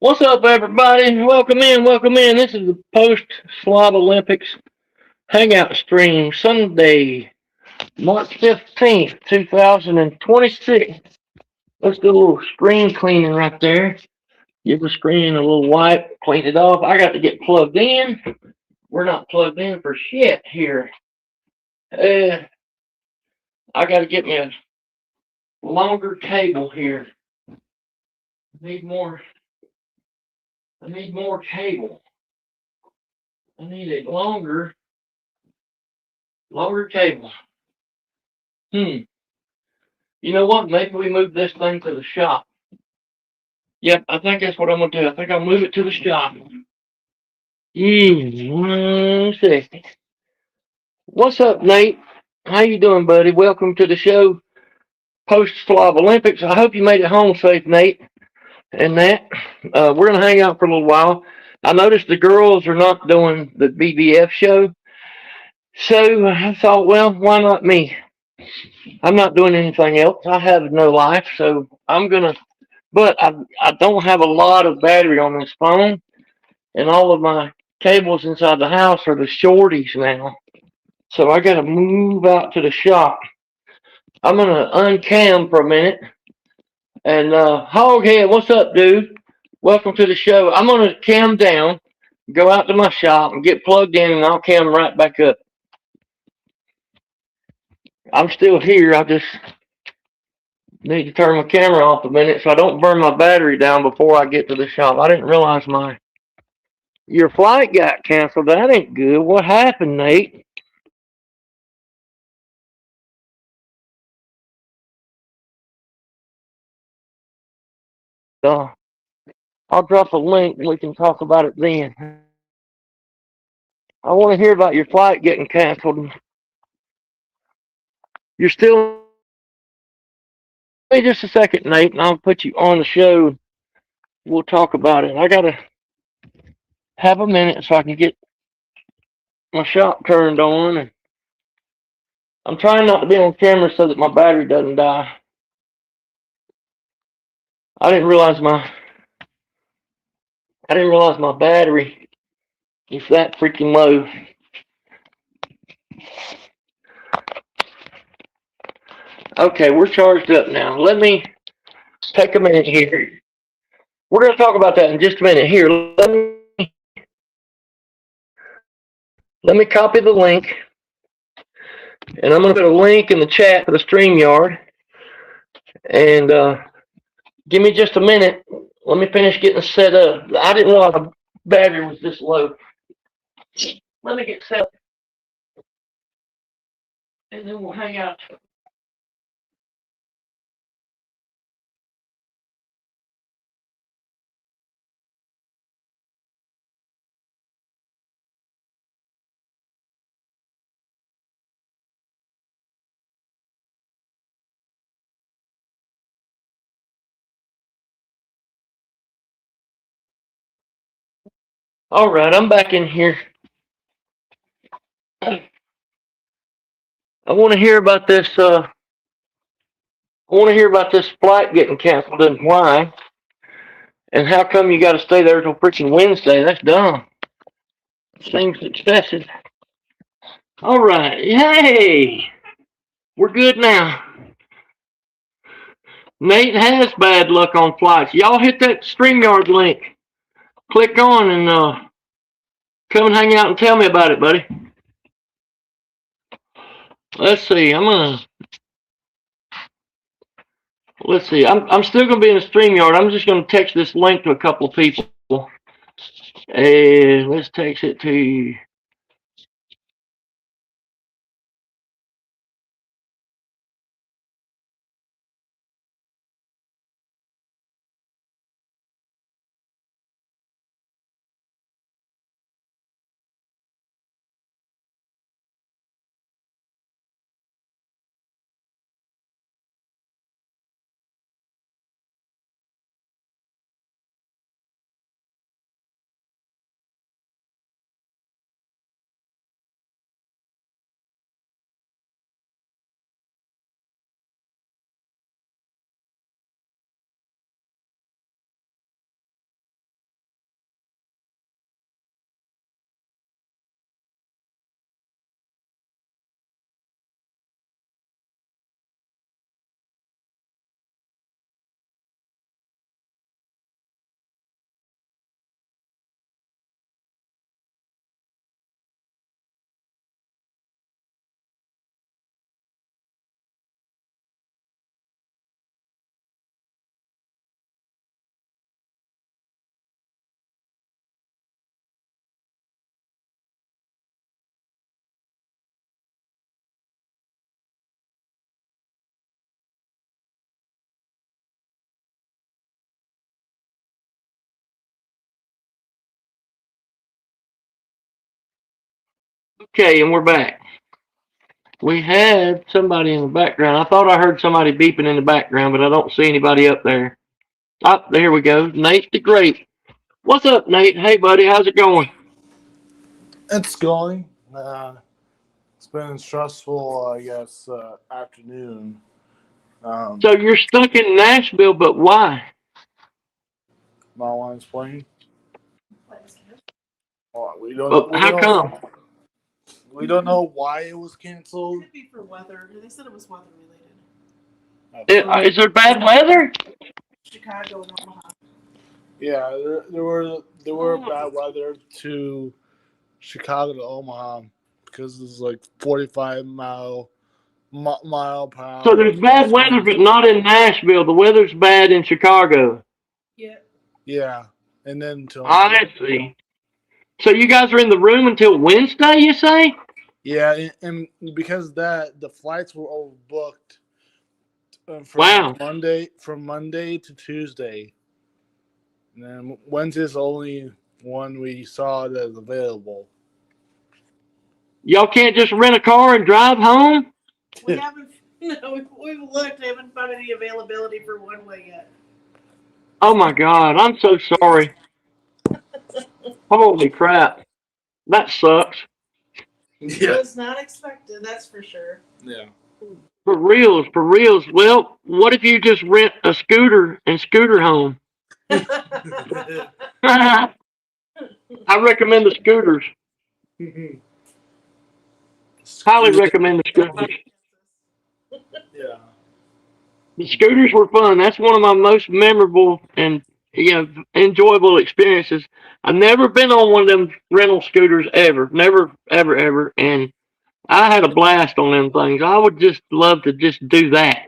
What's up, everybody? Welcome in, welcome in. This is the post Slob Olympics Hangout stream, Sunday, March 15th, 2026. Let's do a little screen cleaning right there. Give the screen a little wipe, clean it off. I got to get plugged in. We're not plugged in for shit here. Uh, I got to get me a longer cable here. I need more. I need more cable. I need a longer cable. Hmm. You know what? Maybe we move this thing to the shop. Yep, I think that's what I'm gonna do. I think I'll move it to the shop. 1 second. What's up, Nate? How you doing, buddy? Welcome to the show, post Slav Olympics. I hope you made it home safe, Nate. And that we're gonna hang out for a little while. I noticed the girls are not doing the BBF show, so I thought, well, why not me? I'm not doing anything else. I have no life, so I'm gonna. But I don't have a lot of battery on this phone, and all of my cables inside the house are the shorties now. So I gotta move out to the shop. I'm gonna uncam for a minute. And Hoghead, what's up, dude? Welcome to the show. I'm gonna cam down, go out to my shop, and get plugged in, and I'll cam right back up. I'm still here. I just need to turn my camera off a minute so I don't burn my battery down before I get to the shop. I didn't realize my your flight got canceled. That ain't good. What happened, Nate? Uh, I'll drop a link and we can talk about it then. I want to hear about your flight getting canceled. You're still. Wait just a second, Nate, and I'll put you on the show. We'll talk about it. I gotta have a minute so I can get my shop turned on, and I'm trying not to be on camera so that my battery doesn't die. I didn't realize my I didn't realize my battery is that freaking low. Okay, we're charged up now. Let me take a minute here. We're gonna talk about that in just a minute. Here, let me copy the link, and I'm gonna put a link in the chat for the StreamYard. And give me just a minute. Let me finish getting set up. I didn't realize the battery was this low. Let me get set up, and then we'll hang out. All right, I'm back in here. I want to hear about this. I want to hear about this flight getting canceled and why. And how come you got to stay there till freaking Wednesday? That's dumb. Seems excessive. All right, hey, we're good now. Nate has bad luck on flights. Y'all hit that StreamYard link. Click on and come and hang out and tell me about it, buddy. Let's see. Let's see. I'm still gonna be in the StreamYard. I'm just gonna text this link to a couple of people. And let's text it to Okay, and we're back. We had somebody in the background. I thought I heard somebody beeping in the background, but I don't see anybody up there. Oh, there we go. Nate the Great. What's up, Nate? Hey, buddy. How's it going? It's going. It's been a stressful, I guess, afternoon. So Um, you're stuck in Nashville, but why? my line's playing. We don't know. Well, We how don't come? know. We don't know why it was canceled. Could be for weather. They said it was weather related. Is there bad weather? Chicago and Omaha. Yeah, there were bad weather to Chicago to Omaha because it's like 45 mile per So hour there's bad gust weather, winds. but not in Nashville. The weather's bad in Chicago. Yeah. Yeah, and then to I see. So you guys are in the room until Wednesday, you say? yeah, and because of that the flights were overbooked Wow. from Monday to Tuesday, and then Wednesday's the only one we saw that is available. Y'all can't just rent a car and drive home? We haven't. No, we've looked. Haven't found any availability for one way yet. Oh my God, I'm so sorry. Holy crap. That sucks. It was not expected. That's for sure. Yeah. For reals, for reals. Well, what if you just rent a scooter and scooter home? I recommend the scooters. Highly recommend the scooters. Yeah. The scooters were fun. That's one of my most memorable and enjoyable experiences. I've never been on one of them rental scooters ever. Never, ever, ever. And I had a blast on them things. I would just love to just do that.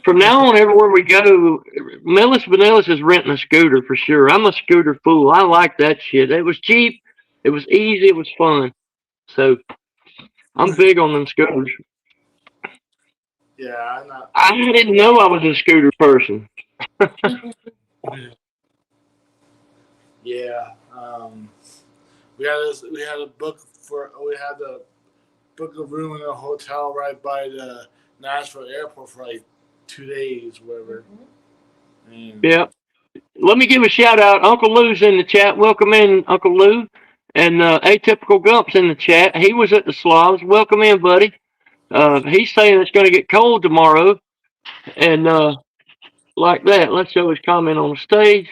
From now on, everywhere we go, Millis Vanillis is renting a scooter for sure. I'm a scooter fool. I like that shit. It was cheap. It was easy. It was fun. So I'm big on them scooters. Yeah, I'm not. I didn't know I was a scooter person. Yeah. We had to book a room in a hotel right by the Nashville airport for like 2 days, whatever. And Yeah. Let me give a shout out. Uncle Lou's in the chat. Welcome in, Uncle Lou. And Atypical Gump's in the chat. He was at the Slobs. Welcome in, buddy. He's saying it's going to get cold tomorrow. And like that. Let's show his comment on the stage.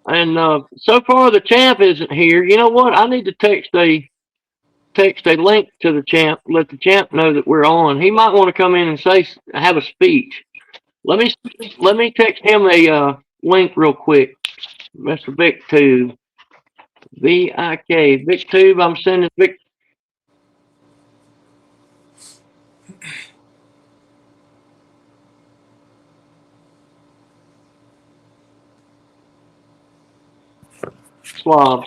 And so far, the champ isn't here. You know what? I need to text a link to the champ. Let the champ know that we're on. He might want to come in and have a speech. Let me text him a link real quick. Mr. BigTube. VIK. BigTube, I'm sending Vic. Slob.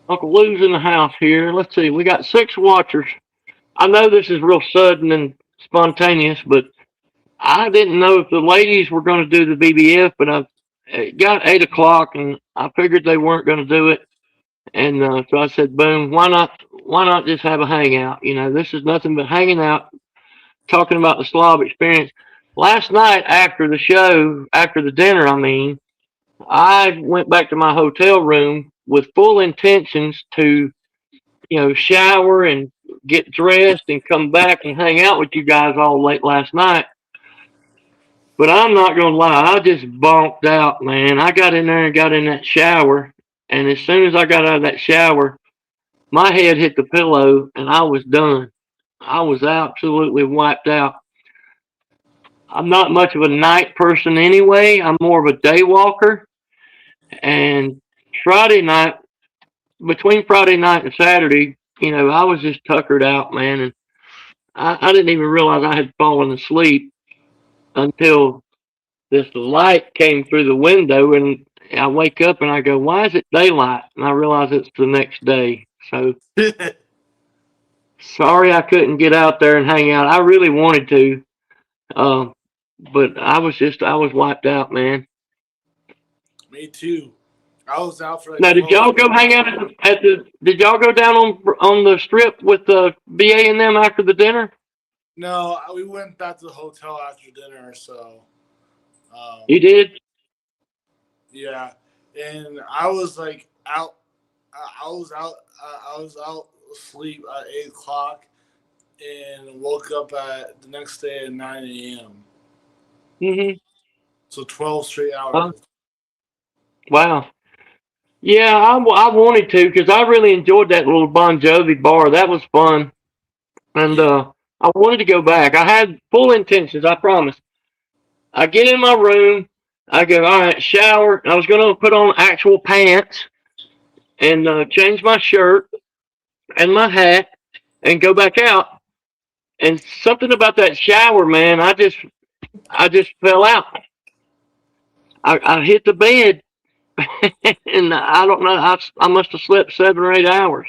Uncle Lou's in the house here. Let's see. We got 6 watchers. I know this is real sudden and spontaneous, but I didn't know if the ladies were going to do the BBF, but it got 8 o'clock and I figured they weren't going to do it. And so I said, boom, why not? Why not just have a hangout? This is nothing but hanging out, talking about the slob experience. Last night after the show, after the dinner, I went back to my hotel room with full intentions to, shower and get dressed and come back and hang out with you guys all late last night. But I'm not gonna lie, I just bonked out, man. I got in there and got in that shower, and as soon as I got out of that shower, my head hit the pillow and I was done. I was absolutely wiped out. I'm not much of a night person anyway. I'm more of a day walker. And Friday night, between Friday night and Saturday, I was just tuckered out, man. And I didn't even realize I had fallen asleep until this light came through the window. And I wake up and I go, why is it daylight? And I realize it's the next day. So sorry I couldn't get out there and hang out. I really wanted to. but I was wiped out, man. Me too. I was out for like Now, did 12 y'all go straight hang out hours. at the? Did y'all go down on the strip with the BA and them after the dinner? No, we went back to the hotel after dinner, so You did. yeah. And I was like out. I was out. I was out asleep at 8 o'clock, and woke up at the next day at 9 a.m. Mm-hmm. So 12 straight hours. Wow. Yeah, I wanted to because I really enjoyed that little Bon Jovi bar. That was fun, and Yeah. I wanted to go back. I had full intentions. I promise. I get in my room. I go, all right, shower. I was gonna put on actual pants and change my shirt and my hat and go back out. And something about that shower, man, I just fell out. I hit the bed, and I don't know. I must have slept 7 or 8 hours.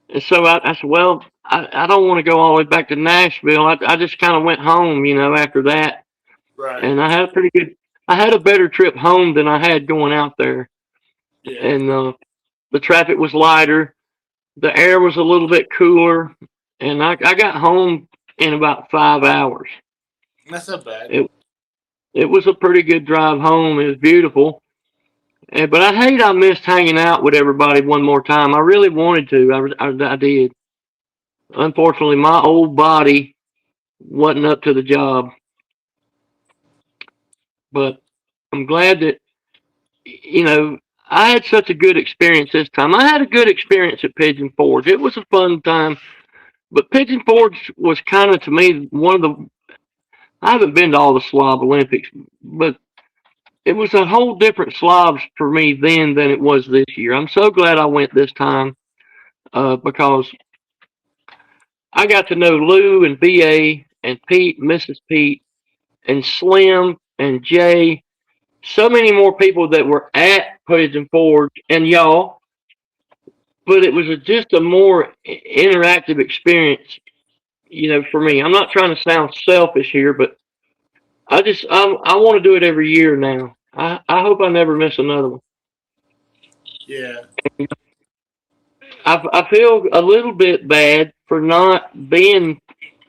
And so I said, well, I don't want to go all the way back to Nashville. I just kind of went home, after that. Right. And I had a better trip home than I had going out there. Yeah. And the traffic was lighter, the air was a little bit cooler, and I got home in about 5 hours. That's not bad. It was a pretty good drive home. It was beautiful. But I missed hanging out with everybody one more time. I really wanted to. I did. Unfortunately, my old body wasn't up to the job. But I'm glad that, I had such a good experience this time. I had a good experience at Pigeon Forge. It was a fun time. But Pigeon Forge was kind of, to me, one of the. I haven't been to all the Slob Olympics, but it was a whole different slobs for me then than it was this year. I'm so glad I went this time because I got to know Lou and BA and Pete, Mrs. Pete, and Slim and Jay. So many more people that were at Pigeon Forge and y'all, but it was just a more interactive experience, for me. I'm not trying to sound selfish here, but I want to do it every year now. I hope I never miss another one. Yeah. I feel a little bit bad for not being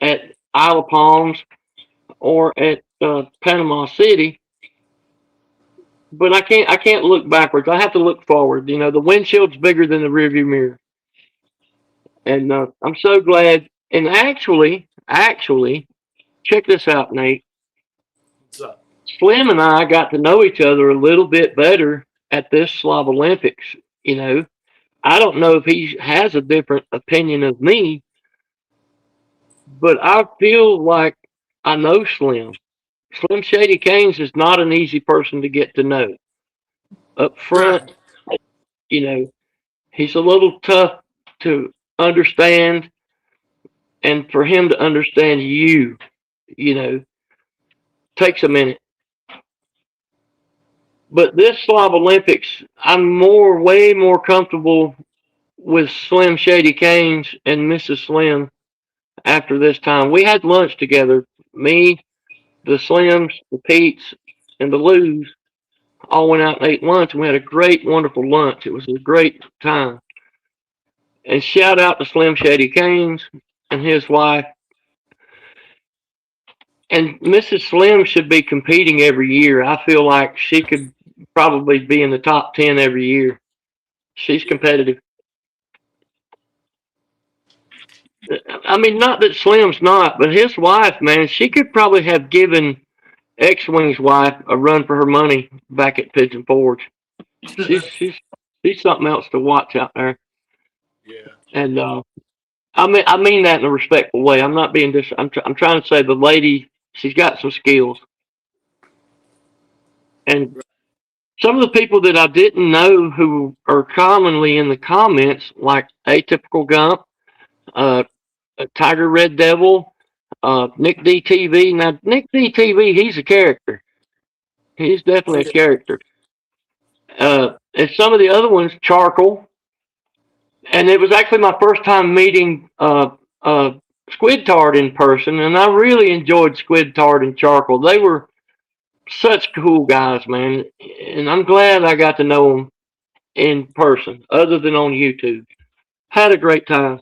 at Isle of Palms or at Panama City, but I can't look backwards. I have to look forward. The windshield's bigger than the rearview mirror, and I'm so glad. And actually, check this out, Nate. What's up? Slim and I got to know each other a little bit better at this Slav Olympics. You know, I don't know if he has a different opinion of me, but I feel like I know Slim. Slim Shady Canes is not an easy person to get to know. Up front, Right. you know, he's a little tough to understand, and for him to understand you, you know, takes a minute. But this Slav Olympics, way more comfortable with Slim Shady Canes and Mrs. Slim after this time. We had lunch together. Me, the Slims, the Petes, and the Lou's all went out and ate lunch, and we had a great, wonderful lunch. It was a great time. And shout out to Slim Shady Canes and his wife. And Mrs. Slim should be competing every year. I feel like she could probably be in the top 10 every year. She's competitive. I mean, not that Slim's not, but his wife, man, she could probably have given X Wing's wife a run for her money back at Pigeon Forge. She's she's she's something else to watch out there. Yeah. And I mean that in a respectful way. I'm not being I'm trying to say the lady, she's got some skills. And some of the people that I didn't know who are commonly in the comments, like Atypical Gump, uh, Tiger Red Devil, Nick DTV. Now, Nick DTV, he's a character. He's Oh definitely a yeah. character. And some of the other ones, Charcoal. And it was actually my first time meeting Squid Tart in person, and I really enjoyed Squid Tart and Charcoal. They were such cool guys, man, and I'm glad I got to know them in person, other than on YouTube. Had a great time.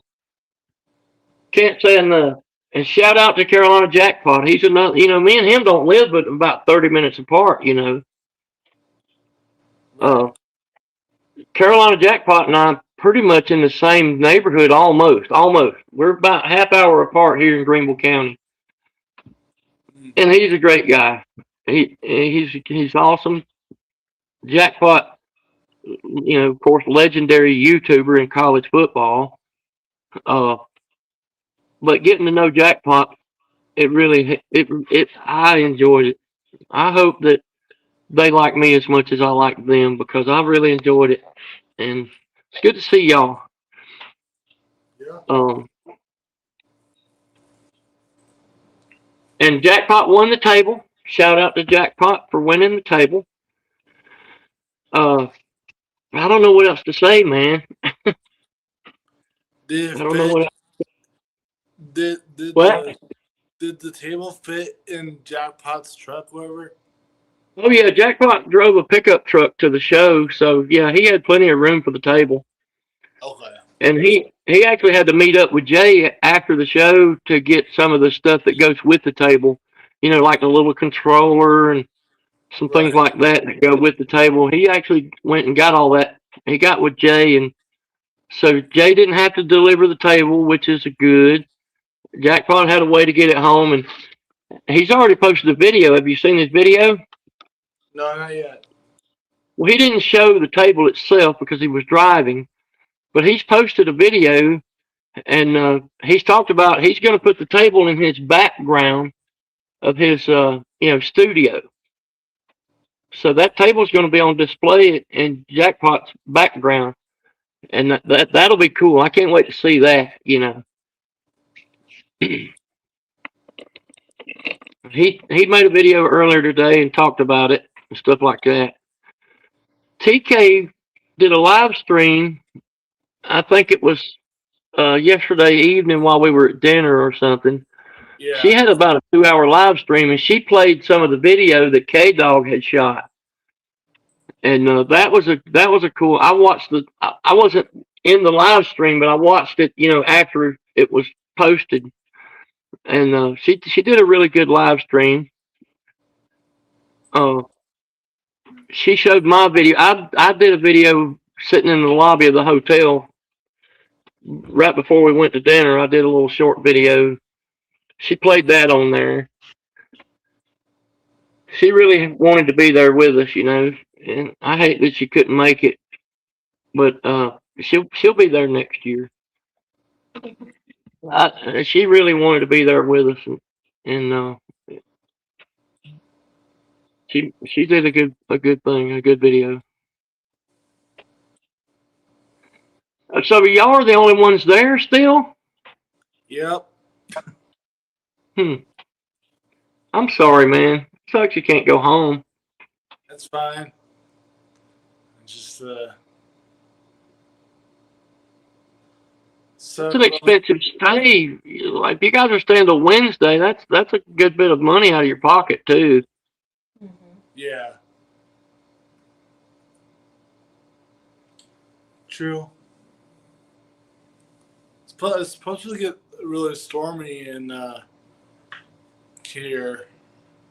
Can't say enough. And shout out to Carolina Jackpot. He's another. Me and him don't live but about 30 minutes apart. Right. Uh, Carolina Jackpot and I pretty much in the same neighborhood, almost. Almost. We're about half hour apart here in Greenville County, and he's a great guy. He's awesome. Jackpot, of course, legendary YouTuber in college football. Uh, but getting to know Jackpot, it really I enjoyed it. I hope that they like me as much as I like them because I really enjoyed it, and it's good to see y'all. Yeah. And Jackpot won the table. Shout out to Jackpot for winning the table. Uh, I don't know what else to say, man. Did I it don't know fit? what. Did What? the table fit in Jackpot's truck, whatever? Oh yeah, Jackpot drove a pickup truck to the show, so yeah, he had plenty of room for the table. Okay. And he actually had to meet up with Jay after the show to get some of the stuff that goes with the table. Like a little controller and some things Right. like that go with the table. He actually went and got all that. He got with Jay, and so Jay didn't have to deliver the table, which is good. Jackpot had a way to get it home, and he's already posted a video. Have you seen his video? No, not yet. Well, he didn't show the table itself because he was driving, but he's posted a video, and he's talked about he's going to put the table in his background of his studio. So that table's going to be on display in Jackpot's background, and that'll be cool. I can't wait to see that. He made a video earlier today and talked about it and stuff like that. TK did a live stream. I think it was yesterday evening while we were at dinner or something. Yeah. She had about a 2 hour live stream, and she played some of the video that K Dog had shot. And that was a cool. I watched I wasn't in the live stream, but I watched it. After it was posted, and she did a really good live stream. Uh, she showed my video. I did a video sitting in the lobby of the hotel right before we went to dinner. I did a little short video. She played that on there. She really wanted to be there with us, and I hate that she couldn't make it, but she'll be there next year. She really wanted to be there with us, and she did a good thing, a good video. So y'all are the only ones there still? Yep. I'm sorry, man. Sucks you can't go home. That's fine. Just It's an expensive stay. Like if you guys are staying till Wednesday, that's a good bit of money out of your pocket too. Yeah. True. It's supposed to get really stormy in here,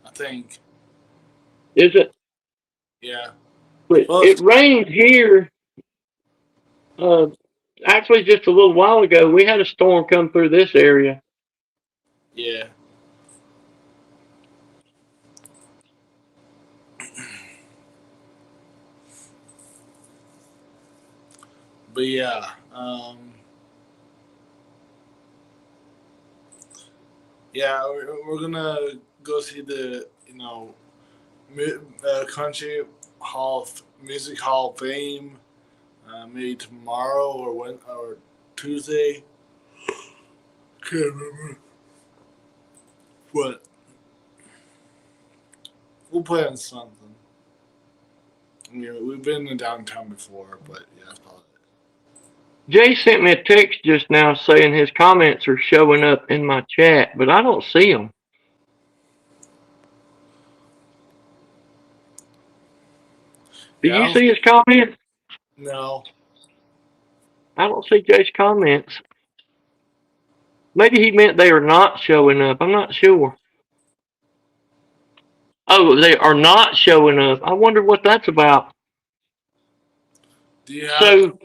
I think. Is it? Yeah. It rained here. Actually, just a little while ago, we had a storm come through this area. Yeah. But yeah, yeah, we're gonna go see the country music hall of fame maybe tomorrow or Tuesday. Can't remember, but we'll plan something. I mean, we've been in downtown before, but yeah, that's probably it. Jay sent me a text just now saying his comments are showing up in my chat, but I don't see them. Do you Yeah. see his comments? No. I don't see Jay's comments. Maybe he meant they are not showing up. I'm not sure. Oh, they are not showing up. I wonder what that's about. Do you So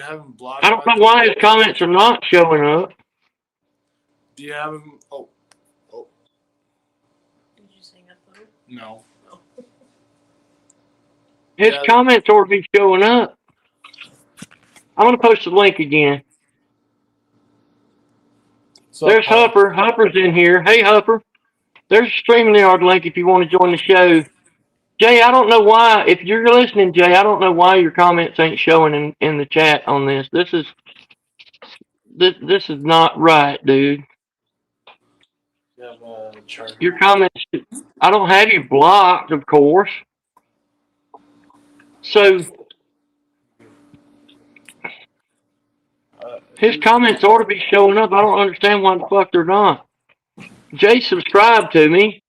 have him blocked I don't by know why his comments are not showing up. Do you have him? Oh. Did you sing a phone? No. His comments ought to be showing up. I'm gonna post the link again. There's Hupper. Hupper's in here. Hey, Hupper. There's a StreamYard link if you want to join the show. Jay, I don't know why. If you're listening, Jay, I don't know why your comments ain't showing in the chat on this. This is not right, dude. You have a chart. Your comments. I don't have you blocked, of course. So his comments ought to be showing up. I don't understand why the fuck they're not. Jay subscribed to me.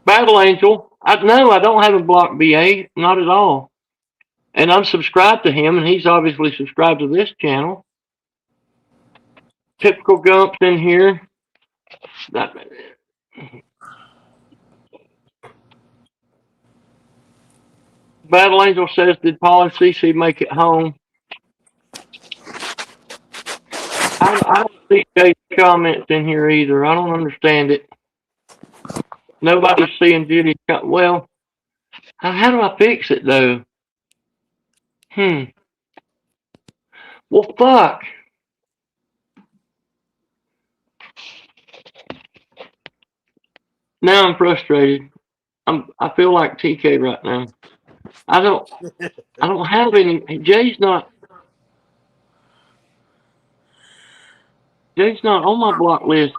Battle Angel. No, I don't have him blocked, BA. Not at all. And I'm subscribed to him, and he's obviously subscribed to this channel. Typical Gump's in here. Battle Angel says, did Paul and CC make it home? I don't see Jay's comments in here either. I don't understand it. Nobody's seeing Judy's comments. Well, how do I fix it, though? Well, fuck. Now I'm frustrated. I feel like TK right now. I don't have any. Jay's not on my block list.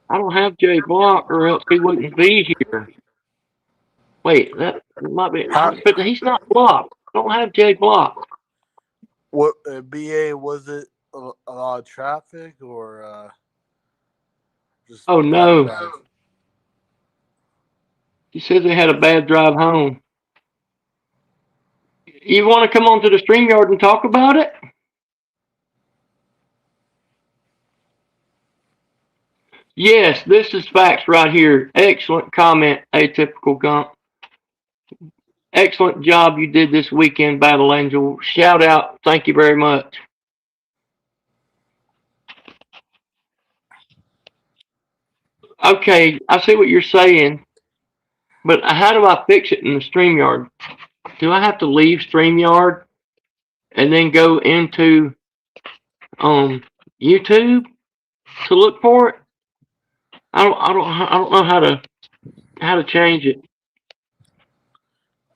I don't have Jay blocked, or else he wouldn't be here. Wait, that might be. But he's not blocked. I don't have Jay blocked. What BA was it? A lot of traffic or just? Oh no! He says they had a bad drive home. You want to come onto the StreamYard and talk about it? Yes, this is facts right here. Excellent comment, Atypical Gump. Excellent job you did this weekend, Battle Angel. Shout out. Thank you very much. Okay, I see what you're saying, but how do I fix it in the StreamYard? Do I have to leave StreamYard and then go into YouTube to look for it? I don't know how to change it.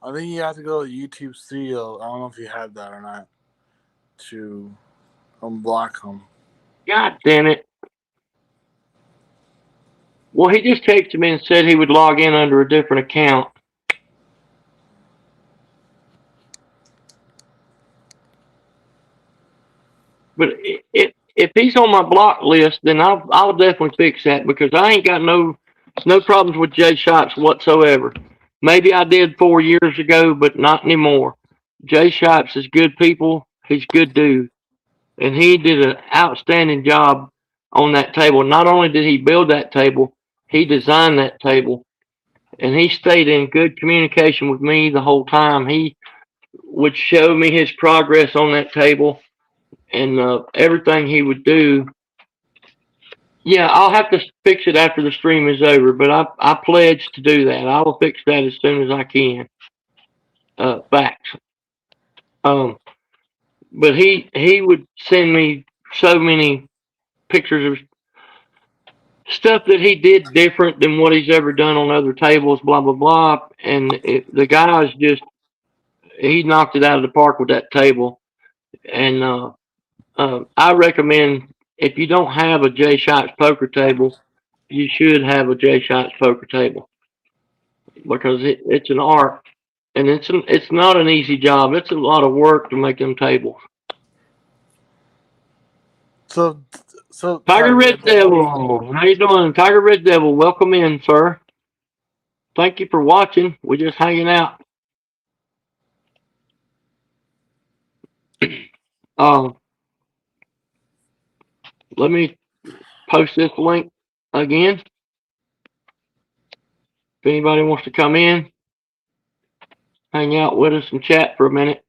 I think you have to go to YouTube Studio. I don't know if you have that or not to unblock them. God damn it. Well, he just texted me and said he would log in under a different account. But if he's on my block list, then I'll definitely fix that, because I ain't got no problems with Jay Shots whatsoever. Maybe I did 4 years ago, but not anymore. Jay Shots is good people. He's a good dude. And he did an outstanding job on that table. Not only did he build that table, he designed that table. And he stayed in good communication with me the whole time. He would show me his progress on that table and everything he would do. Yeah, I'll have to fix it after the stream is over, but I pledge to do that. I will fix that as soon as I can. Facts. But he would send me so many pictures of stuff that he did different than what he's ever done on other tables, blah, blah, blah. And the guy's just, he knocked it out of the park with that table. And I recommend, if you don't have a Jay Shots poker table, you should have a Jay Shots poker table. because it's an art, and it's not an easy job. It's a lot of work to make them tables. So, Tiger Tiger Red Red Devil. Devil, how you doing? Tiger Red Devil, welcome in, sir. Thank you for watching. We're just hanging out. Um, Let me post this link again. If anybody wants to come in, hang out with us and chat for a minute.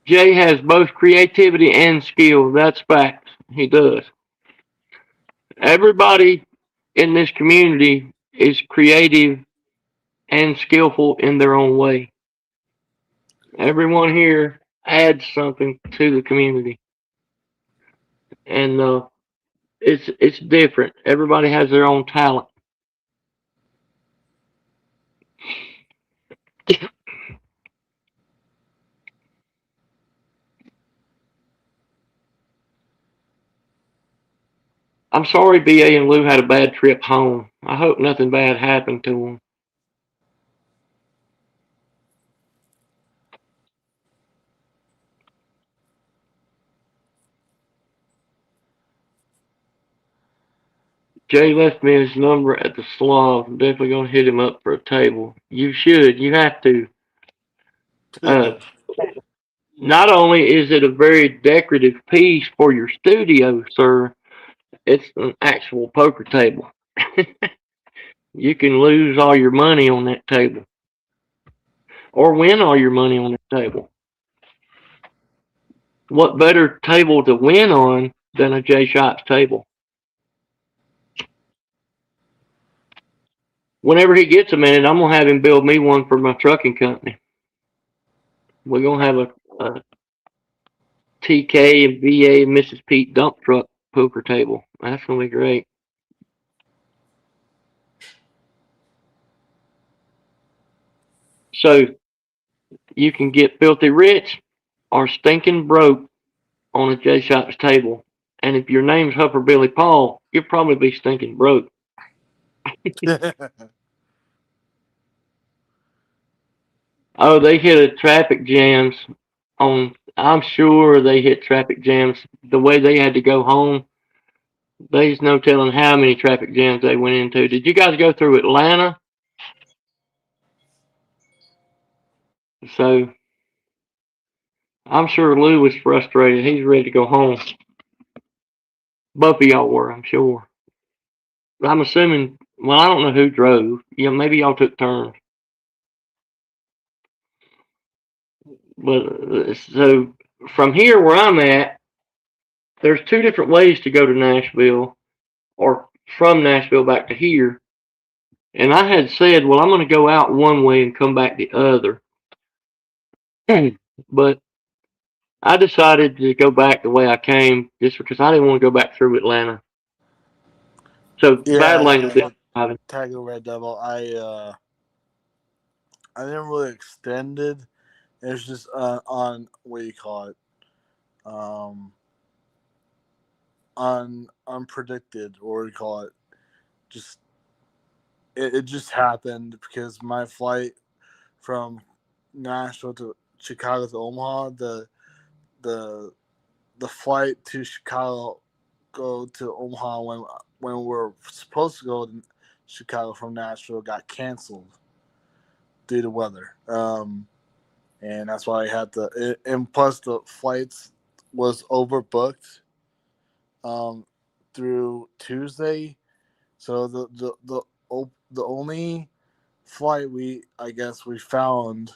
Jay has both creativity and skill. That's facts. He does. Everybody in this community is creative and skillful in their own way. Everyone here adds something to the community, and it's different. Everybody has their own talent. I'm sorry BA and Lou had a bad trip home. I hope nothing bad happened to them. Jay left me his number at the Slob. I'm definitely going to hit him up for a table. You should. You have to. Uh, Not only is it a very decorative piece for your studio, sir, it's an actual poker table. You can lose all your money on that table or win all your money on that table. What better table to win on than a Jay Shots table? Whenever he gets a minute, I'm going to have him build me one for my trucking company. We're going to have a TK and VA and Mrs. Pete dump truck poker table. That's going to be great. So you can get filthy rich or stinking broke on a J Shots table. And if your name's Hupper Billy Paul, you'll probably be stinking broke. Oh, they hit a traffic jams on. I'm sure they hit traffic jams. The way they had to go home, there's no telling how many traffic jams they went into. Did you guys go through Atlanta? So I'm sure Lou was frustrated. He's ready to go home. Both of y'all were, I'm sure. I'm assuming. Well, I don't know who drove. Yeah, maybe y'all took turns. But so from here where I'm at, there's two different ways to go to Nashville, or from Nashville back to here. And I had said, well, I'm going to go out one way and come back the other. But I decided to go back the way I came just because I didn't want to go back through Atlanta. So Bad Lane has Yeah, been driving. Tiger Red Devil. I didn't really extend it. It's just on what do you call it? On unpredicted, or what do you call it? Just it just happened because my flight from Nashville to Chicago to Omaha, the flight to Chicago go to Omaha when we're supposed to go to Chicago from Nashville got canceled due to weather. And that's why I had to. And plus, the flights was overbooked through Tuesday, so the only flight we found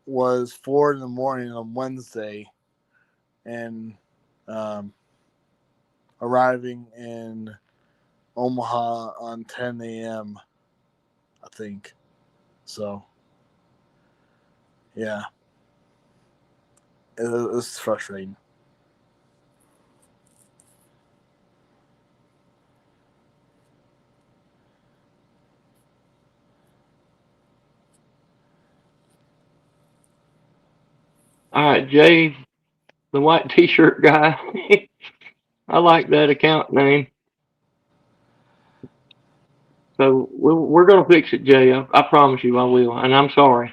was 4 in the morning on Wednesday, and arriving in Omaha on 10 a.m. I think. So, yeah, it was frustrating. All right, Jay The white T-shirt guy. I like that account name. So we're gonna fix it, Jay. I promise you, I will. And I'm sorry.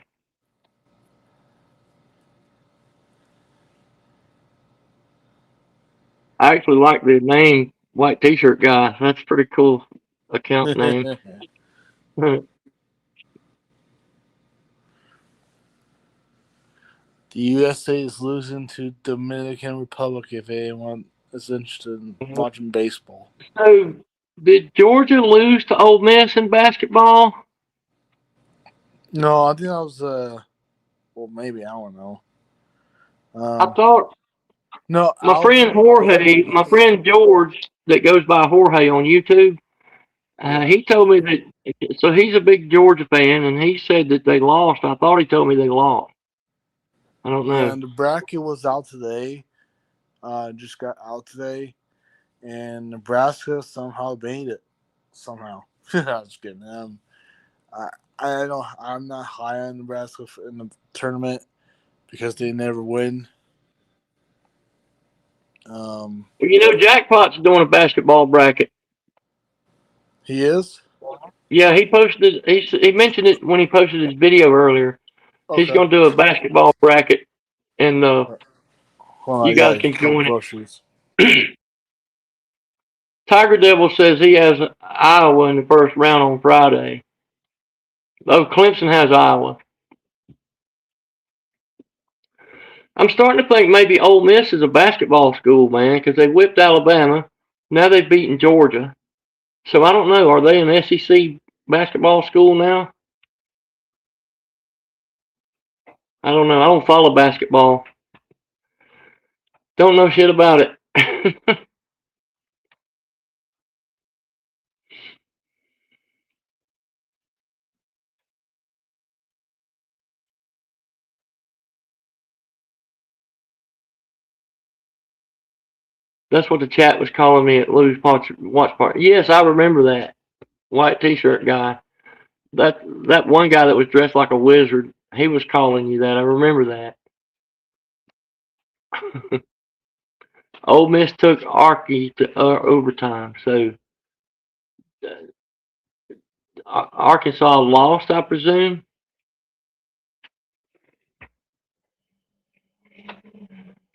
I actually like the name White T-shirt guy. That's a pretty cool account name. The USA is losing to Dominican Republic if anyone is interested in watching baseball. So, did Georgia lose to Ole Miss in basketball? No, I think that was well, maybe, I don't know. I thought No, my friend Jorge, my friend George, that goes by Jorge on YouTube, he told me that. So he's a big Georgia fan, and he said that they lost. I thought he told me they lost. I don't know. Yeah, the bracket was out today. Just got out today, and Nebraska somehow made it. Somehow, I was just kidding. I don't. I'm not high on Nebraska in the tournament because they never win. Well, you know, Jackpot's doing a basketball bracket. He is. Yeah, he posted. He mentioned it when he posted his video earlier. He's Okay. going to do a basketball bracket, and Hold on, you I guys got can join it. groceries. Tiger Devil says he has Iowa in the first round on Friday. Oh, Clemson has Iowa. I'm starting to think maybe Ole Miss is a basketball school, man, because they whipped Alabama. Now they've beaten Georgia. So I don't know. Are they an SEC basketball school now? I don't know. I don't follow basketball. Don't know shit about it. That's what the chat was calling me at Lou's watch party. Yes, I remember that white T-shirt guy. That one guy that was dressed like a wizard. He was calling you that. I remember that. Ole Miss took Arky to overtime, so Arkansas lost, I presume.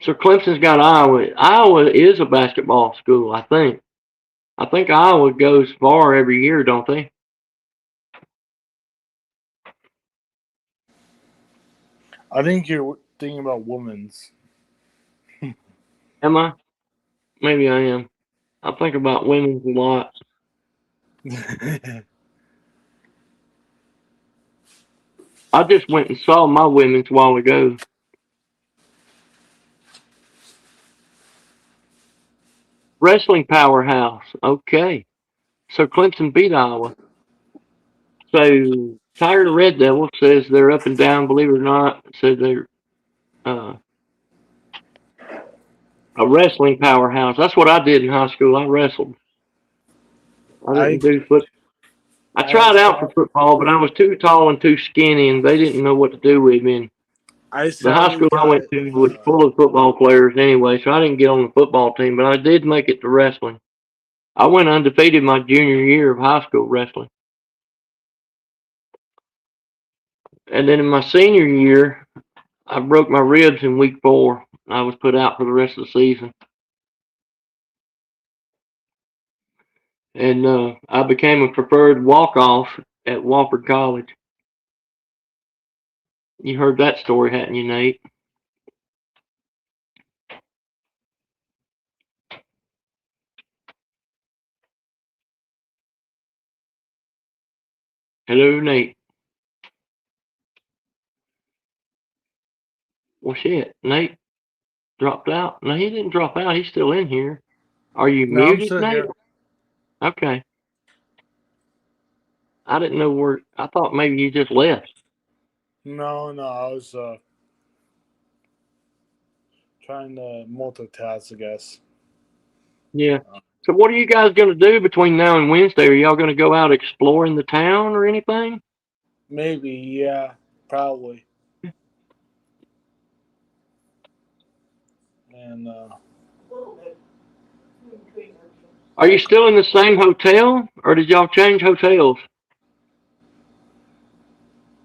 So Clemson's got Iowa. Iowa is a basketball school, I think. I think Iowa goes far every year, don't they? I think you're thinking about women's. Am I? Maybe I am. I think about women's a lot. I just went and saw my women's a while ago. Wrestling powerhouse. Okay. So Clemson beat Iowa. So Tiger the Red Devil says they're up and down, believe it or not. Said they're uh, a wrestling powerhouse. That's what I did in high school. I wrestled. I I didn't do foot. I I tried out for sat football, but I was too tall and too skinny, and they didn't know what to do with me. And I the high sadly school I got went to was full of football players anyway, so I didn't get on the football team, but I did make it to wrestling. I went undefeated my junior year of high school wrestling. And then in my senior year, I broke my ribs in week 4. I was put out for the rest of the season. And I became a preferred walk-off at Wofford College. You heard that story, hadn't you, Nate? Hello, Nate. Well, shit, Nate dropped out. No, he didn't drop out. He's still in here. Are you No, I'm muted, still Nate? here. Okay. I didn't know where. I thought maybe you just left. No, I was trying to multitask, I guess. Yeah. So what are you guys going to do between now and Wednesday? Are y'all going to go out exploring the town or anything? Maybe, yeah, probably. and A little bit. Between them. Are you still in the same hotel, or did y'all change hotels?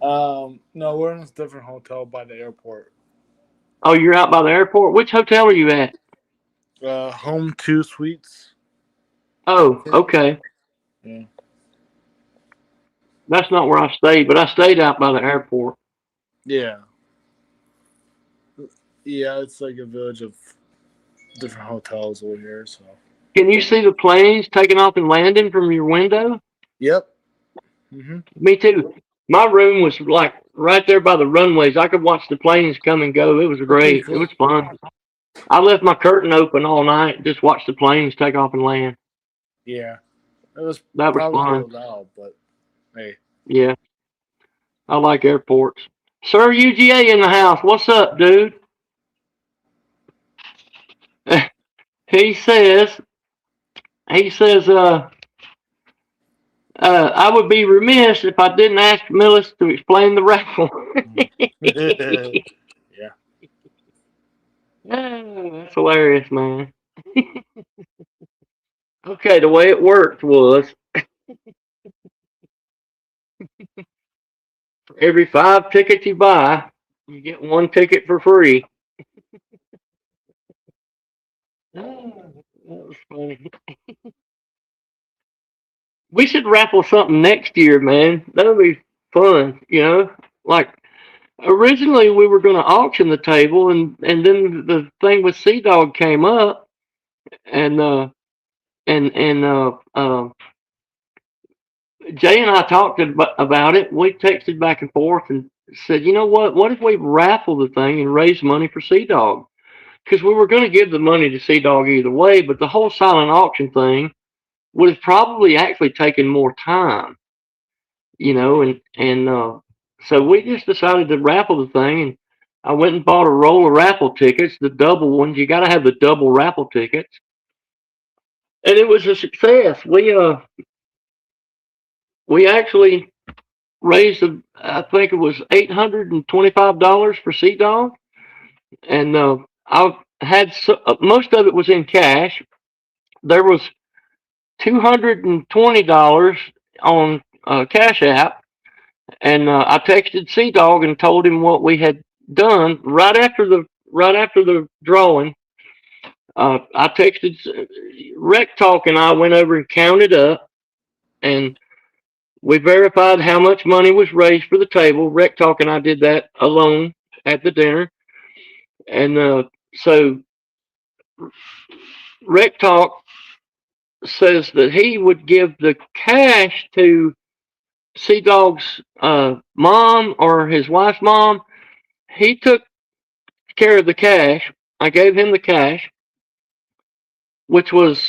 no, we're in a different hotel by the airport. Oh, you're out by the airport. Which hotel are you at? Home two suites. Oh, okay. Yeah. That's not where I stayed, but I stayed out by the airport. Yeah. Yeah, it's like a village of different hotels over here. So. Can you see the planes taking off and landing from your window? Yep. Mhm. Me too. My room was like right there by the runways. I could watch the planes come and go. It was That's pretty great. It cool. was fun. I left my curtain open all night, just watched the planes take off and land. Yeah. It was That was probably a fun. little loud, but hey. Yeah, I like airports. Sir UGA in the house. What's up, dude? he says, he says, I would be remiss if I didn't ask Millis to explain the raffle. Yeah. Oh, that's hilarious, man. Okay, the way it worked was for every 5 tickets you buy, you get 1 ticket for free. Oh, that was funny. We should raffle something next year, man. That would be fun, you know? Like, originally we were going to auction the table, and then the thing with Sea Dog came up, and, Jay and I talked about it. We texted back and forth and said, you know what? What if we raffle the thing and raise money for Sea Dog? Because we were going to give the money to Sea Dog either way, but the whole silent auction thing would have probably actually taken more time, you know, and so we just decided to raffle the thing, and I went and bought a roll of raffle tickets, the double ones. You got to have the double raffle tickets, and it was a success. We actually raised, I think it was $825 for Sea Dog, and I had most of it was in cash. There was $220 on Cash App, and I texted Sea Dog and told him what we had done right after the drawing. I texted Rec Talk, and I went over and counted up, and we verified how much money was raised for the table. Rec Talk and I did that alone at the dinner, and so Rec Talk says that he would give the cash to Sea Dog's mom or his wife's mom. He took care of the cash. I gave him the cash, which was,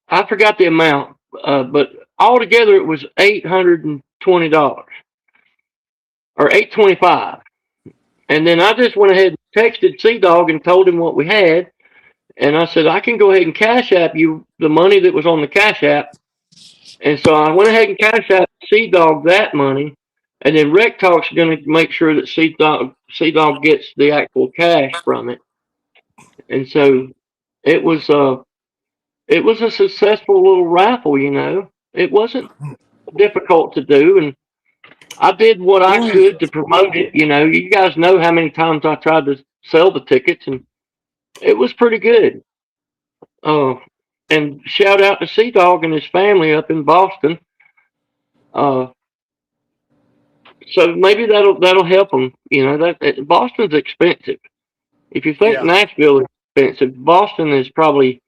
I forgot the amount, but altogether it was $820 or $825. And then I just went ahead and texted Sea Dog and told him what we had. And I said, I can go ahead and Cash App you the money that was on the Cash App. And so I went ahead and Cash App Sea Dog that money. And then Rec Talk's going to make sure that Sea Dog gets the actual cash from it. And so it was it was a successful little raffle, you know. It wasn't difficult to do, and I did what I could to promote it. You know, you guys know how many times I tried to sell the tickets, and it was pretty good. Uh, and shout out to Sea Dog and his family up in Boston. Uh, so maybe that'll help them. You know Boston's expensive. If you think Yeah. Nashville is expensive, Boston is probably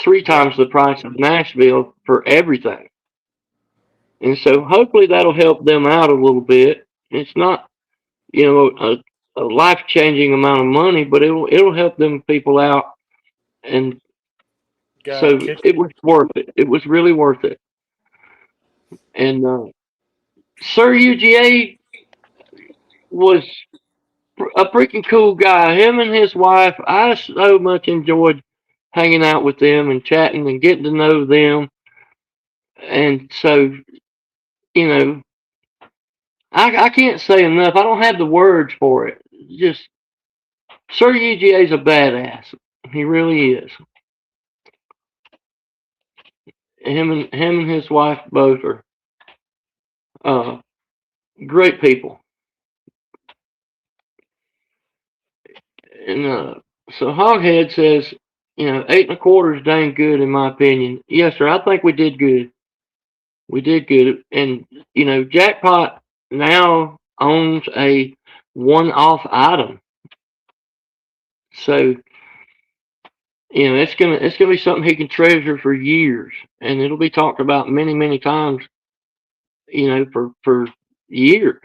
three Yeah. times the price of Nashville for everything. And so hopefully that'll help them out a little bit. It's not, you know, a life changing amount of money, but it'll help them people out. And Got a so kick. it was worth it. It was really worth it. And Sir UGA was a freaking cool guy. Him and his wife, I so much enjoyed hanging out with them and chatting and getting to know them. And so, you know, I can't say enough. I don't have the words for it. Just Sir UGA is a badass. He really is. Him and his wife both are great people. And so Hoghead says, 8.25 is dang good in my opinion. Yes, sir. I think we did good. We did good. And Jackpot now owns a one-off item. So it's gonna be something he can treasure for years, and it'll be talked about many, many times. For years.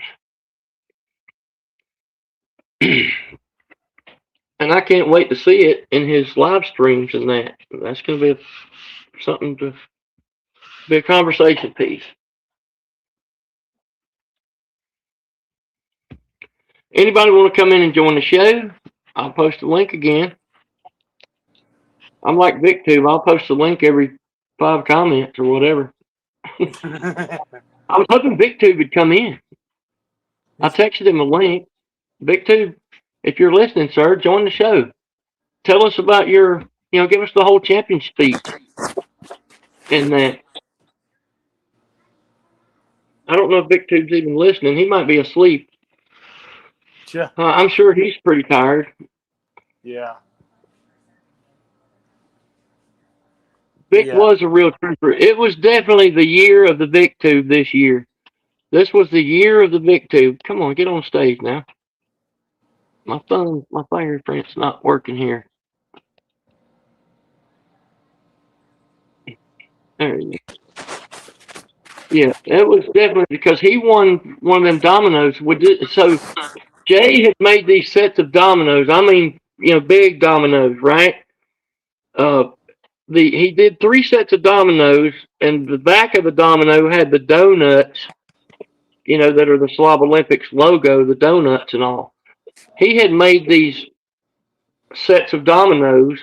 And I can't wait to see it in his live streams and that. That's gonna be something to be a conversation piece. Anybody want to come in and join the show? I'll post the link again. I'm like VicTube. I'll post the link every 5 comments or whatever. I was hoping VicTube would come in. I texted him a link. VicTube, if you're listening, sir, join the show. Tell us about your, give us the whole champion speech. And that. I don't know if VicTube's even listening. He might be asleep. Yeah. I'm sure he's pretty tired. Yeah. Vic was a real trooper. It was definitely the year of the VicTube this year. This was the year of the VicTube. Come on, get on stage now. My fingerprint's not working here. There you go. Yeah, it was definitely because he won one of them dominoes. So Jay had made these sets of dominoes. I mean, big dominoes, right? He did 3 sets of dominoes, and the back of the domino had the donuts, that are the Slob Olympics logo, the donuts and all. He had made these sets of dominoes,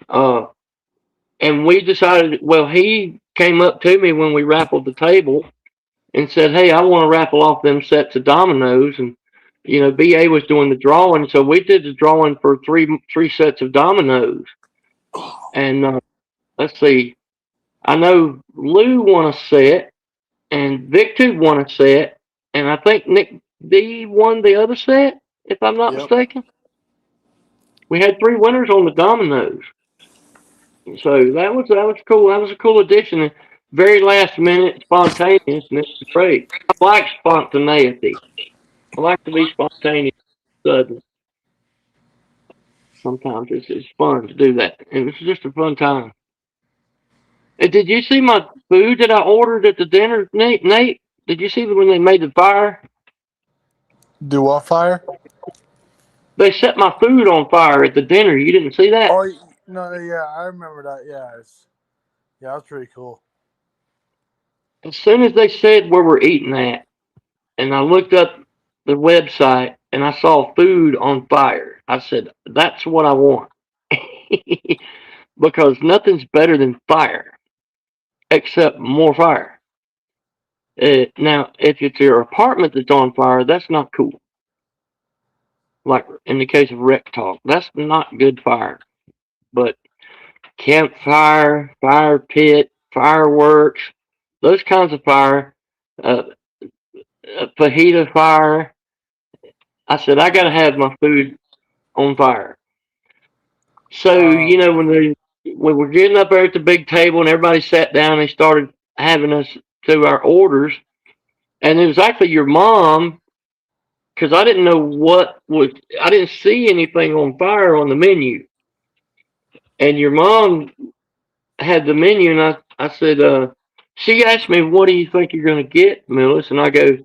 and we decided. Well, he came up to me when we raffled the table and said, "Hey, I want to raffle off them sets of dominoes." And BA was doing the drawing, so we did the drawing for three sets of dominoes. And let's see, I know Lou won a set, and Victor won a set, and I think Nick D won the other set, if I'm not mistaken. We had 3 winners on the dominoes. So that was cool. That was a cool addition. Very last minute, spontaneous, and it's great. I like spontaneity. I like to be spontaneous, sudden. Sometimes it's fun to do that, and it's just a fun time. And did you see my food that I ordered at the dinner, Nate? Did you see when they made the fire? Do what fire? They set my food on fire at the dinner. You didn't see that? Oh no, yeah, I remember that. Yeah, that's pretty cool. As soon as they said where we're eating at, and I looked up the website and I saw food on fire, I said, "That's what I want," because nothing's better than fire, except more fire. Now, if it's your apartment that's on fire, that's not cool. Like in the case of Rec Talk, that's not good fire. But campfire, fire pit, fireworks, those kinds of fire, fajita fire. I said, I got to have my food on fire. So, when we're getting up there at the big table and everybody sat down, they started having us do our orders. And it was actually your mom, because I didn't know I didn't see anything on fire on the menu. And your mom had the menu, and I said, she asked me, "What do you think you're going to get, Millis?" And I go,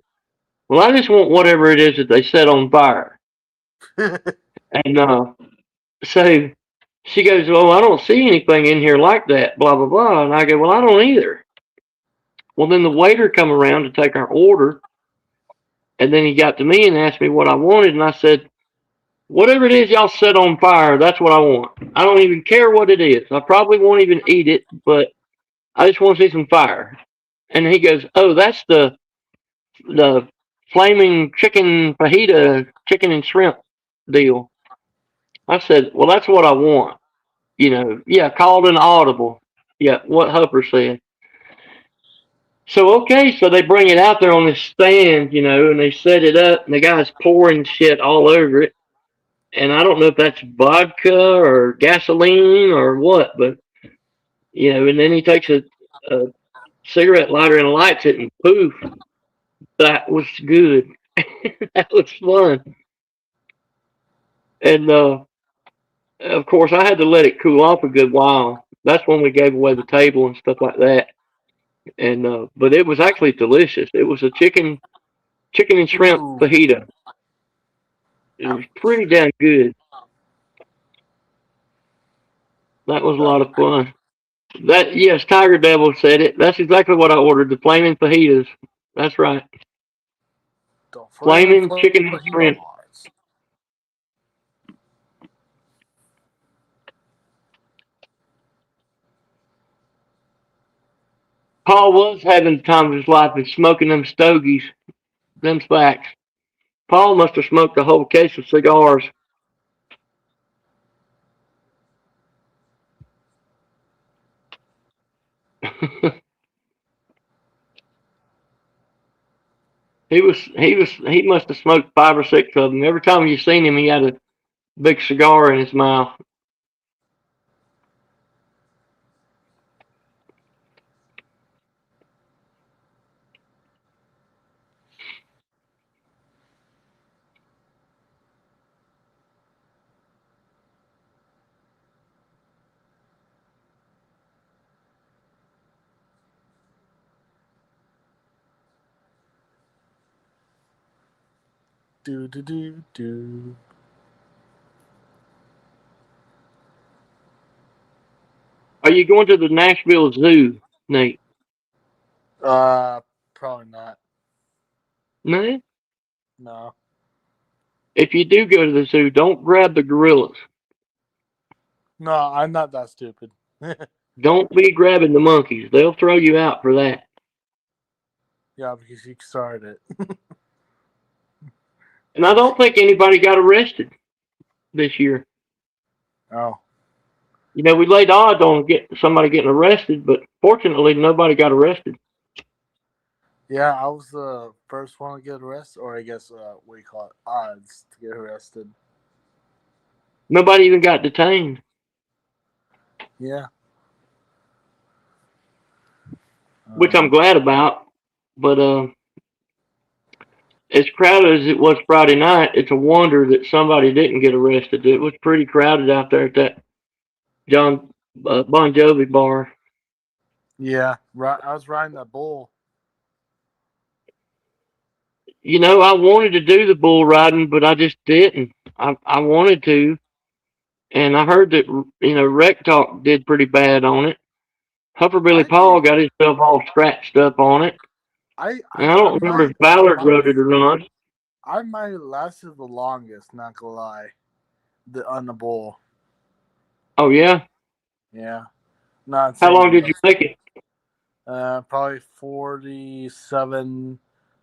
"Well, I just want whatever it is that they set on fire." And so she goes, "Oh, I don't see anything in here like that, blah, blah, blah." And I go, "Well, I don't either." Well, then the waiter come around to take our order, and then he got to me and asked me what I wanted, and I said, "Whatever it is y'all set on fire, that's what I want. I don't even care what it is. I probably won't even eat it, but I just want to see some fire." And he goes, "Oh, that's the flaming chicken fajita, chicken and shrimp deal." I said, well, that's what I want. Yeah, called an audible. Yeah, what Hupper said. So, okay, so they bring it out there on this stand, and they set it up, and the guy's pouring shit all over it. And I don't know if that's vodka or gasoline or what, but, and then he takes a cigarette lighter and lights it, and poof, that was good. That was fun. And, of course, I had to let it cool off a good while. That's when we gave away the table and stuff like that. And but it was actually delicious. It was a chicken and shrimp Ooh. fajita. It was pretty damn good. That was a lot of fun. Yes, Tiger Devil said it. That's exactly what I ordered. The flaming fajitas. That's right. The Flaming chicken and shrimp. Paul was having the time of his life and smoking them stogies, them smacks. Paul must have smoked a whole case of cigars. He must have smoked 5 or 6 of them. Every time you seen him, he had a big cigar in his mouth. Do. Are you going to the Nashville Zoo, Nate? Probably not. No. No. If you do go to the zoo, don't grab the gorillas. No, I'm not that stupid. Don't be grabbing the monkeys. They'll throw you out for that. Yeah, because you started it. And I don't think anybody got arrested this year. Oh. We laid odds on somebody getting arrested, but fortunately nobody got arrested. Yeah, I was the first one to get arrested, or I guess what do you call it? Odds to get arrested. Nobody even got detained. Yeah. Which I'm glad about. But as crowded as it was Friday night, it's a wonder that somebody didn't get arrested. It was pretty crowded out there at that John Bon Jovi bar. Yeah, right. I was riding that bull. I wanted to do the bull riding, but I just didn't. I wanted to, and I heard that Rec Talk did pretty bad on it. Hufferbilly Paul got himself all scratched up on it. I don't remember if Ballard wrote it or not. I might have lasted the longest, not gonna lie, on the bull. Oh yeah. Yeah. Not. How long did you make it? Probably 47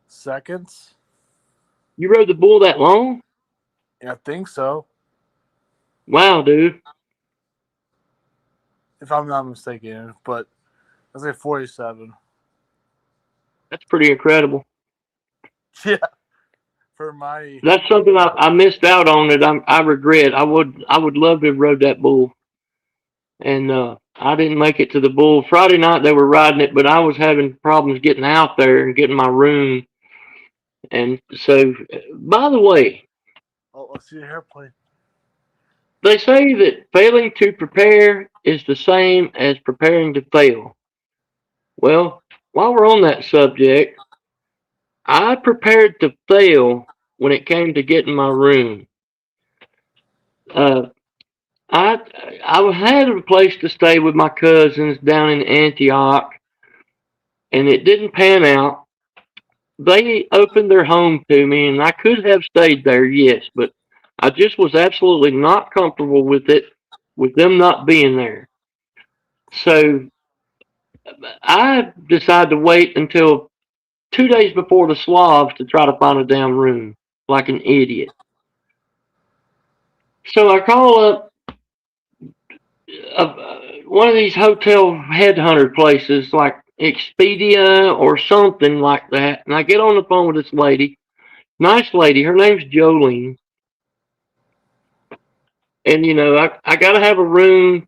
seconds. You rode the bull that long? Yeah, I think so. Wow, dude. If I'm not mistaken, but I was like 47. That's pretty incredible. Yeah. For my. That's something I missed out on that I regret. I would love to have rode that bull. And I didn't make it to the bull. Friday night they were riding it, but I was having problems getting out there and getting my room. And so, by the way, I see your airplane. They say that failing to prepare is the same as preparing to fail. Well, while we're on that subject, I prepared to fail when it came to getting my room. Uh, I had a place to stay with my cousins down in Antioch, and it didn't pan out. They opened their home to me, and I could have stayed there, yes, but I just was absolutely not comfortable with it, with them not being there. So I decided to wait until 2 days before the Slobs to try to find a damn room, like an idiot. So I call up one of these hotel headhunter places like Expedia or something like that. And I get on the phone with this lady, nice lady. Her name's Jolene. And, I got to have a room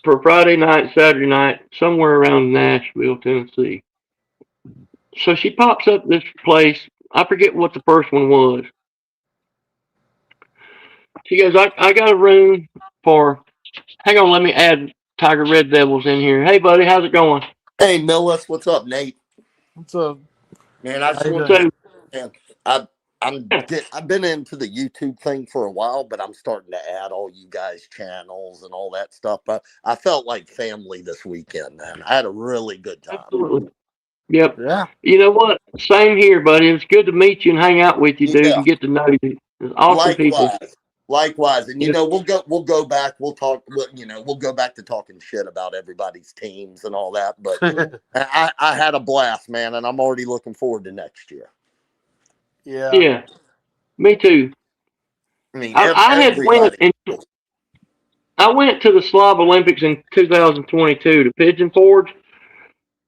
for Friday night, Saturday night, somewhere around Nashville, Tennessee. So she pops up this place. I forget what the first one was. She goes, I got a room for, hang on, let me add Tiger Red Devils in here. Hey, buddy, how's it going? Hey, Millis, what's up, Nate? What's up? Man, I just How you want doing? to. Man, I've been into the YouTube thing for a while, but I'm starting to add all you guys' channels and all that stuff. But I felt like family this weekend, man. I had a really good time. Absolutely. Yep. Yeah. You know what? Same here, buddy. It's good to meet you and hang out with you, dude, Yeah, and get to know you. It's awesome people. likewise, and Yeah. we'll go back. We'll talk. We'll go back to talking shit about everybody's teams and all that. But I had a blast, man, and I'm already looking forward to next year. Yeah. Yeah. Me too. I mean, I had went everybody. and I went to the Slob Olympics in 2022 to Pigeon Forge,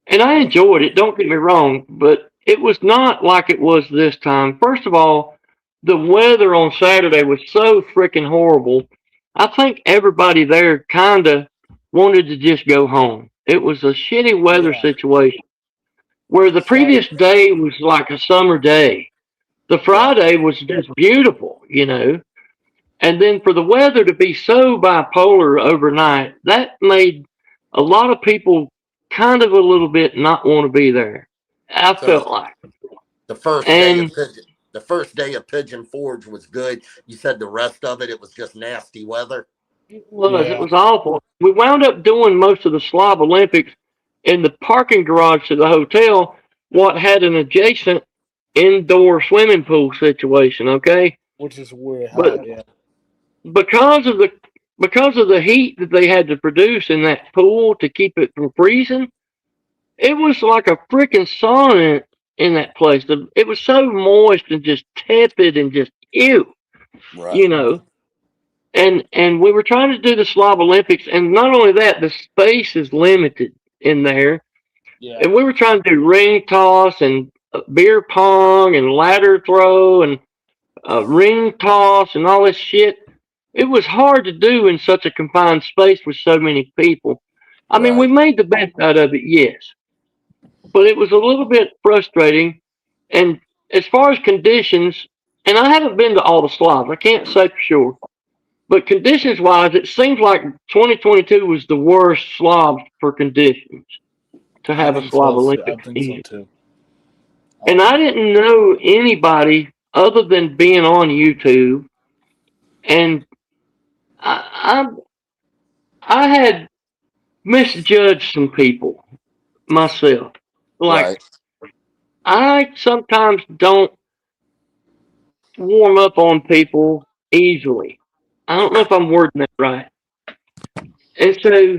and I enjoyed it. Don't get me wrong, but it was not like it was this time. First of all, the weather on Saturday was so freaking horrible. I think everybody there kind of wanted to just go home. It was a shitty weather Yeah. situation where the previous day was like a summer day. The Friday was just beautiful. And then for the weather to be so bipolar overnight, that made a lot of people kind of a little bit not want to be there. I So felt like. the first day And of Pigeon Forge was good. You said the rest of it was just nasty weather. it Yeah. was awful. We wound up doing most of the Slob Olympics in the parking garage to the hotel, what had an adjacent indoor swimming pool situation, okay? Which is weird. But Yeah. because of the heat that they had to produce in that pool to keep it from freezing, it was like a freaking sauna in that place. It was so moist and just tepid and just ew, Right. you know. And we were trying to do the Slob Olympics, and not only that, the space is limited in there. Yeah. And we were trying to do ring toss and beer pong and ladder throw and ring toss and all this shit. It was hard to do in such a confined space with so many people. I mean, we Right. made the best out of it, yes, but it was a little bit frustrating. And as far as conditions, and I haven't been to all the slobs, I can't say for sure, but conditions wise, it seems like 2022 was the worst slob for conditions to I have a think so. slob I Olympics think so in. too. And I didn't know anybody other than being on YouTube, and I I had misjudged some people myself. Like, Right. I sometimes don't warm up on people easily. I don't know if I'm wording that right. And so,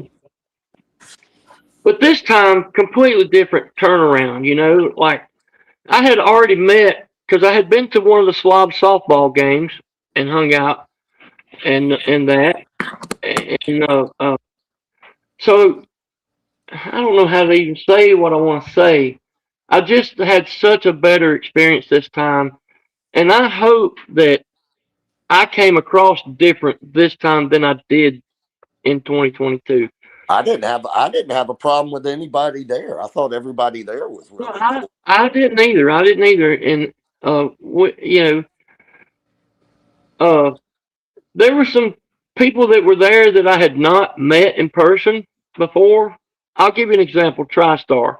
but this time, completely different turnaround. Like, I had already met, because I had been to one of the Slob softball games and hung out and that. And so, I don't know how to even say what I want to say. I just had such a better experience this time. And I hope that I came across different this time than I did in 2022. I didn't have a problem with anybody there. I thought everybody there was No, really I, cool. I didn't either. I didn't either. And, uh, there were some people that were there that I had not met in person before. I'll give you an example, TriStar.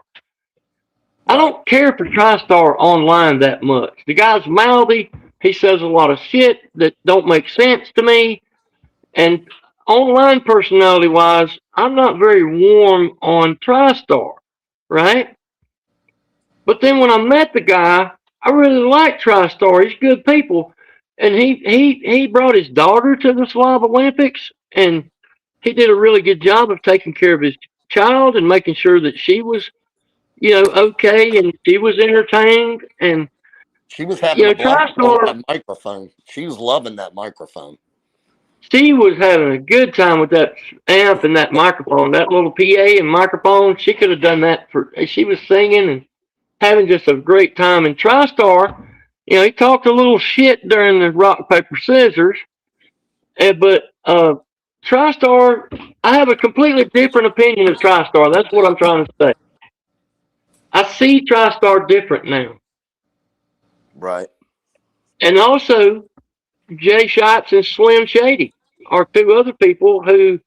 I Right. don't care for TriStar online that much. The guy's mouthy. He says a lot of shit that don't make sense to me. And online personality wise, I'm not very warm on TriStar, right? But then when I met the guy, I really liked TriStar. He's good people. And he brought his daughter to the Slob Olympics, and he did a really good job of taking care of his child and making sure that she was, okay, and she was entertained. And She was having a blast on TriStar, that microphone. She was loving that microphone. She was having a good time with that amp and that microphone, that little PA and microphone. She could have done that she was singing and having just a great time. And TriStar, he talked a little shit during the rock, paper, scissors. But TriStar, I have a completely different opinion of TriStar. That's what I'm trying to say. I see TriStar different now. Right. And also, Jay Shots and Slim Shady are two other people who,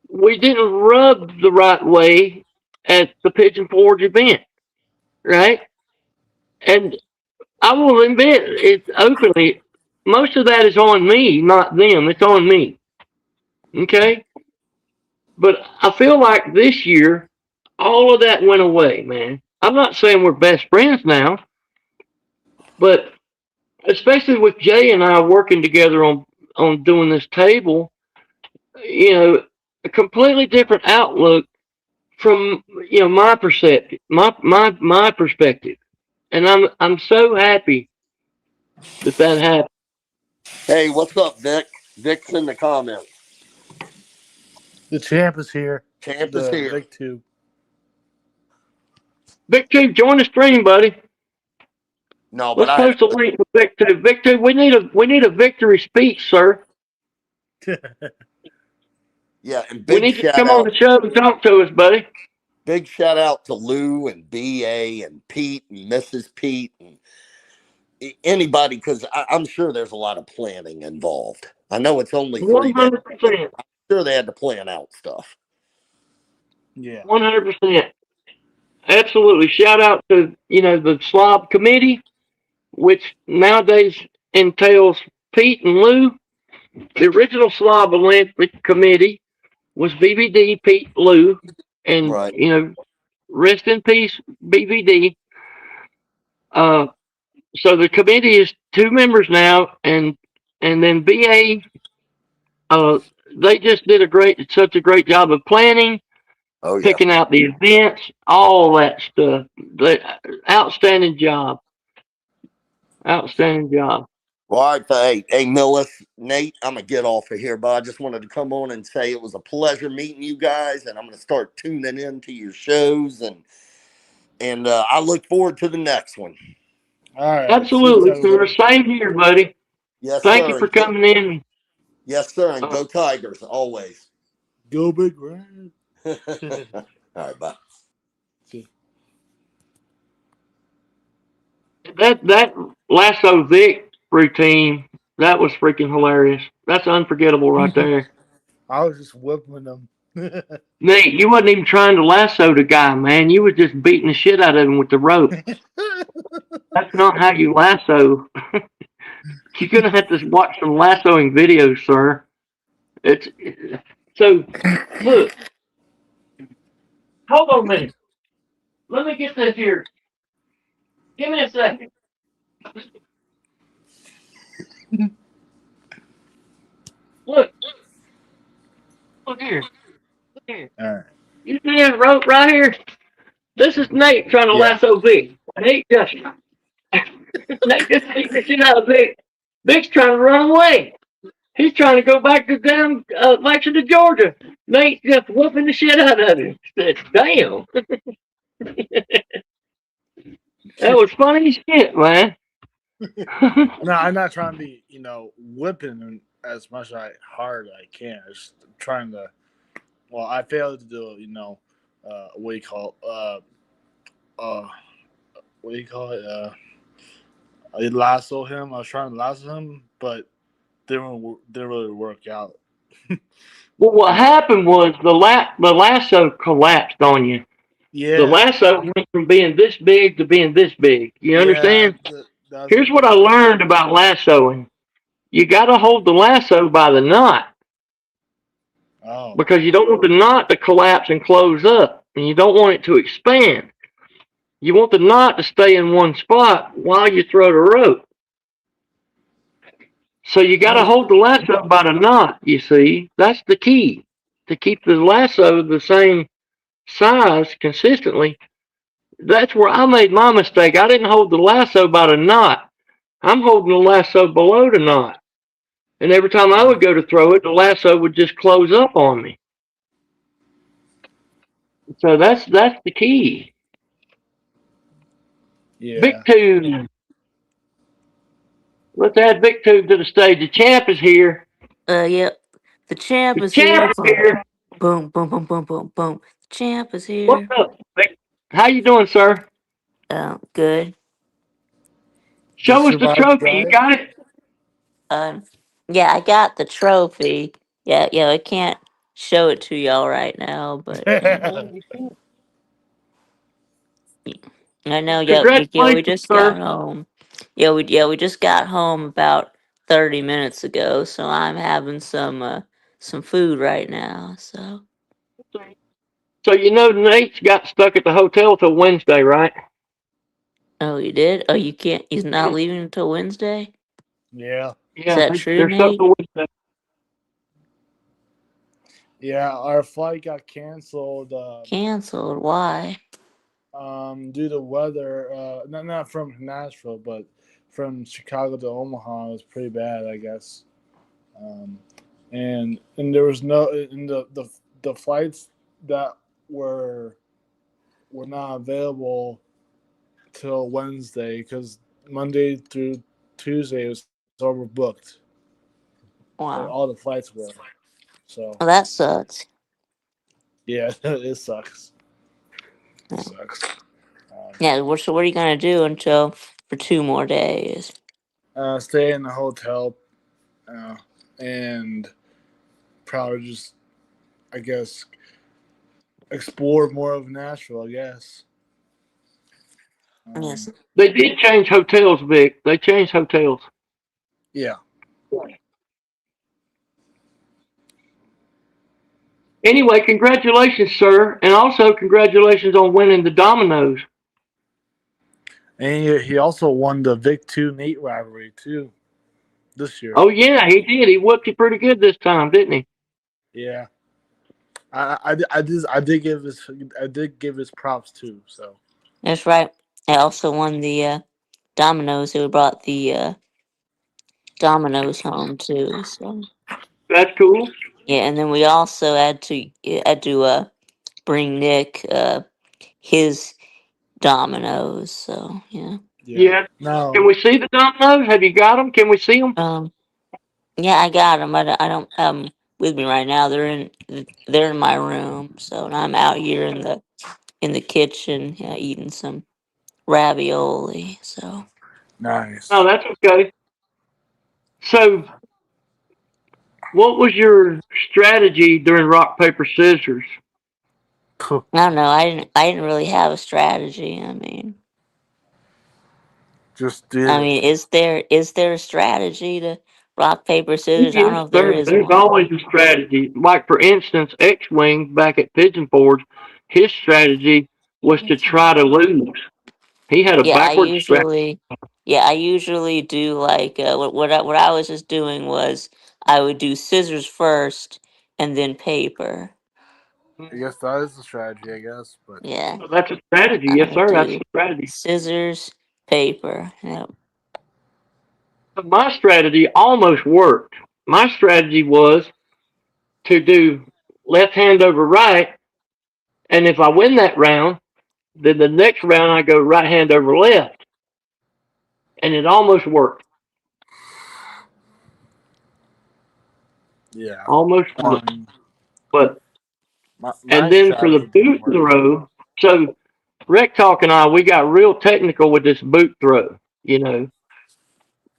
we didn't rub the right way at the Pigeon Forge event, right? And I will admit it openly. Most of that is on me, not them. It's on me. Okay? But I feel like this year, all of that went away, man. I'm not saying we're best friends now, but especially with Jay and I working together on doing this table, a completely different outlook from my perspective, my perspective, and I'm so happy that happened. Hey, what's up, Vic? Vic's in the comments. The champ is here. Champ is here. Vic 2. Vic 2, join the stream, buddy. No, but let's post a link for Vic 2. Vic 2, we need a victory speech, sir. Yeah, and we need to come on the show and talk to us, buddy. Big shout out to Lou and BA and Pete and Mrs. Pete and anybody, because I'm sure there's a lot of planning involved. I know it's only 3 days. 100%. I'm sure they had to plan out stuff. Yeah. 100%. Absolutely. Shout out to, the Slob committee, which nowadays entails Pete and Lou. The original Slob Olympic committee was BVD, Pete, Lou, and, right. Rest in peace, BVD. So the committee is 2 members now, and then BA, they just did such a great job of planning, picking out the events, all that stuff. Outstanding job. Outstanding job. Well, all right, hey, Millis, Nate, I'm going to get off of here, but I just wanted to come on and say it was a pleasure meeting you guys, and I'm going to start tuning into your shows, and I look forward to the next one. All right. Absolutely, sir. Same here, buddy. Yes, Thank sir. you for coming in. Yes, sir, and go Tigers, always. Go Big Red. All right, bye. That Lasso Vic routine, that was freaking hilarious. That's unforgettable right there. I was just whipping them. Nate, you wasn't even trying to lasso the guy, man. You were just beating the shit out of him with the rope. That's not how you lasso. You're gonna have to watch some lassoing videos, sir. So look. Hold on a minute. Let me get this here. Give me a second. Look here. Look here. All right. You see this rope right here? This is Nate trying to lasso Vic. Nate just beat the shit out of Vic. Vic's trying to run away. He's trying to go back to Lexington, Georgia. Nate's just whooping the shit out of him. Damn. That was funny as shit, man. No, I'm not trying to be, whipping as much hard as I can. Just trying to. Well, I failed to do, what do you call it? I lasso him. I was trying to lasso him, but didn't really work out. Well, what happened was the lasso collapsed on you. Yeah. The lasso went from being this big to being this big. You understand? Here's what I learned about lassoing. You got to hold the lasso by the knot. Oh. Because you don't want the knot to collapse and close up, and you don't want it to expand. You want the knot to stay in one spot while you throw the rope. So you got to hold the lasso by the knot, you see. That's the key, to keep the lasso the same size consistently. That's where I made my mistake. I didn't hold the lasso by the knot. I'm holding the lasso below the knot. And every time I would go to throw it, the lasso would just close up on me. So that's the key. Yeah. Big Tube. Let's add Big Tube to the stage. The champ is here. Yep. The champ The is champ here. is Boom, here. boom, boom, boom, boom, boom, boom. The champ is What's here. up, Vic? How you doing, sir? Good. You Show us the survived the trophy. You drive? got it? Yeah, I got the trophy. Yeah, I can't show it to y'all right now, but I know. We Congratulations, just got sir. home. We just got home about 30 minutes ago, so I'm having some food right now. So. So you know Nate's got stuck at the hotel till Wednesday, right? Oh, you did? Oh, you can't. He's not leaving until Wednesday. Yeah. Is Yeah, that true, they're stuck Nate? till Wednesday. Yeah, our flight got canceled Canceled. Why? due to weather. Not from Nashville, but from Chicago to Omaha. It was pretty bad, I guess. And there was no in the flights that were not available till Wednesday because Monday through Tuesday was overbooked. Wow. All the flights were. So Well, that sucks. yeah, it sucks. It Yeah. sucks. Yeah. So what are you gonna do until for 2 more days? Stay in the hotel and probably just, I guess, explore more of Nashville. I guess. Yes. They did change hotels, Vic. They changed hotels. Yeah. Anyway, congratulations, sir, and also congratulations on winning the dominoes. And he also won the Vic 2 Nate rivalry too this year. Oh yeah, he did. He whooped you pretty good this time, didn't he? Yeah. I did give his props too. So That's right. I also won the dominoes. They brought the dominoes home too. So That's cool. yeah, and then we also had to bring Nick his dominoes. So yeah. yeah. Yeah. Can Now we see the dominoes? Have you got them? Can we see them? Yeah, I got them. I don't have them with me right now. They're in my room. So and I'm out here in the kitchen, eating some ravioli. So Oh, nice. that's okay. So, what was your strategy during rock paper scissors? I don't know. I didn't really have a strategy. Just did it. Is there a strategy to rock paper scissors? I don't Yes, know if there sir. is There's one. always a strategy. Like for instance, X-wing back at Pigeon Forge, his strategy was to try to lose. He had a Yeah, I backward strategy. usually, yeah, I usually do like what I was just doing was I would do scissors first and then paper. I guess that is the strategy. I guess, but Yeah, So that's a strategy. I Yes, would sir. That's do a strategy. scissors, paper. Yep. So my strategy almost worked. My strategy was to do left hand over right, and if I win that round, then the next round I go right hand over left, and it almost worked. yeah. Almost worked. Um, But my and then for strategy the didn't boot work. throw, so Rec Talk and I, we got real technical with this boot throw. You know,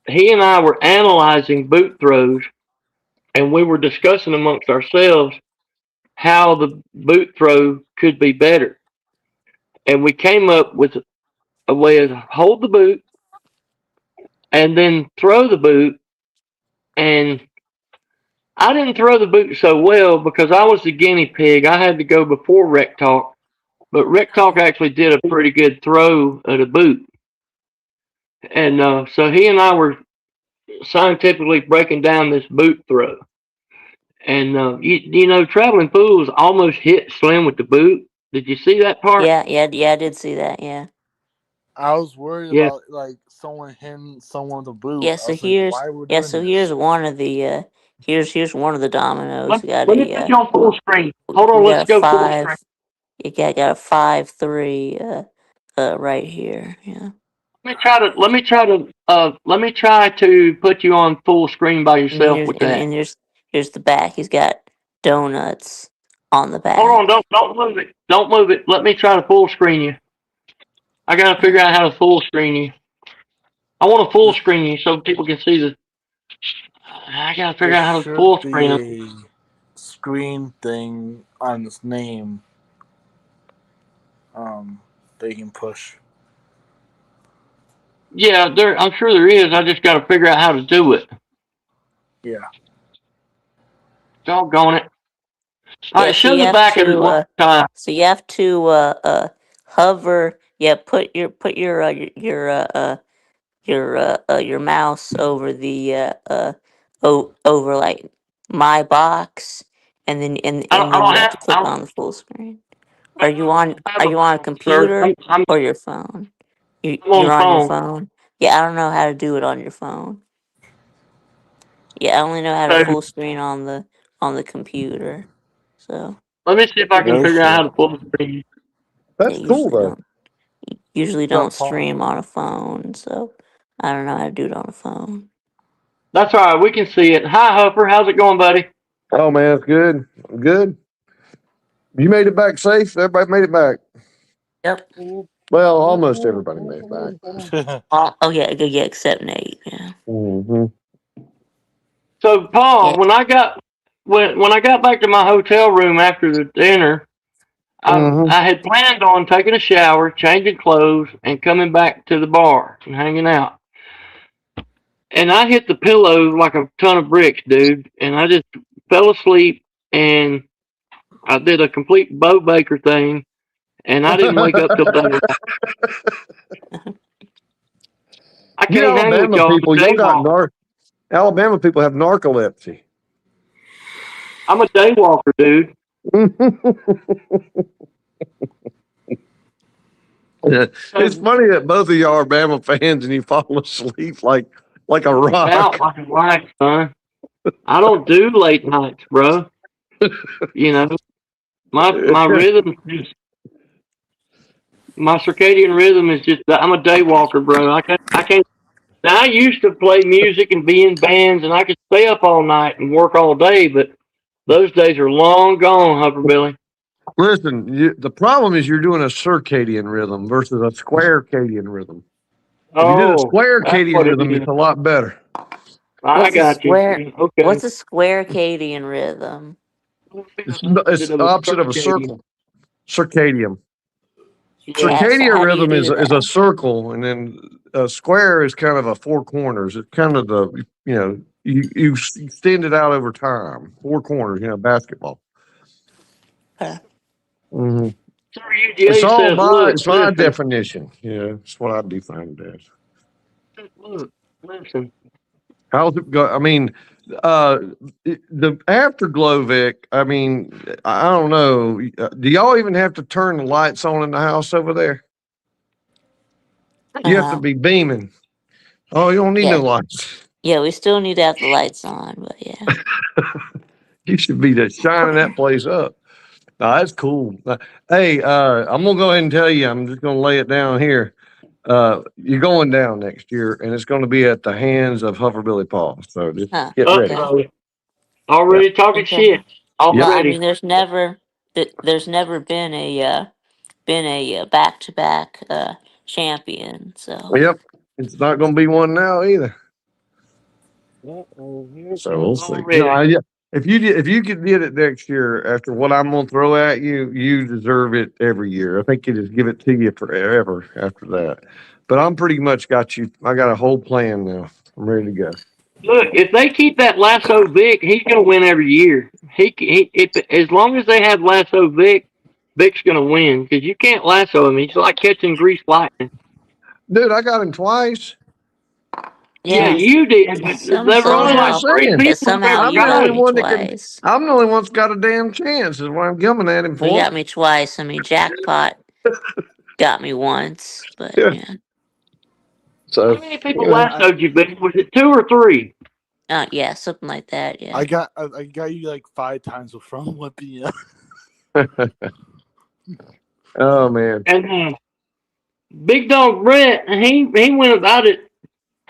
he and I were analyzing boot throws, and we were discussing amongst ourselves how the boot throw could be better. And we came up with a way to hold the boot and then throw the boot. And I didn't throw the boot so well because I was the guinea pig. I had to go before Rec Talk, but Rec Talk actually did a pretty good throw of the boot. And so he and I were scientifically breaking down this boot throw. And you know, traveling pools almost hit Slim with the boot. Did you see that part? Yeah, I did see that. Yeah. I was worried Yeah. about like someone hitting someone to boot. Yeah, I so was like, here's why are we yeah, doing so this? here's one of the here's one of the dominoes. Let me put you on full screen. Hold on, We got let's a go full screen. 5. You got a 5-3 right here. Yeah. Let me try to put you on full screen by And then yourself with that. here's the back. He's got donuts on the Hold back. on, don't move it. Don't move it. Let me try to full screen you. I gotta figure out how to full screen you. I want to full screen you so people can see the. I gotta figure There out how to should full screen them. be a screen thing on his name. They can push. Yeah, I'm sure there is. I just gotta figure out how to do it. Yeah. Doggone it. All Yeah, right, so show you the have back of it one to time. hover. Yeah, put your mouse over the over like my box, and then and I then don't you have have. to click on the full screen. I don't have Are a you on a phone, sir. computer I'm or your phone? I'm on You're the on your phone. phone. Yeah, I don't know how to do it on your phone. Yeah, I only know how to So full screen on the computer. So let me see if I can No figure out how shit. to full screen. yeah, That's cool though. usually What's don't up, Paul? stream on a phone. So I don't know how to do it on a phone. That's all right. We can see it. Hi, Huffer. How's it going, buddy? Oh man, it's good. Good. You made it back safe. Everybody made it back. Yep. Well, almost everybody made it back. Oh yeah, except Nate. Yeah. Hmm. So, Yeah. Paul, when I got back to my hotel room after the dinner, Hmm. I had planned on taking a shower, changing clothes, and coming back to the bar and hanging out. And I hit the pillow like a ton of bricks, dude. And I just fell asleep, and I did a complete Bo Baker thing, and I didn't wake up till daylight. I You can't hang with Alabama y'all. people, I'm a y'all day got walker. Alabama people have narcolepsy. I'm a day walker, dude. Yeah. It's So funny that both of y'all are Bama fans and you fall asleep like a out rock. like a wax, son. I don't do late nights, bro. You know, my rhythm is my circadian rhythm is just I'm a day walker, bro. I can't. Now I used to play music and be in bands, and I could stay up all night and work all day, but those days are long gone, Hupper Billy. Listen, the problem is you're doing a circadian rhythm versus a square cadian rhythm. If you did a Oh, square that's cadian what it rhythm, is. it's a lot better. I got you. Okay. What's a square Cadian rhythm? What would be the It's opposite the of a opposite of a circadian? circle. Circadian. Yeah. Yeah, so Circadian how do you rhythm do is a that? circle, and then a square is kind of a four corners. It's kind of you extend it out over time. Four corners, basketball. Huh. Hmm. Sir It's UGA all says, my look, it's my listen, definition. Yeah, it's what I define it as. look, listen. How's it go? I mean, uh, the afterglow, Vic. I mean, I don't know. Do y'all even have to turn the lights on in the house over there? You have to Uh-huh. be beaming. Oh, you don't need no Yeah. lights. Yeah, we still need to have the lights on, but yeah. You should be just shining that place up. No, that's cool. Hey, I'm gonna go ahead and tell you. I'm just gonna lay it down here. You're going down next year, and it's going to be at the hands of Hufferbilly Paul. So just Huh. get ready. Okay. Uh-oh. Yep. Already talking Okay. shit. Yep. Well, I Already. mean, there's never been a back to back champion. So Yep. It's not going to be one now either. Uh-oh. Here it So we'll comes see. No, already. yeah. If you could get it next year after what I'm going to throw at you, you deserve it every year. I think you just give it to you forever after that. But I'm pretty much got you. I got a whole plan now. I'm ready to go. Look, if they keep that Lasso Vic, he's going to win every year. If as long as they have Lasso Vic, Vic's going to win because you can't lasso him. He's like catching greased lightning. Dude, I got him twice. Yeah, yeah, you did. But there were That's only what I'm like somehow three saying. people who ever you I'm the got only got him. me one that can. twice. I'm the only one that's got a damn chance. Is what I'm coming at him You for. got me twice. I mean, jackpot got me once, but Yeah. yeah. So How many people yeah. lassoed you, Billy? Was it 2 or 3? Yeah, something like that. Yeah. I got you like 5 times from whipping you. Oh man. And Big Dog Brett, he went about it.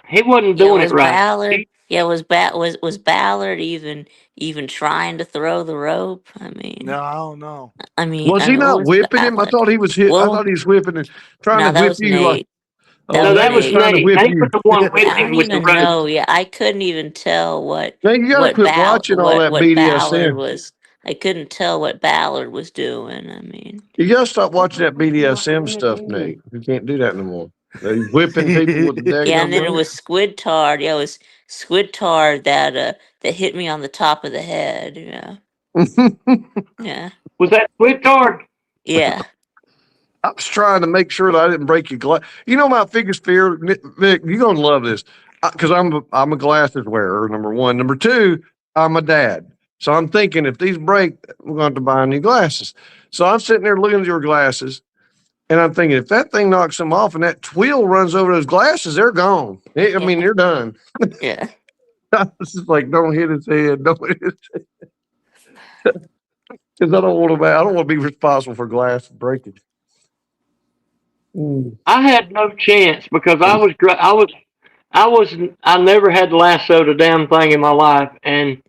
He wasn't Yeah, doing it was right. Ballard? Yeah, was Ballard even trying to throw the rope? No, I don't know. Was he What not was whipping him? I Ballard? thought he was hit. I Well, thought he was whipping him, trying to no, that whip was you like. Nate. That Oh, No, was Nate that was was Nate. trying to Nate. whip Nate was you. the one I whipping don't him with the even rope. know. Yeah, I couldn't even tell Now you got to quit watching all that what Ballard BDSM. was. I couldn't tell what Ballard was doing. You got to stop watching that BDSM stuff, Nate. You can't do that no more. He's whipping people with the Yeah, and daggum then it rope. was Squid Tard. Yeah, it was Squid Tard that hit me on the top of the head. Yeah, yeah, Was that Squid Tard? yeah. I was trying to make sure that I didn't break your glass. You know my biggest fear, Vic. You're gonna love this because I'm a glasses wearer. Number one, number two, I'm a dad. So I'm thinking if these break, we're going to have to buy new glasses. So I'm sitting there looking at your glasses, and I'm thinking if that thing knocks them off and that twill runs over those glasses, they're gone. I mean, they're done. Yeah. This is like don't hit his head, don't hit his head. Because I don't want to be responsible for glass breakage. I had no chance because I never had lassoed a damn thing in my life, and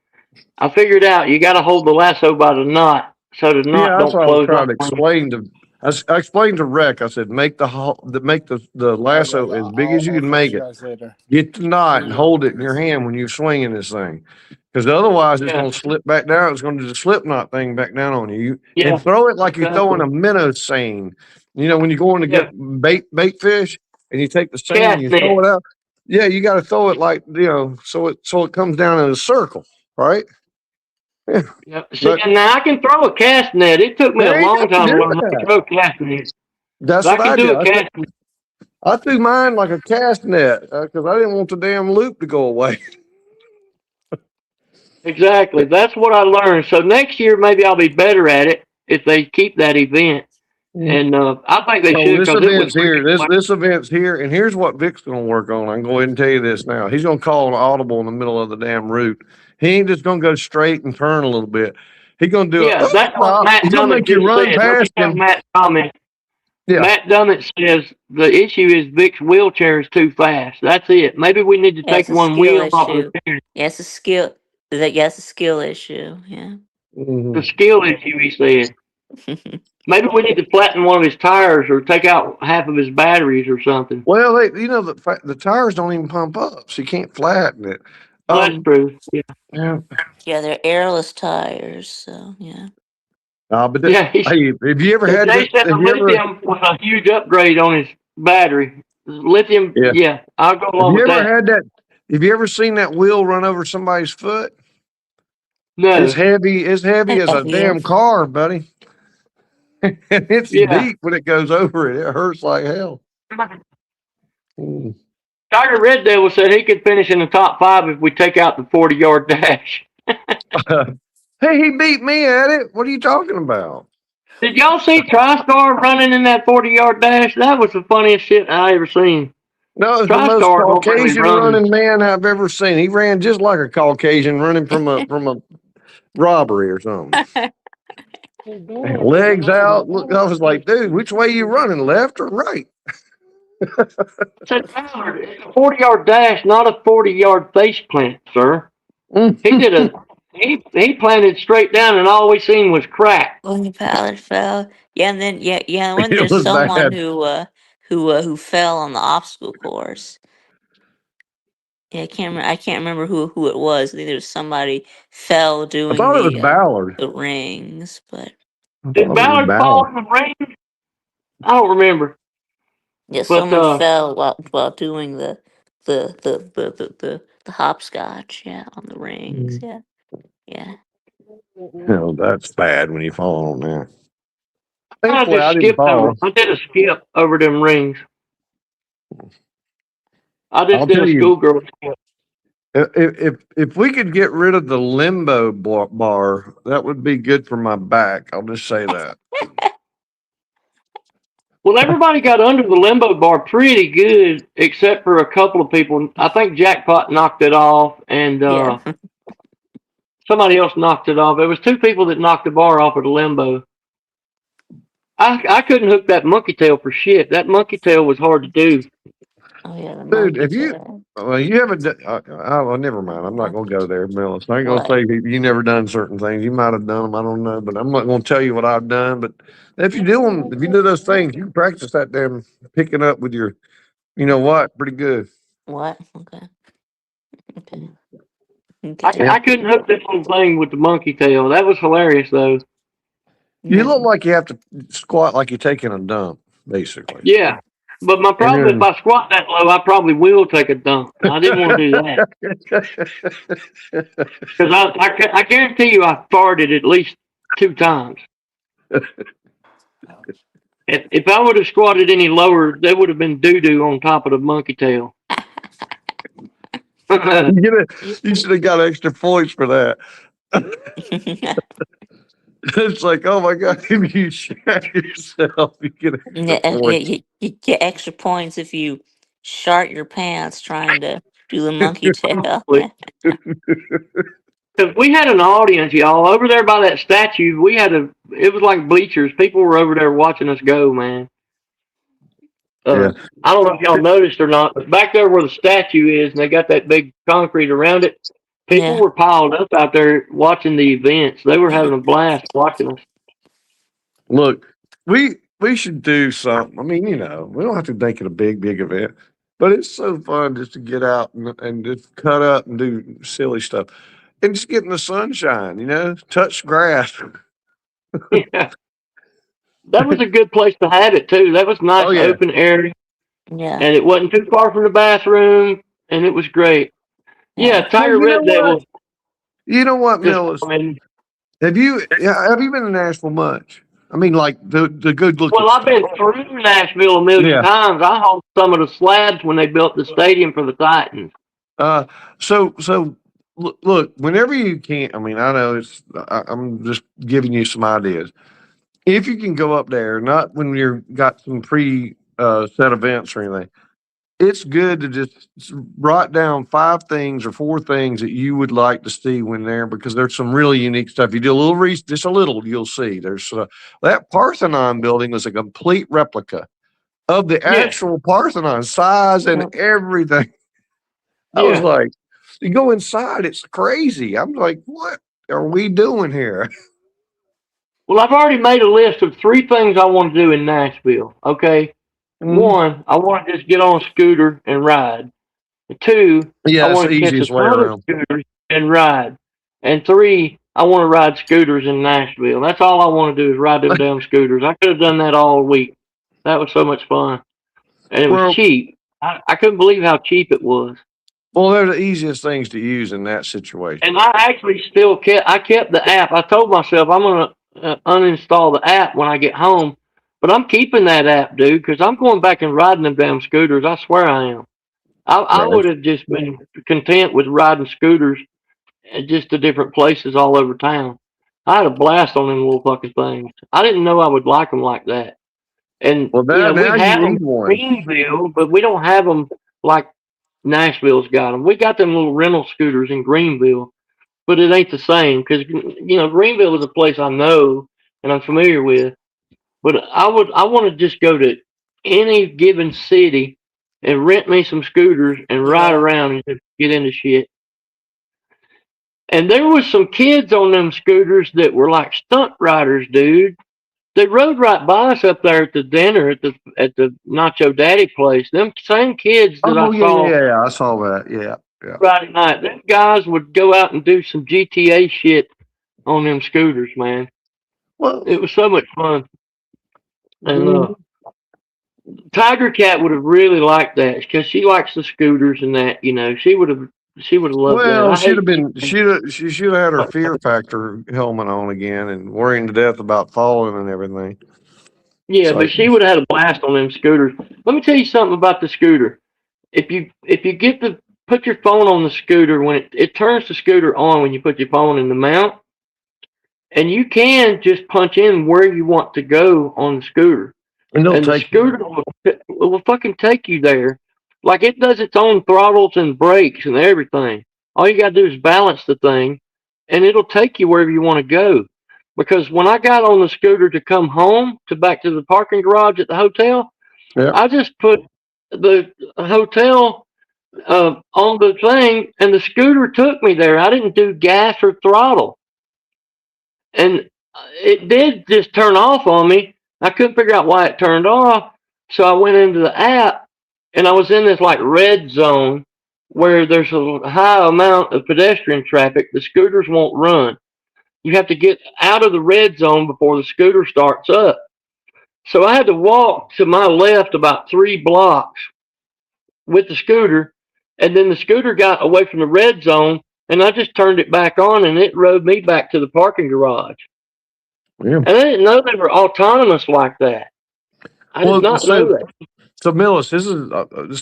I figured out you got to hold the lasso by the knot so the knot Yeah, that's don't what I was close trying up to on you. explain to. I explained to Rec. I said, make the All right, lasso as big as you I'll can catch make you it. guys later. Get the knot and hold it in your hand when you're swinging this thing, because otherwise it's Yeah, going to slip back down. It's going to do the slip knot thing back down on you. yeah, And throw it like you're throwing exactly. a minnow seine. You know when you're going to Yeah, get bait fish and you take the seine and cast you throw net. it out. Yeah, you got to throw it like so it comes down in a circle, right? Yeah, Yep. See, but and now I can throw a cast net. It took me a there you long got to time to do learn how to that. throw a cast net, That's but I what can I do did. a cast net. I threw mine like a cast net because I didn't want the damn loop to go away. Exactly. That's what I learned. So next year maybe I'll be better at it if they keep that event. And I think they So should this because it was event's here. This event's here, and here's what Vic's going to work on. I can go ahead and tell you this now. He's going to call an audible in the middle of the damn route. He ain't just going to go straight and turn a little bit. He's going to do a yeah. That's what stop. Matt He's going to Dummett make you just run said. Let me past tell him. Matt's comment. Yeah. Matt Dummett says the issue is Vic's wheelchair is too fast. That's it. Maybe we need to Yeah, take it's a one skill wheel off of issue. the chair. Yeah, it's a skill. Yeah, it's a skill issue. Yeah. The Mhm. skill issue, he said. Maybe we need to flatten one of his tires or take out half of his batteries or something. Well, the tires don't even pump up, so you can't flatten it. Well, that's true. Yeah. Yeah. Yeah, they're airless tires. So yeah. But Yeah. hey, have you ever had Jay that? said the Have you ever? lithium was a huge upgrade on his battery. Lithium, Yeah. yeah, I'll go Have along you with ever that. had that? Have you ever seen that wheel run over somebody's foot? It's No. heavy. It's heavy as a Yeah. damn car, buddy. And it's Yeah. deep when it goes over it. It hurts like hell. Mm. Tiger Red Devil said he could finish in the top 5 if we take out the 40-yard dash. Hey, he beat me at it. What are you talking about? Did y'all see TriStar running in that 40-yard dash? That was the funniest shit I ever seen. No, it's the most TriStar don't really Caucasian run. running man I've ever seen. He ran just like a Caucasian running from a robbery or something. Legs out. Look, I was like, dude, which way you running, left or right? I said, Ballard, it's a 40-yard dash, not a 40-yard face plant, sir. He did a he planted straight down and all we seen was crack. When the pallet fell. Yeah, and then when It there's was someone bad. who fell on the obstacle course. Yeah, I can't remember who it was. I think there was somebody fell I doing thought it was Ballard. the rings, but I Did thought it was Ballard fall Ballard. in the rain? I don't remember. yeah, But someone fell while doing the hopscotch. Yeah, on the rings. Yeah, yeah. No, that's bad when you fall on that. I Thankfully, I just didn't skipped over. fall. I did a skip over them rings. I just I'll did tell a you, schoolgirl skip. if we could get rid of the limbo bar, that would be good for my back. I'll just say that. Well, everybody got under the limbo bar pretty good, except for a couple of people. I think Jackpot knocked it off, and Yeah. somebody else knocked it off. There was two people that knocked the bar off of the limbo. I couldn't hook that monkey tail for shit. That monkey tail was hard to do. Oh yeah, the Dude, monkey if you, tail. well, you haven't, well, never mind. I'm not going to go there, Millis. I ain't going to What? say you never done certain things. You might have done them. I don't know, but I'm not going to tell you what I've done. But if you do them, if you do those things, you can practice that damn picking up with your, you know what, pretty good. What? Okay. Okay. I, Okay. Yeah. I couldn't hook this whole thing with the monkey tail. That was hilarious, though. You look No. like you have to squat like you're taking a dump, basically. Yeah. But my And problem, if I squat that low, I probably will take a dump. And I didn't want to do that. Because I guarantee you I farted at least 2 times. If I would have squatted any lower, there would have been doo-doo on top of the monkey tail. You should have got extra points for that. It's like, oh my God, if you shat yourself, you get extra Yeah, points. you get extra points if you shart your pants trying to do the monkey tail. Because we had an audience, y'all, over there by that statue. It was like bleachers. People were over there watching us go, man. Yeah. I don't know if y'all noticed or not, but back there where the statue is, and they got that big concrete around it, people Yeah. were piled up out there watching the events. They were having a blast watching us. Look, we should do something. I mean, we don't have to make it a big event, but it's so fun just to get out and just cut up and do silly stuff and just get in the sunshine, touch grass. Yeah. That was a good place to have it, too. That was nice, Oh, yeah. open air, Yeah. and it wasn't too far from the bathroom, and it was great. Yeah, Yeah. Tiger Well, you know Red what? Devil. You know what, Just, Millis? I mean, Have you been to Nashville much? I mean, like the good looking well, I've stuff. been through Nashville a million Yeah. times. I hauled some of the slabs when they built the stadium for the Titans. So look, whenever you can, I mean, I know I'm just giving you some ideas. If you can go up there, not when you're got some pre set events or anything, it's good to just write down 5 things or 4 things that you would like to see when there, because there's some really unique stuff. You do a little research, just a little, you'll see. There's that Parthenon building was a complete replica of the Yeah, actual Parthenon size and Yep. everything. I was yeah. like, you go inside, it's crazy. I'm like, what are we doing here? Well, I've already made a list of 3 things I want to do in Nashville. Okay. Mm. 1, I want to just get on a scooter and ride. 2, I Yeah, it's the want to catch a easiest way ton of around. scooters and ride. And 3, I want to ride scooters in Nashville. That's all I want to do is ride them damn scooters. I could have done that all week. That was so much fun. And it was Well, cheap. I couldn't believe how cheap it was. they're the easiest things to use in that situation. And I actually kept the app. I told myself I'm going to uninstall the app when I get home. But I'm keeping that app, dude, because I'm going back and riding them damn scooters. I swear I am. I Right. would have just been content with riding scooters just to different places all over town. I had a blast on them little fucking things. I didn't know I would like them like that. And Well, we now you have them need one. in Greenville, but we don't have them like Nashville's got them. We got them little rental scooters in Greenville, but it ain't the same because Greenville is a place I know and I'm familiar with. But I want to just go to any given city and rent me some scooters and ride Yeah. around and just get into shit. And there was some kids on them scooters that were like stunt riders, dude. They rode right by us up there at the dinner at the Nacho Daddy place. Them same kids that Oh I yeah, saw yeah. I saw that. Yeah. Friday night. Them guys would go out and do some GTA shit on them scooters, man. Well, It was so much fun. And mm, Tiger Cat would have really liked that because she likes the scooters and that. She would have loved that. I hate she should have had her fear factor helmet on again and worrying to death about falling and everything. Yeah, It's but like, she would have had a blast on them scooters. Let me tell you something about the scooter. If you put your phone on the scooter when it turns the scooter on when you put your phone in the mount, and you can just punch in where you want to go on the scooter. And they'll And the take you. scooter will fucking take you there. Like it does its own throttles and brakes and everything. All you gotta do is balance the thing, and it'll take you wherever you want to go. Because when I got on the scooter to come home to back to the parking garage at the hotel, Yeah. I just put the hotel on the thing, and the scooter took me there. I didn't do gas or throttle, and it did just turn off on me. I couldn't figure out why it turned off, so I went into the app, and I was in this like red zone where there's a high amount of pedestrian traffic. The scooters won't run. You have to get out of the red zone before the scooter starts up. So I had to walk to my left about 3 blocks with the scooter, and then the scooter got away from the red zone, and I just turned it back on, and it rode me back to the parking garage. Yeah. And I didn't know they were autonomous like that. I did not know that. So Millis, this is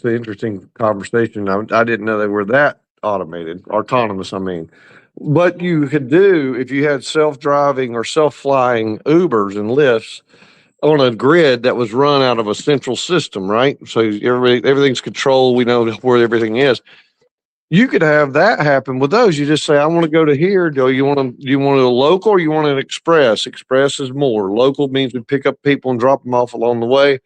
an interesting conversation. I didn't know they were that autonomous. I mean, what you could do if you had self-driving or self-flying Ubers and Lyfts on a grid that was run out of a central system, right? So everything's controlled. We know where everything is. You could have that happen with those. You just say, I want to go to here. Do you want a local or you want an express? Express is more. Local means we pick up people and drop them off along the way,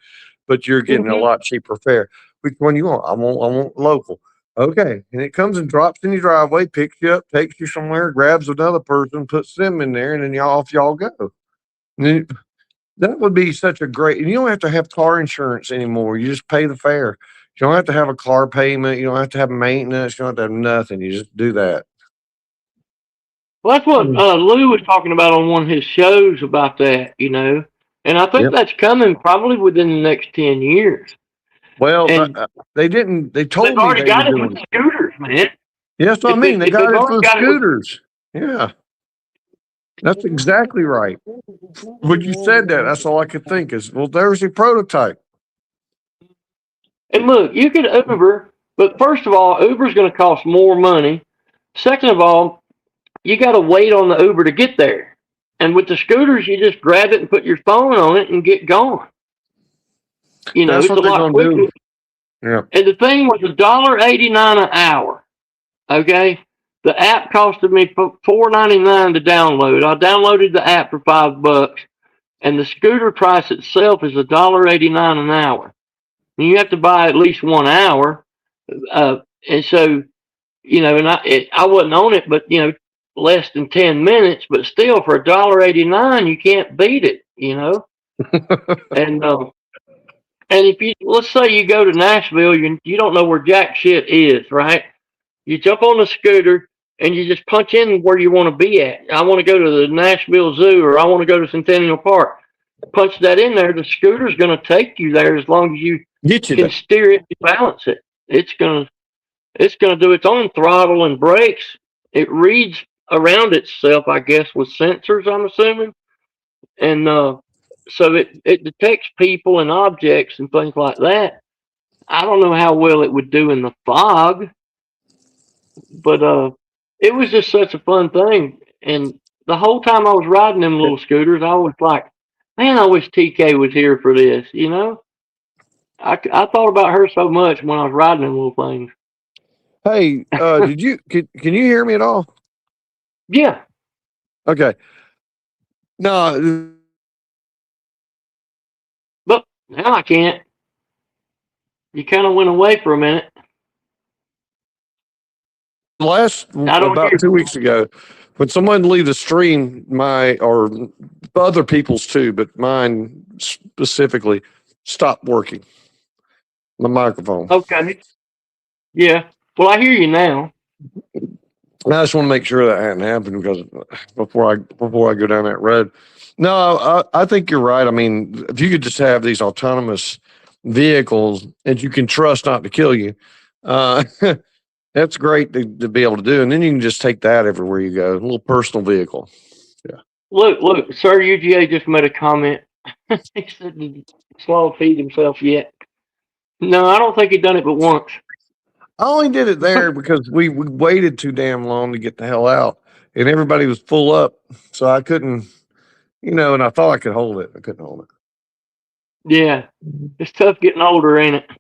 but you're getting a lot cheaper fare. Which one you want? I want local. Okay. And it comes and drops in your driveway, picks you up, takes you somewhere, grabs another person, puts them in there, and then y'all go. And that would be such a great, and you don't have to have car insurance anymore. You just pay the fare. You don't have to have a car payment. You don't have to have maintenance. You don't have to have nothing. You just do that. Well, that's what Lou was talking about on one of his shows about that, and I think that's coming probably within the next 10 years. Well, And they didn't. They told they've me already they got were it with doing it. scooters, man. Yeah, that's what I mean. They got it for got scooters. Yeah, that's exactly right. When you said that, that's all I could think is, well, there's your prototype. And look, you could Uber, but first of all, Uber's going to cost more money. Second of all, you got to wait on the Uber to get there. And with the scooters, you just grab it and put your phone on it and get going. That's it's a what they're lot gonna quicker. do. Yeah. And the thing was $1.89 an hour. Okay, the app costed me $4.99 to download. I downloaded the app for $5, and the scooter price itself is $1.89 an hour. And you have to buy at least 1 hour, and so and I wasn't on it, but less than 10 minutes, but still for $1.89, you can't beat it, and if let's say you go to Nashville, you don't know where jack shit is, right? You jump on the scooter and you just punch in where you want to be at. I want to go to the Nashville Zoo, or I want to go to Centennial Park. Punch that in there. The scooter's going to take you there as long as you can steer it and balance it. It's going to do its own throttle and brakes. It reads around itself, I guess, with sensors, I'm assuming. And so it detects people and objects and things like that. I don't know how well it would do in the fog, but it was just such a fun thing. And the whole time I was riding them little scooters, I was like, man, I wish TK was here for this, I thought about her so much when I was riding them little things. Hey, can you hear me at all? Yeah. Okay. No. But now I can't. You kind of went away for a minute. About 2 weeks ago, when someone leaves a stream, or other people's too, but mine specifically, stopped working. The microphone. Okay. Yeah. Well, I hear you now. I just want to make sure that hadn't happened because before I go down that road. No, I think you're right. I mean, if you could just have these autonomous vehicles that you can trust not to kill you, that's great to be able to do. And then you can just take that everywhere you go. A little personal vehicle. Yeah. Look, Sir UGA just made a comment. He said Slob feed himself yet. No, I don't think he done it but once. I only did it there because we waited too damn long to get the hell out. And everybody was full up. So I couldn't, and I thought I could hold it. I couldn't hold it. Yeah, it's tough getting older, ain't it?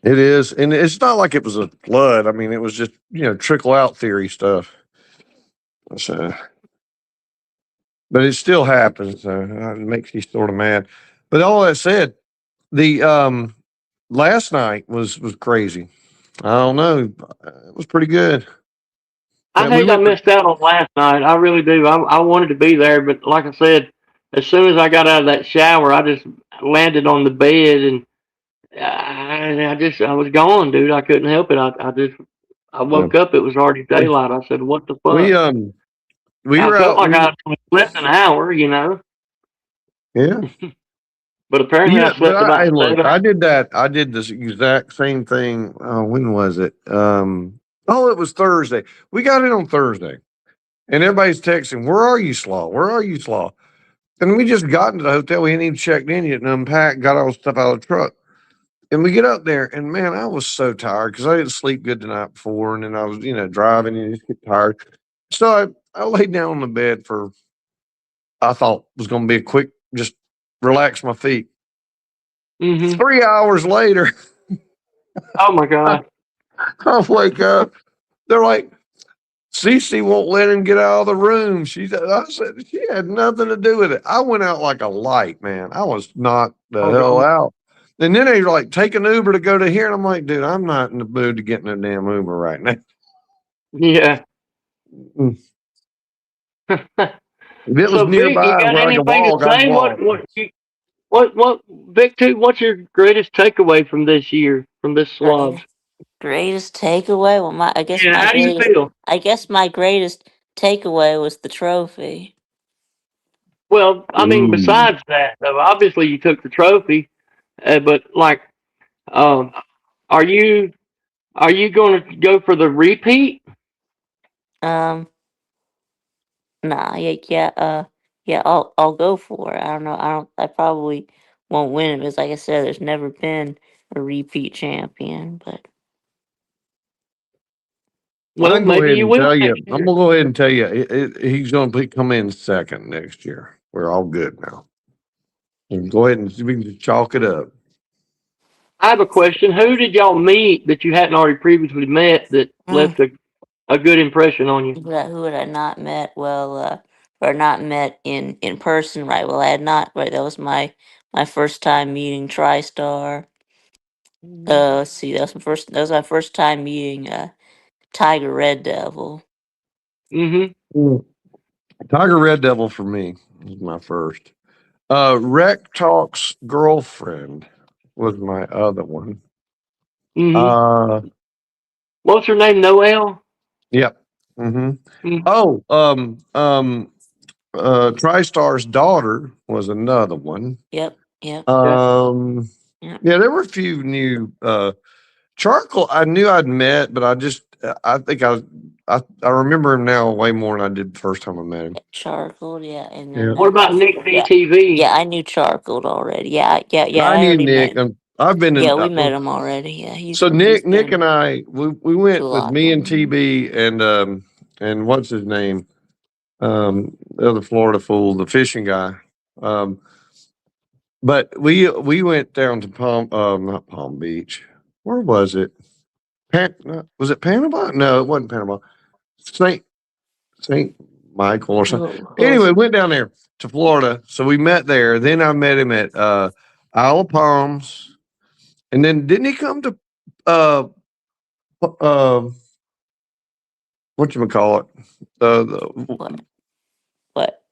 It is, and it's not like it was a flood. I mean, it was just trickle out theory stuff. So, but it still happens. So it makes you sort of mad. But all that said, the last night was crazy. I don't know, it was pretty good. I Yeah, we hate I went. missed out on last night. I really do. I wanted to be there, but like I said, as soon as I got out of that shower, I just landed on the bed and I was gone, dude. I couldn't help it. I Yeah. woke up. It was already daylight. I said, "What the We fuck?" we I were felt out. like I only slept an hour, Yeah. but apparently I Yeah, but slept about hey, look, 7 hours. I did that. I did this exact same thing. When was it? Oh, it was Thursday. We got in on Thursday, and everybody's texting, "Where are you, Slaw? Where are you, Slaw?" And we just got into the hotel. We hadn't even checked in yet and unpacked, got all the stuff out of the truck. And we get up there, and man, I was so tired because I didn't sleep good the night before, and then I was, driving and you just get tired. So I laid down on the bed for I thought was going to be a quick, just relax my feet. Hmm. 3 hours later, Oh my god. I wake up. They're like, Cece won't let him get out of the room. I said, she had nothing to do with it. I went out like a light, man. I was knocked the Oh hell god. out. And then they were like, take an Uber to go to here. And I'm like, dude, I'm not in the mood to get in a damn Uber right now. Yeah. Mm. If it was So Vic, you nearby got where I could anything to walk, I'd say? walk. What Vic too? What's your greatest takeaway from this year, from this slobs? Greatest takeaway? Well, Yeah, how do you feel? I guess my greatest takeaway was the trophy. Well, I mean, Ooh. besides that, though, obviously you took the trophy, but like, um, are you going to go for the repeat? Um, nah, yeah, I'll go for it. I don't know. I probably won't win it because, like I said, there's never been a repeat champion. But I Well, can go maybe ahead you and will tell you. next I'm year. gonna go ahead and tell you. He's gonna come in second next year. We're all good now. Go ahead and we can just chalk it up. I have a question. Who did y'all meet that you hadn't already previously met that mm, left a good impression on you? who had I not met? Well, or not met in person, right? Well, I had not. Right, that was my first time meeting TriStar. Let's see, that was my first time meeting Tiger Red Devil. Mm-hmm. Mm. Tiger Red Devil for me was my first. Rec Talk's girlfriend was my other one. Mm-hmm. Uh, What's her name? Noel? yep. Hmm. Mm-hmm. Oh, TriStar's daughter was another one. Yep, yep, Yeah. Um, yep. yeah, there were a few new Charcoal. I knew I'd met, but I think I remember him now way more than I did the first time I met him. Charcoal, yeah, and Yeah, then What about Nick yeah, BTV? yeah, I knew Charcoal already. Yeah, I I knew already met Nick, him. and I've been in. Yeah, we met him already. Yeah, So he's Nick been and I we to a went with lot me of and them. TB and what's his name, the other Florida fool, the fishing guy. Um, but we went down to not Palm Beach. Where was it? Was it Panama? No, it wasn't Panama. Saint Saint Michael or something. Oh, Anyway, went down there to Florida. So we met there. Then I met him at Isle of Palms. And then didn't he come to uh uh what you call it? what, The what?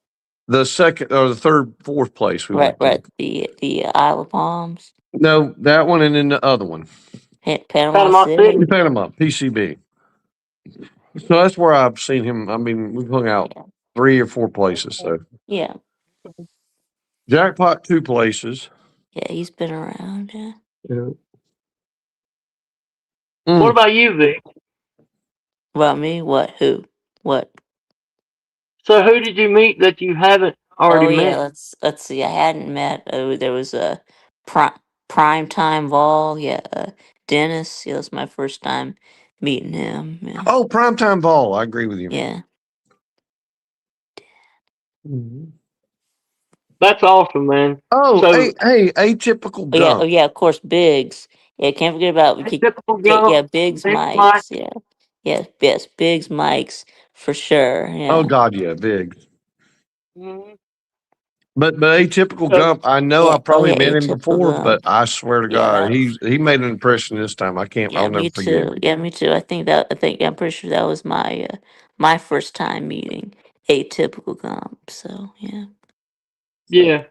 the second or the third, fourth place we Right, went to. right. The Isle of Palms, No, that one and then the other one. Panama Panama City. City? Panama, PCB. So that's where I've seen him. I mean, we've hung out Yeah, 3 or 4 places. So yeah, jackpot 2 places. yeah. He's been around. Yeah. Yeah. What Mm. about you, Vic? About me? What? Who? What? So who did you meet that you haven't already Oh yeah. met? Let's see. I hadn't met. There was a prime time Vol. Yeah, Dennis. Yeah, it was my first time meeting him. Yeah, Oh, primetime ball. I agree with you. yeah. Mhm. That's awesome, man. Oh, So hey, atypical Oh yeah, oh gump. yeah, of course, Biggs. Yeah, can't forget about we could typical get gump, yeah, Biggs big Mike. mics. Yeah, yeah, yes, Biggs mics for sure. Oh Yeah, God, yeah, big. Mhm. But atypical So gump, I know yeah, I oh probably yeah, met him atypical before, but gum. I swear to Yeah, God, that he made an impression this time. yeah, I'll never me forget. too. Yeah, me too. I'm pretty sure that was my first time meeting atypical gum. So yeah, yeah.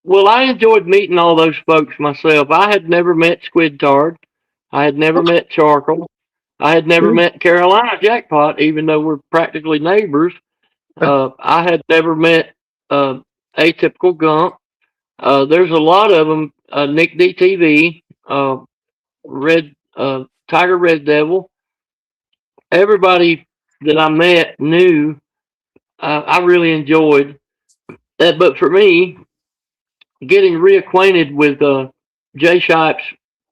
Well, I enjoyed meeting all those folks myself. I had never met Squid Tard. I had never met Charcoal. I had never met Carolina Jackpot, even though we're practically neighbors. I had never met uh, Atypical Gump. There's a lot of them. Nick DTV, Red Tiger Red Devil. Everybody that I met knew. I really enjoyed that. But for me, getting reacquainted with Jay Shipes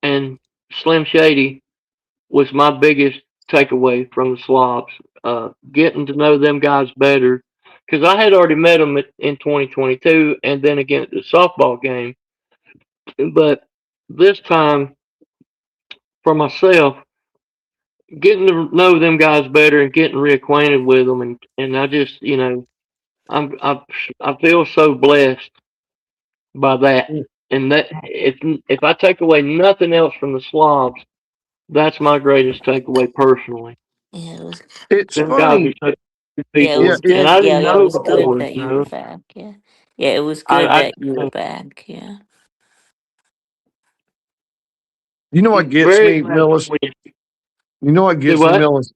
and Slim Shady was my biggest takeaway from the Slobs. Getting to know them guys better because I had already met them in 2022 and then again at the softball game. But this time for myself, getting to know them guys better and getting reacquainted with them, and I just I I feel so blessed by that. And that if I take away nothing else from the Slobs, that's my greatest takeaway personally. yeah, It's Them guys are funny. such good yeah, it Yeah, people, was and good. I Yeah, didn't yeah, it know was good before. that you were back. Yeah, yeah, it was I, good I that you were back. Yeah, you know what I'm gets very me, glad Millis? when you You know what do gets me, what? Millis?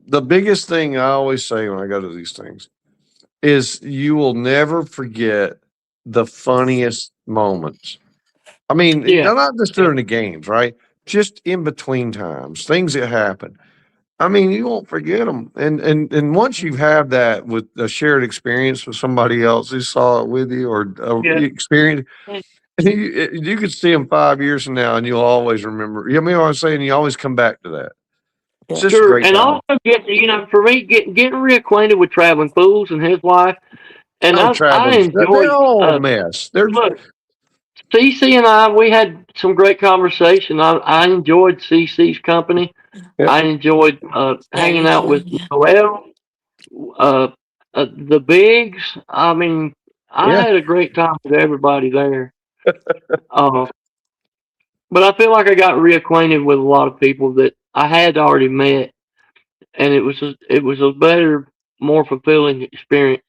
The biggest thing I always say when I go to these things is you will never forget the funniest moments. I mean, Yeah, not just yeah, during the games, right? Just in between times, things that happen. I mean, you won't forget them. And once you have that with a shared experience with somebody else who saw it with you or yeah. experience, you could see them 5 years from now and you'll always remember. You know what I'm saying? You always come back to that. It's yeah, just a Sure, great and time. also for me, getting reacquainted with Traveling Fools and his wife, and Oh, I traveling. They're enjoyed. all a mess. They're Look, CC and I, we had some great conversation. I enjoyed CC's company. yeah, I enjoyed yeah, hanging me out with too. Yeah, Noel, uh, the Bigs. I mean, I yeah. had a great time with everybody there. Uh, but I feel like I got reacquainted with a lot of people that I had already met, and it was a better, more fulfilling experience.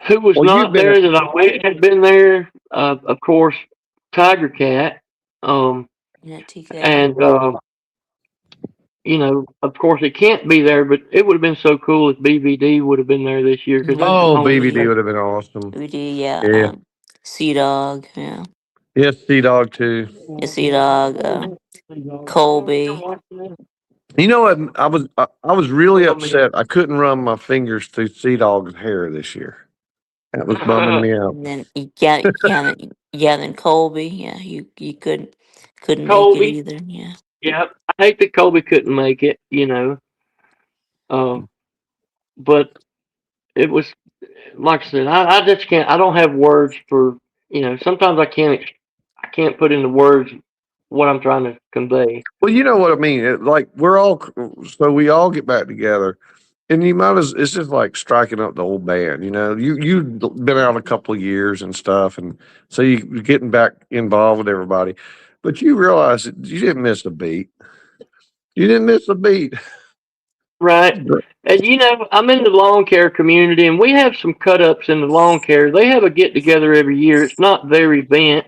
Who was Well, you've not been. there that I wish had been there? Of course, Tiger Cat. Um, yeah, TK. and of course, it can't be there, but it would have been so cool if BVD would have been there this year because Yeah, that's his Oh, home BBD state. would have been awesome. we did. Yeah, Yeah. Sea Dog. Yeah, Yes, Sea Dog too. yeah, Sea Dog. Colby. You know what? I was really upset. I couldn't run my fingers through Sea Dog's hair this year. That was bumming me out. And then yeah, then Colby. Yeah, you couldn't make it Colby, either. Yeah, yeah, I hate that Colby couldn't make it, but it was like I said, I just can't. I don't have words for Sometimes I can't put into words what I'm trying to convey. Well, you know what I mean. Like we're all so we all get back together, and you might as it's just like striking up the old band. You know, you've been out a couple of years and stuff, and so you're getting back involved with everybody, but you realize that you didn't miss a beat. You didn't miss a beat. Right. And I'm in the lawn care community, and we have some cut ups in the lawn care. They have a get together every year. It's not their event.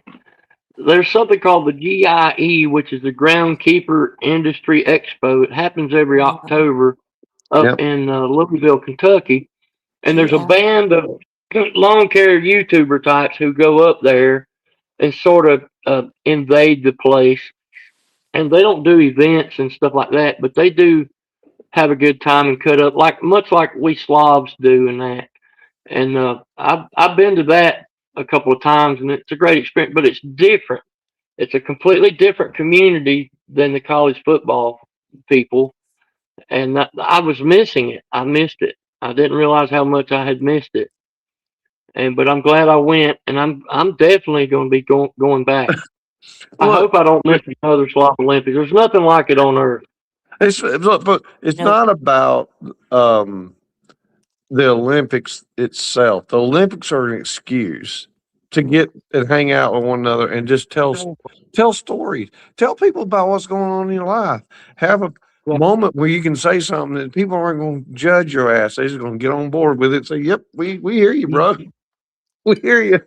There's something called the GIE, which is the Groundkeeper Industry Expo. It happens every yeah, October up Yep. in Louisville, Kentucky. And there's a yeah, band of lawn care YouTuber types who go up there and sort of invade the place. And they don't do events and stuff like that, but they do have a good time and cut up like much like we Slavs do and that. And I've been to that a couple of times, and it's a great experience, but it's different. It's a completely different community than the college football people, and I was missing it. I missed it. I didn't realize how much I had missed it, but I'm glad I went, and I'm definitely going to be going back. I Look, hope I don't miss another Slob Olympics. There's nothing like it on earth. but it's Nope. not about the Olympics itself. The Olympics are an excuse to get and hang out with one another and just tell stories. Tell people about what's going on in your life. Have a Yeah. moment where you can say something that people aren't going to judge your ass. They're just going to get on board with it and say, "Yep, we hear you, bro. We hear you.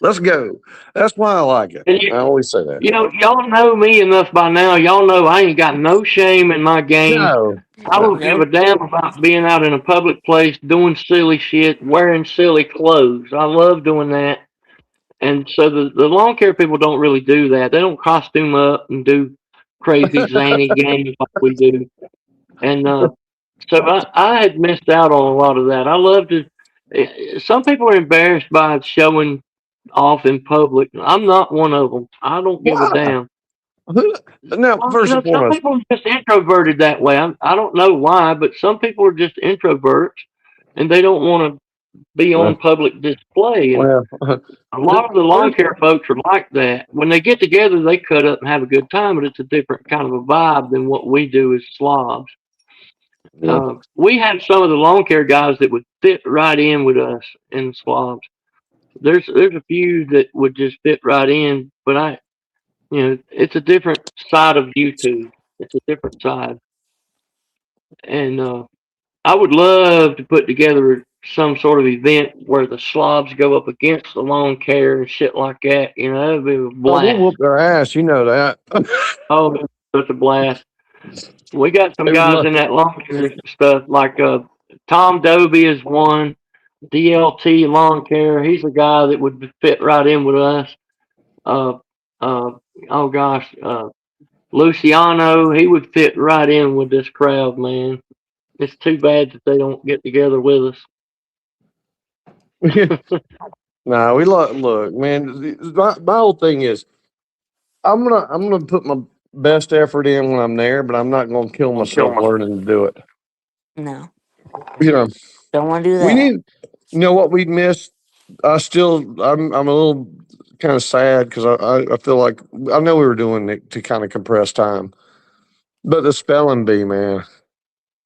Let's go." That's why I like it. And I always say that. y'all know me enough by now. Y'all know I ain't got no shame in my game. No, I don't give a Nope. damn about being out in a public place doing silly shit, wearing silly clothes. I love doing that. And so the lawn care people don't really do that. They don't costume up and do crazy zany games like we do. And so I had missed out on a lot of that. I love to. Some people are embarrassed by showing off in public. I'm not one of them. I don't give a why? damn. Now, Well, first and some foremost, people are just introverted that way. I don't know why, but some people are just introverts and they don't want to be well, on public display. And well, a lot of the lawn first, care folks are like that. When they get together, they cut up and have a good time, but it's a different kind of a vibe than what we do as slobs. yeah. We have some of the lawn care guys that would fit right in with us in slobs. There's a few that would just fit right in, but it's a different side of YouTube. It's a different side, and I would love to put together some sort of event where the slobs go up against the lawn care and shit like that. That'd be a Oh, we'll blast. whoop their ass. You know that. Oh, it's such a blast. We got some They would guys love. in that lawn care stuff like Tom Doby is one. DLT Lawn Care. He's a guy that would fit right in with us. Uh, uh, oh gosh, Luciano. He would fit right in with this crowd, man. It's too bad that they don't get together with us. Nah, we look, man. My whole thing is, I'm gonna put my best effort in when I'm there, but I'm not gonna kill myself learning to do it. No. You know, Don't want to do we that. need. You know what we missed? I'm a little kind of sad because I feel like I know we were doing it to kind of compress time, but the spelling bee, man,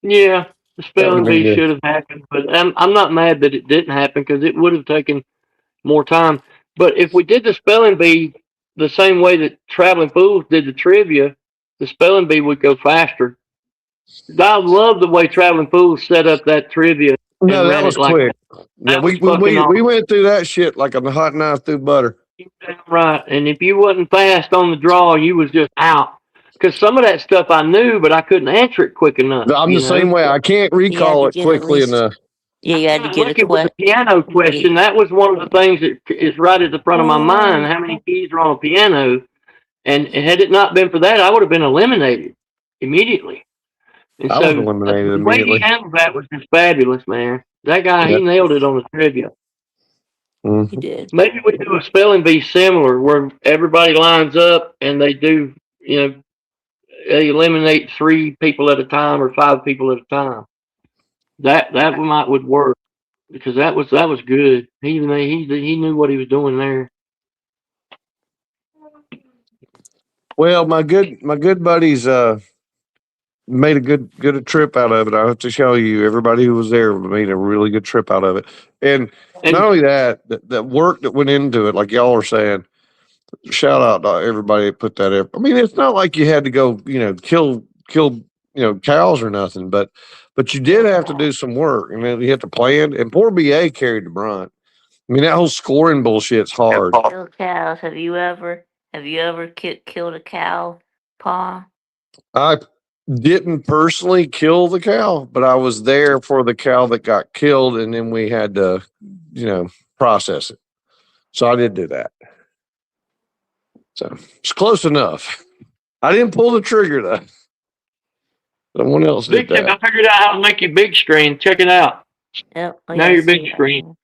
Yeah, the that would spelling have been bee good. should have happened, but I'm not mad that it didn't happen because it would have taken more time. But if we did the spelling bee the same way that Traveling Fools did the trivia, the spelling bee would go faster. I love the way Traveling Fools set up that trivia No, and that ran it was like quick. that. Yeah, That was fucking we awesome. went through that shit like a hot knife through butter. Right. And if you wasn't fast on the draw, you was just out. Because some of that stuff I knew, but I couldn't answer it quick enough, I'm the you know? same way. I can't You had recall to it get at quickly least, enough. you I had to got get a lucky with the question. piano question. That was one of the things that is right at the front of my mind. How many keys are on a piano? And had it not been for that, I would have been eliminated immediately. And I was so eliminated the way he immediately. handled that was just fabulous, man. That guy, Yeah. he nailed it on the trivia. You Mhm. did. Maybe we do a spelling bee similar where everybody lines up and they do, they eliminate 3 people at a time or 5 people at a time. That would work because that was good. He knew what he was doing there. Well, my good buddies made a good trip out of it. I have to show you. Everybody who was there made a really good trip out of it. And not And only that, the work that went into it, like y'all are saying, shout out to everybody that put that in. I mean, it's not like you had to go, kill, cows or nothing, but you did have to do some work. And then you had to plan. And poor BA carried the brunt. I mean, that whole scoring bullshit's hard. Kill cows. Have you ever killed a cow, Pa? I didn't personally kill the cow, but I was there for the cow that got killed, and then we had to, process it. So I did do that. So it's close enough. I didn't pull the trigger though. Someone else did Big Tip, that. I figured out how to make you big screen. Check it out. Yep. Now you're big screen.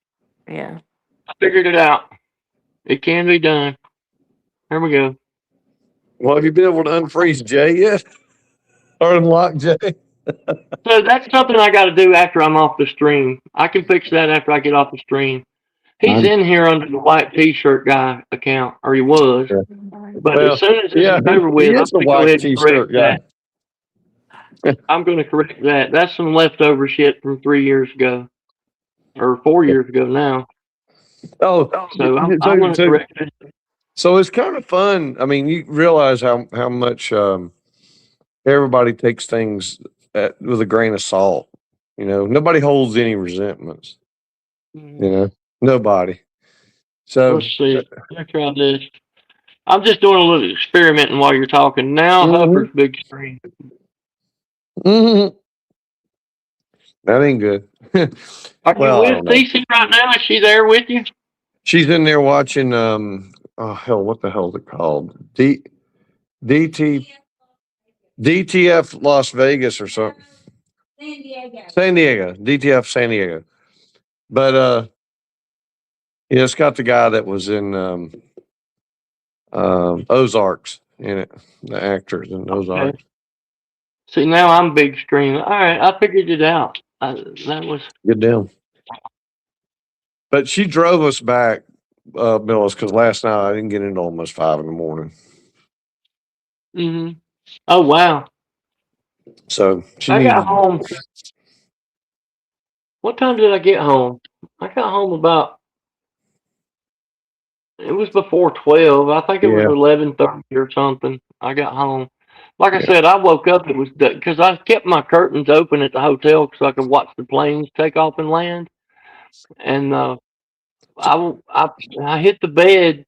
Yeah. I figured it out. It can be done. There we go. Well, have you been able to unfreeze Jay yet, or unlock Jay? So that's something I got to do after I'm off the stream. I can fix that after I get off the stream. He's in here under the white T-shirt guy account, or he was. Yeah. But Well, as soon as this yeah, is over he with, I'm is the going to go white ahead and correct T-shirt guy. that. I'm going to correct that. That's some leftover shit from 3 years ago, or 4 years ago now. Oh, So I'm going to correct it. so it's kind of fun. I mean, you realize how much everybody takes things with a grain of salt. You know, nobody holds any resentments. You know, nobody. So Let's see. Let's try this. I'm just doing a little experimenting while you're talking. Now Huffer's big screen. that ain't good. Are you Well, I with don't know. TC right now? Is she there with you? She's in there watching. Oh hell, what the hell is it called? DT DTF Las Vegas or something. San Diego. DTF San Diego. But yeah, it's got the guy that was in Ozarks in it. The actors in Ozarks. Okay. See, now I'm big screen. All right, I figured it out. That was Good deal. But she drove us back, Millis, because last night I didn't get into almost 5 in the morning. Oh wow. So she I needed. got home. What time did I get home? I got home about. It was before 12. I think it was Yeah. 11:30 or something. I got home. Like I Yeah. said, I woke up. It was because I kept my curtains open at the hotel so I could watch the planes take off and land. And I hit the bed,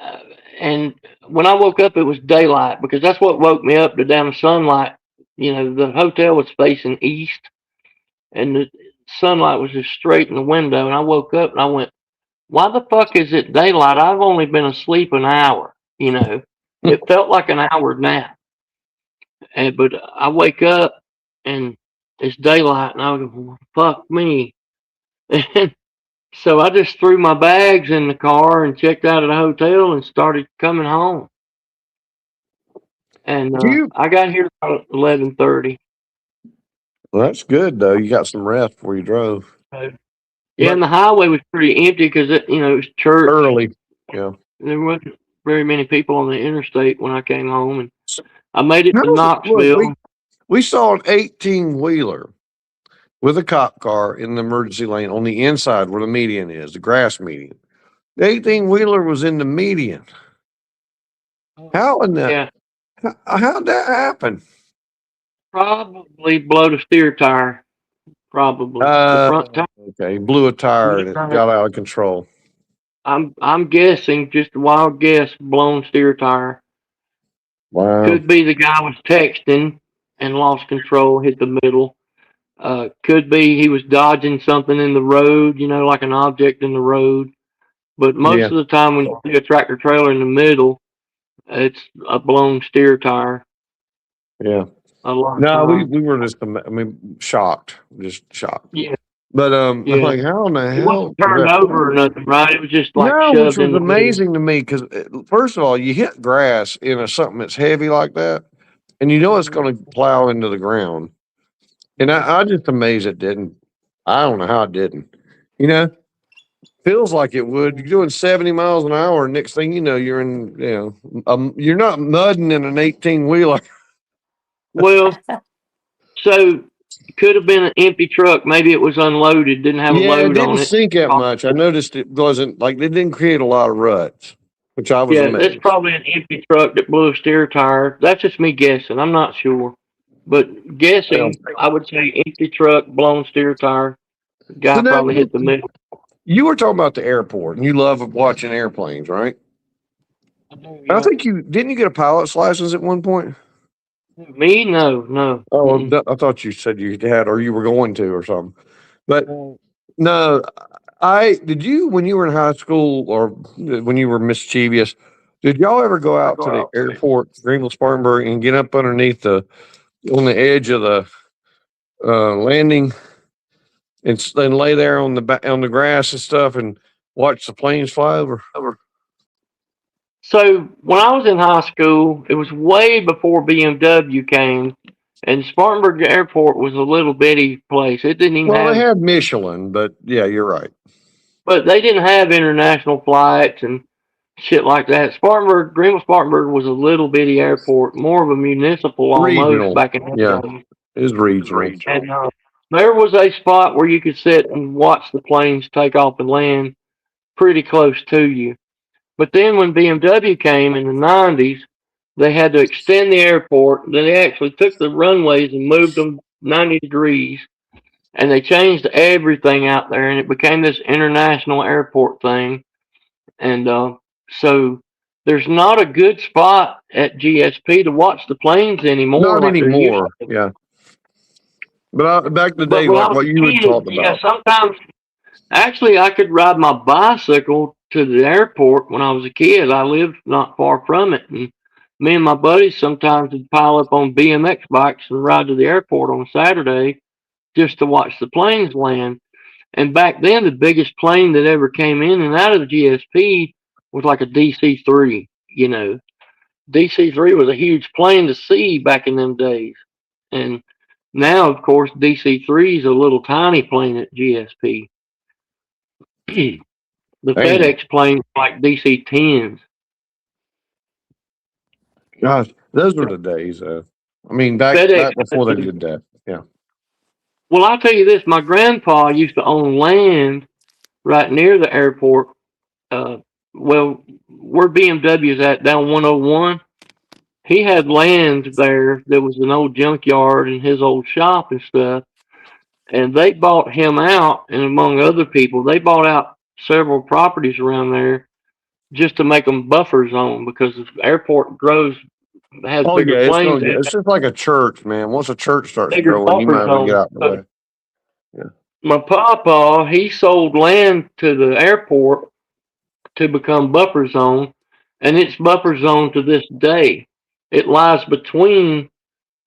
uh, and when I woke up, it was daylight because that's what woke me up. The damn sunlight. You know, the hotel was facing east, and the sunlight was just straight in the window. And I woke up and I went, "Why the fuck is it daylight? I've only been asleep an hour." You know, it felt like an hour nap. But I wake up and it's daylight, and I go, well, "Fuck me." And so I just threw my bags in the car and checked out of the hotel and started coming home. And I got here about 11:30. Well, that's good though. You got some rest before you drove. Yeah, and the highway was pretty empty because it was church. Early. Yeah. There wasn't very many people on the interstate when I came home, and I made it to Look, Knoxville. we saw an 18-wheeler with a cop car in the emergency lane on the inside where the median is, the grass median. The 18-wheeler was in the median. How in the Yeah, how'd that happen? probably blowed a steer tire. Probably the front tire. Okay, blew a tire and it got out of control. I'm guessing, just a wild guess, blown steer tire. Wow. Could be the guy was texting and lost control, hit the middle. Could be he was dodging something in the road, like an object in the road. But most of the time when you see a tractor trailer in the middle, it's a blown steer tire. Yeah. A lot of No, times. we were just shocked. Just shocked. Yeah. But Yeah. I'm like, how in the It hell? wasn't turned over or nothing, right? It was just like No, shoved which was in the middle. amazing to me because first of all, you hit grass in something that's heavy like that, and you know it's going to plow into the ground. And I just amazed it didn't. I don't know how it didn't. Feels like it would. You're doing 70 miles an hour, and next thing you know, you're in. You're not mudding in an 18-wheeler. Well, so could have been an empty truck. Maybe it was unloaded, didn't have a Yeah, it load on didn't it. sink that much. I noticed it wasn't like it didn't create a lot of ruts, which I was Yeah, amazed. that's probably an empty truck that blew a steer tire. That's just me guessing. I'm not sure. But guessing, I would say empty truck, blown steer tire. Guy So now probably hit the middle. you were talking about the airport, and you love watching airplanes, right? I think you get a pilot's license at one point. Me? No. Oh, I thought you said you had, or you were going to, or something. But no, did you when you were in high school or when you were mischievous? Did y'all ever go out to the airport, Greenville, Spartanburg, and get up underneath on the edge of the landing and lay there on the grass and stuff and watch the planes fly over? So when I was in high school, it was way before BMW came, and Spartanburg Airport was a little bitty place. It didn't even Well, have. they had Michelin, but yeah, you're right. but they didn't have international flights and shit like that. Greenville-Spartanburg was a little bitty airport, more of a municipal almost Regional. back in Yeah. the day. It was regional. And there was a spot where you could sit and watch the planes take off and land pretty close to you. But then when BMW came in the 90s, they had to extend the airport. Then they actually took the runways and moved them 90 degrees, and they changed everything out there, and it became this international airport thing. And so there's not a good spot at GSP to watch the planes anymore Not like there used anymore. to. Yeah. But back in the But day, when I like was what a you had kid, talked yeah, about. sometimes actually I could ride my bicycle to the airport when I was a kid. I lived not far from it, and me and my buddies sometimes would pile up on BMX bikes and ride to the airport on Saturday just to watch the planes land. And back then, the biggest plane that ever came in and out of the GSP was like a DC-3. You know, DC-3 was a huge plane to see back in them days. And now, of course, DC-3 is a little tiny plane at GSP. The Dang. FedEx planes are like DC-10s. Gosh, those were the days. I mean, back FedEx. before they did that. Yeah. Well, I'll tell you this: my grandpa used to own land right near the airport. Uh, well, where BMW's at down 101. He had land there that was an old junkyard and his old shop and stuff. And they bought him out, and among other people, they bought out several properties around there just to make them buffer zone because the airport grows, has Oh bigger yeah, it's planes, gonna they get. have It's just like a church, man. Once a church starts bigger growing, you buffer might as well get zones. out of the So way. Yeah. my papa, he sold land to the airport to become buffer zone, and it's buffer zone to this day. It lies between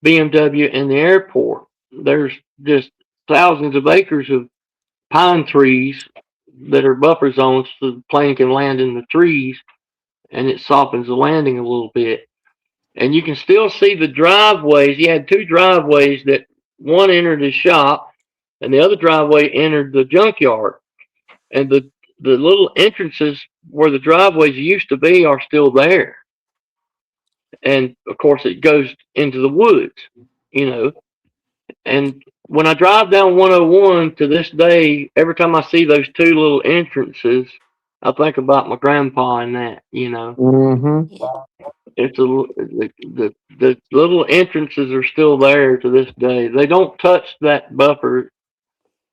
BMW and the airport. There's just thousands of acres of pine trees that are buffer zones so the plane can land in the trees, and it softens the landing a little bit. And you can still see the driveways. He had two driveways that one entered his shop and the other driveway entered the junkyard. And the little entrances where the driveways used to be are still there. And of course it goes into the woods, you know. And when I drive down 101 to this day, every time I see those two little entrances, I think about my grandpa and that, you know. Mm-hmm. It's the little entrances are still there to this day. They don't touch that buffer.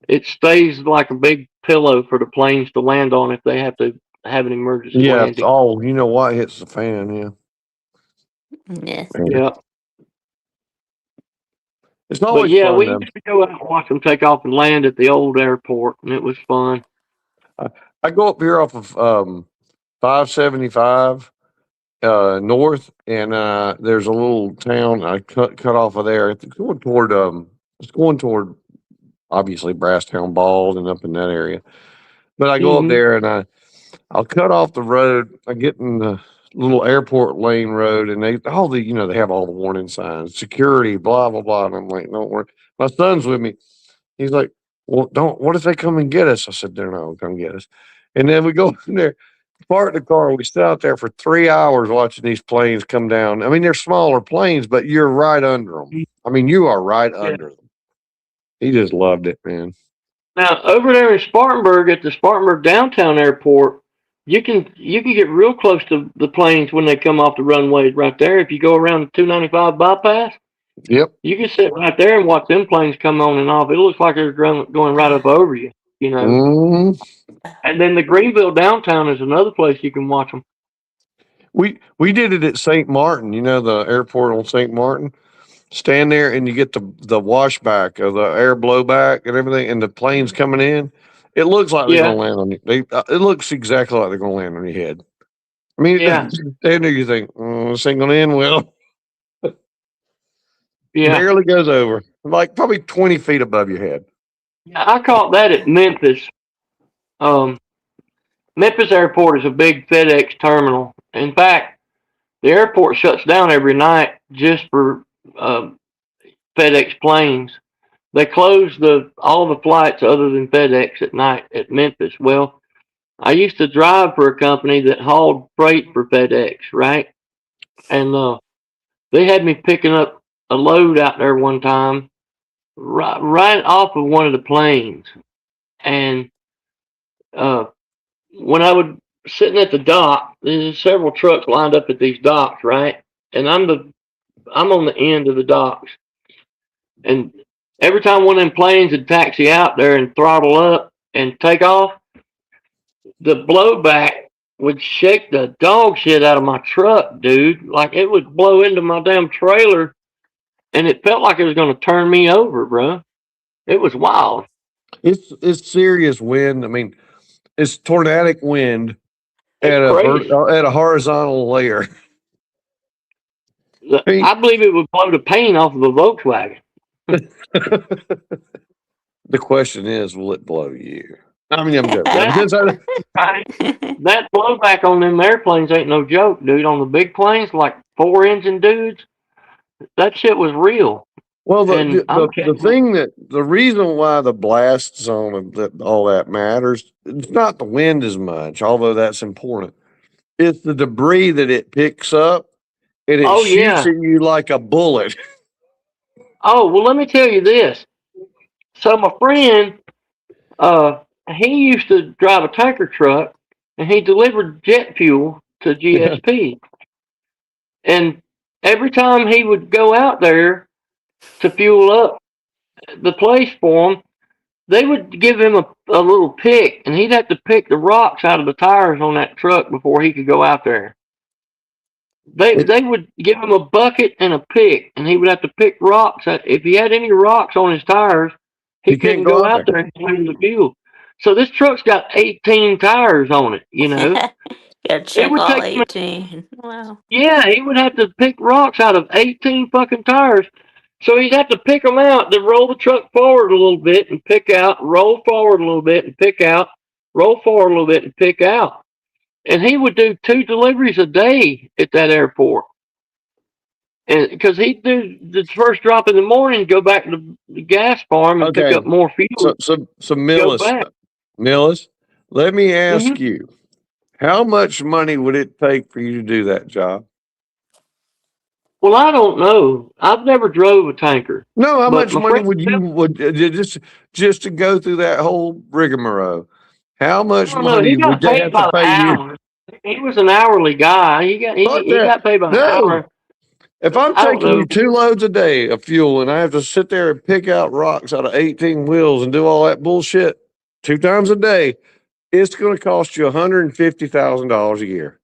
It stays like a big pillow for the planes to land on if they have to have an emergency Yeah. It's landing. all you know. What hits the fan? Yeah. Yes. Yeah. It's But always yeah, fun we though. used to go out and watch them take off and land at the old airport, and it was fun. I go up here off of 575 north, and there's a little town I cut off of there. It's going toward obviously Brasstown Bald and up in that area. But I go up Hmm. there and I'll cut off the road. I get in the little airport lane road, and they have all the warning signs, security, blah blah blah. And I'm like, don't worry. My son's with me. He's like, well, don't. What if they come and get us? I said, they're not gonna come get us. And then we go in there, park the car. We sit out there for 3 hours watching these planes come down. I mean, they're smaller planes, but you're right under them. I mean, you are right Yeah. under them. He just loved it, man. Now over there in Spartanburg at the Spartanburg downtown airport, you can get real close to the planes when they come off the runways right there. If you go around the 295 bypass, Yep. you can sit right there and watch them planes come on and off. It looks like they're going right up over you, you know. Hmm. And then the Greenville downtown is another place you can watch them. We did it at St. Martin. You know the airport on St. Martin. Stand there and you get the washback of the air blowback and everything, and the planes coming in. It looks like they're Yeah, going to land on you. It looks exactly like they're going to land on your head. I mean, yeah, stand there, you think this ain't going to end well. yeah. Barely goes over, like probably 20 feet above your head. I caught that at Memphis. Um, Memphis Airport is a big FedEx terminal. In fact, the airport shuts down every night just for FedEx planes. They close all the flights other than FedEx at night at Memphis. Well, I used to drive for a company that hauled freight for FedEx, right? And they had me picking up a load out there one time, right off of one of the planes. And uh, when I would sitting at the dock, there's several trucks lined up at these docks, right? And I'm on the end of the docks, and every time one of them planes would taxi out there and throttle up and take off, the blowback would shake the dog shit out of my truck, dude. Like it would blow into my damn trailer, and it felt like it was going to turn me over, bro. It was wild. It's serious wind. I mean, it's tornadic wind It's crazy. at a horizontal layer. I believe it would blow the paint off of a Volkswagen. The question is, will it blow you? I mean, I'm joking. That blowback on them airplanes ain't no joke, dude. On the big planes, like 4 engine dudes, that shit was real. Well, And the reason why the blast zone and all that matters, it's not the wind as much, although that's important. It's the debris that it picks up, and it shoots at you like a bullet. Oh, well, let me tell you this. So my friend, he used to drive a tanker truck, and he delivered jet fuel to GSP. And every time he would go out there to fuel up the place for him, they would give him a little pick, and he'd have to pick the rocks out of the tires on that truck before he could go out there. They would give him a bucket and a pick, and he would have to pick rocks. If he had any rocks on his tires, he couldn't go out there and clean the fuel. So this truck's got 18 tires on it, you know. Gotta check all 18. Wow. Yeah, he would have to pick rocks out of 18 fucking tires. So he'd have to pick them out, then roll the truck forward a little bit and pick out, roll forward a little bit and pick out, roll forward a little bit and pick out. And he would do 2 deliveries a day at that airport. And because he'd do the first drop in the morning, go back to the gas farm and pick up more fuel. So Millis, let me ask you, how much money would it take for you to do that job? Well, I don't know. I've never drove a tanker. No, how much money would just to go through that whole rigmarole? How much money would they have to pay you? He was an hourly guy. He got paid by an hour. If I'm taking you 2 loads a day of fuel and I have to sit there and pick out rocks out of 18 wheels and do all that bullshit 2 times a day, it's going to cost you $150,000 a year.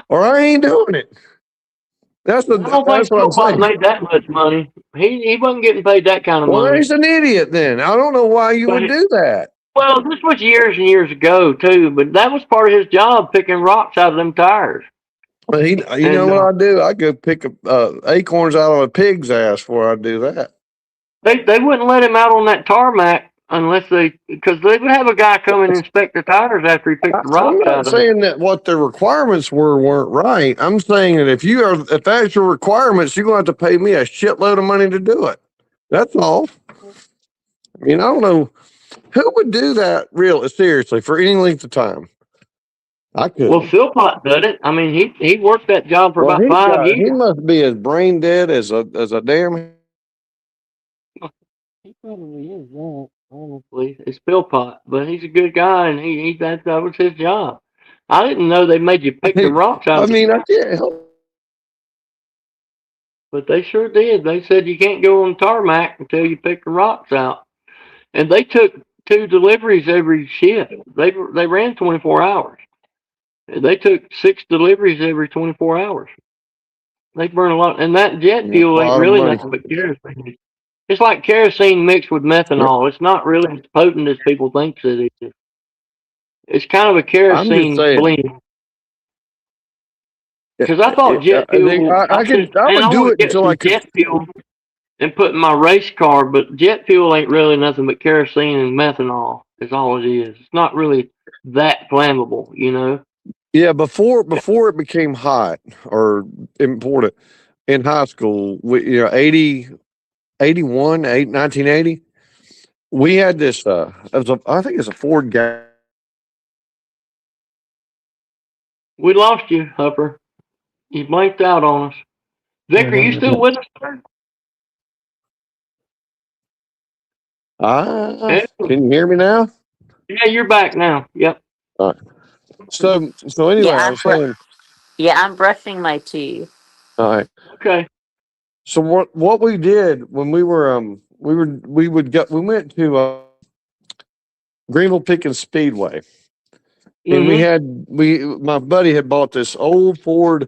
Or I ain't doing it. That's what I'm saying. Made that much money. He wasn't getting paid that kind of money. Well, he's an idiot then. I don't know why you would do that. Well, this was years and years ago too, but that was part of his job, picking rocks out of them tires. Well, you know what I do? I go pick acorns out of a pig's ass before I do that. They wouldn't let him out on that tarmac unless because they would have a guy come and inspect the tires after he picked the rocks out. I'm not saying that what the requirements weren't right. I'm saying that if that's your requirements, you're going to have to pay me a shitload of money to do it. That's all. I mean, I don't know who would do that seriously for any length of time. I could. Well, Philpott did it. I mean, he worked that job for about 5 years. He must be as brain dead as a damn. He probably is that. Honestly, it's Philpott, but he's a good guy, and that was his job. I didn't know they made you pick the rocks out. I mean, I can't help. But they sure did. They said you can't go on tarmac until you pick the rocks out, and they took 2 deliveries every shift. They ran 24 hours. They took 6 deliveries every 24 hours. They burn a lot, and that jet fuel ain't really nothing but kerosene. It's like kerosene mixed with methanol. It's not really as potent as people think it is. It's kind of a kerosene blend. Because I thought jet fuel. I would do it until I could. Jet fuel and put in my race car, but jet fuel ain't really nothing but kerosene and methanol. Is all it is. It's not really that flammable, you know. Yeah, before it became hot or important in high school, 1980, we had this, I think it's a Ford gas We lost you, Hupper. You blanked out on us. Vic, are you still with us, sir? Can you hear me now? Yeah, you're back now. Yep. All right. So anyway, I was saying, I'm brushing my teeth. all right. Okay. So what we did when we went to Greenville Pickens Speedway, and my buddy had bought this old Ford.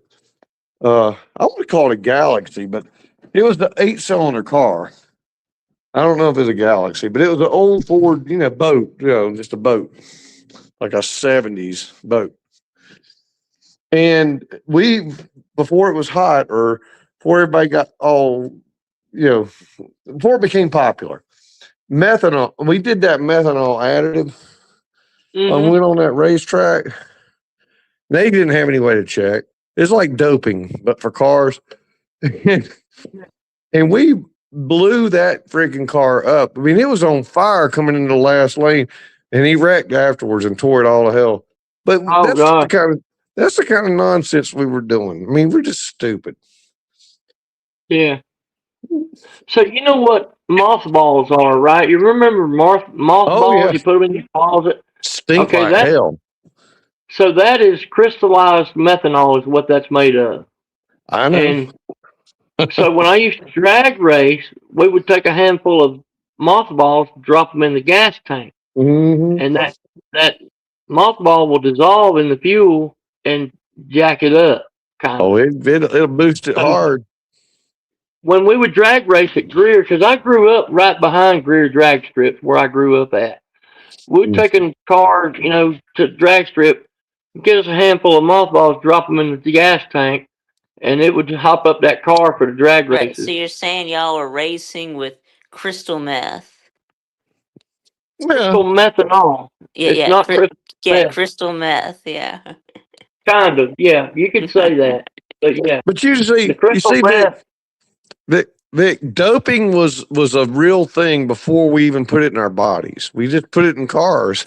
I would call it a Galaxy, but it was the 8-cylinder car. I don't know if it's a Galaxy, but it was an old Ford, boat, just a boat, like a 70s boat. And before it was hot, or before everybody got all, before it became popular, methanol, we did that methanol additive. I went on that racetrack. They didn't have any way to check. It's like doping, but for cars. And we blew that freaking car up. I mean, it was on fire coming into the last lane, and he wrecked afterwards and tore it all to hell. But Oh God. that's the kind of nonsense we were doing. I mean, we're just stupid. Yeah. So you know what mothballs are, right? You remember mothballs? yeah. You put them in your closet. Stink Okay, like hell. So that is crystallized methanol is what that's made of. I know. And so when I used to drag race, we would take a handful of mothballs, drop them in the gas tank, and that mothball will dissolve in the fuel and jack it up, kind of. Oh, it'll boost it hard. When we would drag race at Greer, because I grew up right behind Greer drag strips where I grew up at, we'd take a car, to drag strip, get us a handful of mothballs, drop them in the gas tank, and it would hop up that car for the drag Right. races. So you're saying y'all are racing with crystal meth? Crystal methanol. It's not crystal meth. Crystal meth. Yeah. Kind of. Yeah, you could say that. But yeah. But you see, meth. Vic, doping was a real thing before we even put it in our bodies. We just put it in cars.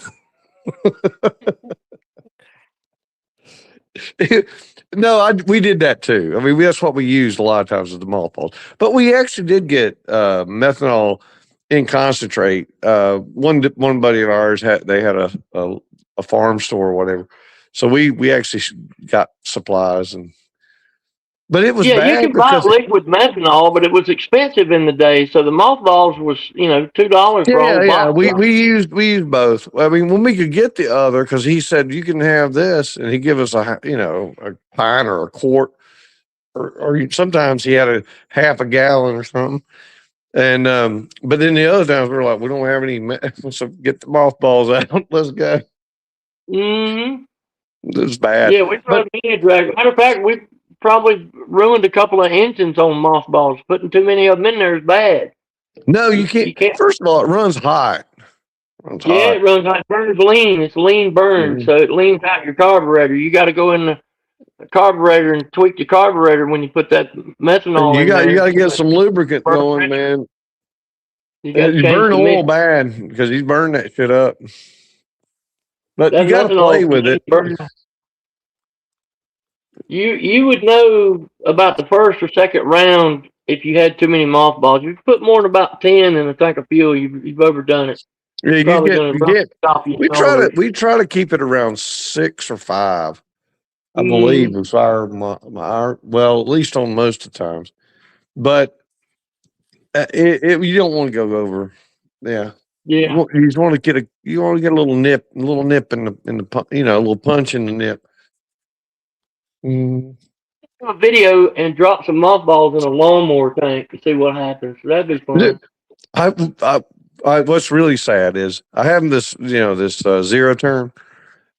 No, we did that too. I mean, that's what we used a lot of times with the mothballs. But we actually did get methanol in concentrate. One buddy of ours had a farm store or whatever, so we actually got supplies But it was bad. You could buy liquid methanol, but it was expensive in the day. So the mothballs was, $2 for a whole box. We used both. I mean, when we could get the other, because he said you can have this, and he give us a pint or a quart, or sometimes he had a half a gallon or something. And but then the other times we're like, we don't have any, so get the mothballs out. Let's go. Mm-hmm. It was bad. Yeah, we drove me a drag. Matter of fact, we probably ruined a couple of engines on mothballs. Putting too many of them in there is bad. No, you can't. First of all, it runs hot. It runs hot. It burns lean. It's lean burn, so it leans out your carburetor. You got to go in the carburetor and tweak the carburetor when you put that methanol in there. You got to get some lubricant going, man. You burn oil bad because he's burned that shit up. But you got to play with it. You would know about the first or second round if you had too many mothballs. If you put more than about 10 in a tank of fuel, you've overdone it. Yeah, we try to keep it around 6 or 5. I believe is our well, at least on most of the times. But you don't want to go over. Yeah. Yeah. You just want to get a little nip in the a little punch in the nip. A video and drop some mothballs in a lawnmower tank to see what happens. That'd be fun. What's really sad is I have this zero turn,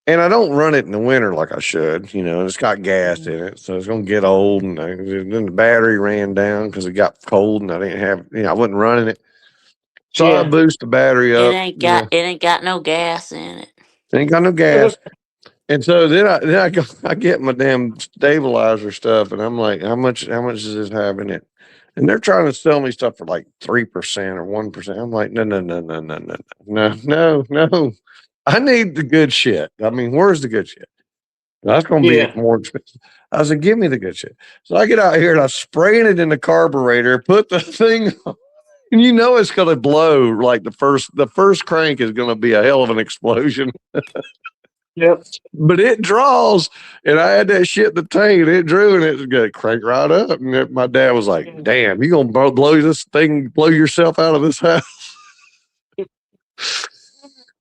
and I don't run it in the winter like I should. It's got gas in it, so it's gonna get old, and then the battery ran down because it got cold, and I didn't have I wasn't running it. So I boost the battery up. It ain't got no gas in it. Ain't got no gas. And so then I get my damn stabilizer stuff, and I'm like, how much does this have in it? And they're trying to sell me stuff for like 3% or 1%. I'm like, no. I need the good shit. I mean, where's the good shit? That's going to be Yeah. more expensive. I said, give me the good shit. So I get out here and I spraying it in the carburetor, put the thing on, and you know it's going to blow. Like the first crank is going to be a hell of an explosion. Yep. But it draws, and I had that shit in the tank, and it drew, and it's going to crank right up. And my dad was like, damn, you going to blow this thing, blow yourself out of this house?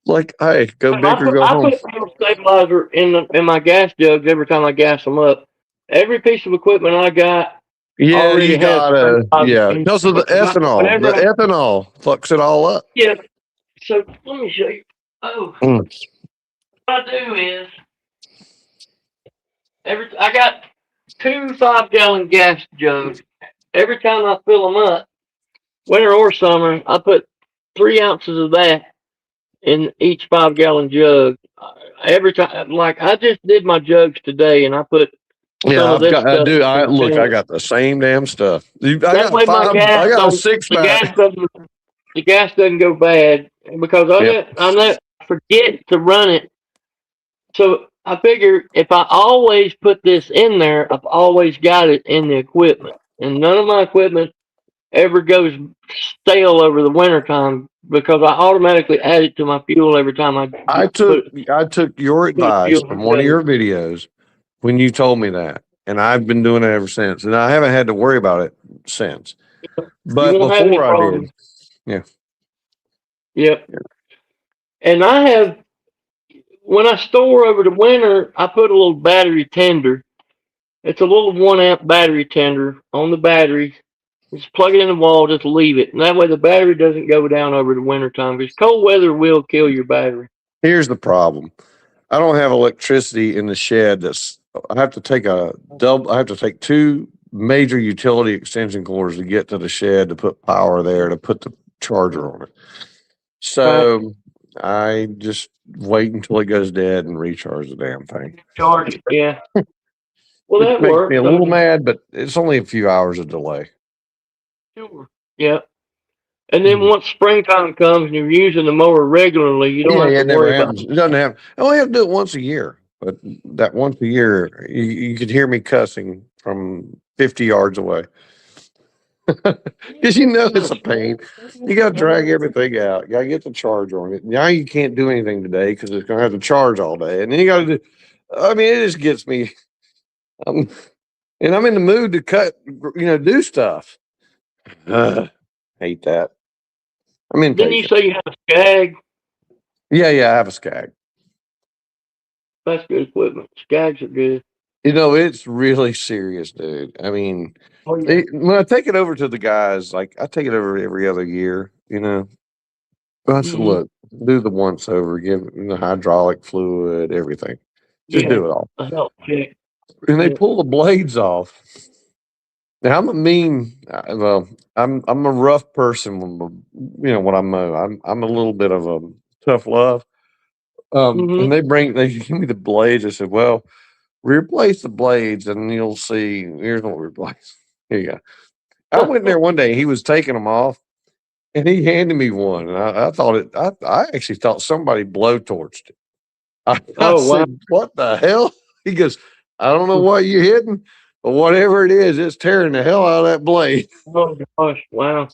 Like, hey, go big or go I home. put a stabilizer in my gas jugs every time I gas them up. Every piece of equipment I got Yeah, already you has gotta, stabilizer in because of the it. ethanol. The Whenever ethanol fucks it all up. yeah. So let me show you. Oh, Mm. what I do is I got 2 5-gallon gas jugs. Every time I fill them up, winter or summer, I put 3 ounces of that in each 5-gallon jug. Every time, like I just did my jugs today, and I put some Yeah, of this I stuff do. in Look, I it. got the same damn stuff. I That got way my gas I got a don't, six the pack. gas doesn't go bad because Yep. I forget to run it. So I figure if I always put this in there, I've always got it in the equipment, and none of my equipment ever goes stale over the winter time because I automatically add it to my fuel every time I I took put your advice fuel from in one of the your videos when you told me that, and I've been doing it ever since. And I haven't had to worry about it since. You But won't have any before I did, problems. yeah. Yep. And I have, when I store over the winter, I put a little battery tender. It's a little 1 amp battery tender on the battery. Just plug it in the wall, just leave it. And that way the battery doesn't go down over the winter time because cold weather will kill your battery. Here's the problem. I don't have electricity in the shed. I have to take I have to take 2 major utility extension cords to get to the shed to put power there to put the charger on it. Right. So I just wait until it goes dead and recharge the damn thing. Charge it. Yeah. Well, Which that makes me works. a I little mean, mad, but it's only a few hours of delay. sure. Yeah. And then once springtime comes and you're using the mower regularly, you don't Yeah, have to it never worry about happens. It doesn't happen. I only have to do it once a year, but that once a year, you could hear me cussing from 50 yards away. Because you know it's a pain. You got to drag everything out. You got to get the charge on it. Now you can't do anything today because it's going to have to charge all day. And then you got to do, I mean, it just gets me, and I'm in the mood to do stuff. Hate that. I'm Didn't you impatient. say you have a Skag? Yeah, I have a Skag. That's good equipment. Skags are good. It's really serious, dude. I mean, Oh yeah. when I take it over to the guys, like I take it over every other year, I said, Mm-hmm. look, do the once over, give the hydraulic fluid, everything. Just Yeah. do it all. A health check. And they Yeah. pull the blades off. Now well, I'm a rough person when I mow. I'm a little bit of a tough love. And Mm-hmm. they give me the blades. I said, well, replace the blades and you'll see. Here's what we replace. Here you go. I went there one day. He was taking them off, and he handed me one. And I thought I actually thought somebody blowtorched it. I Oh wow. said, "What the hell?" He goes, "I don't know what you're hitting, but whatever it is, it's tearing the hell out of that blade." Oh gosh. Wow.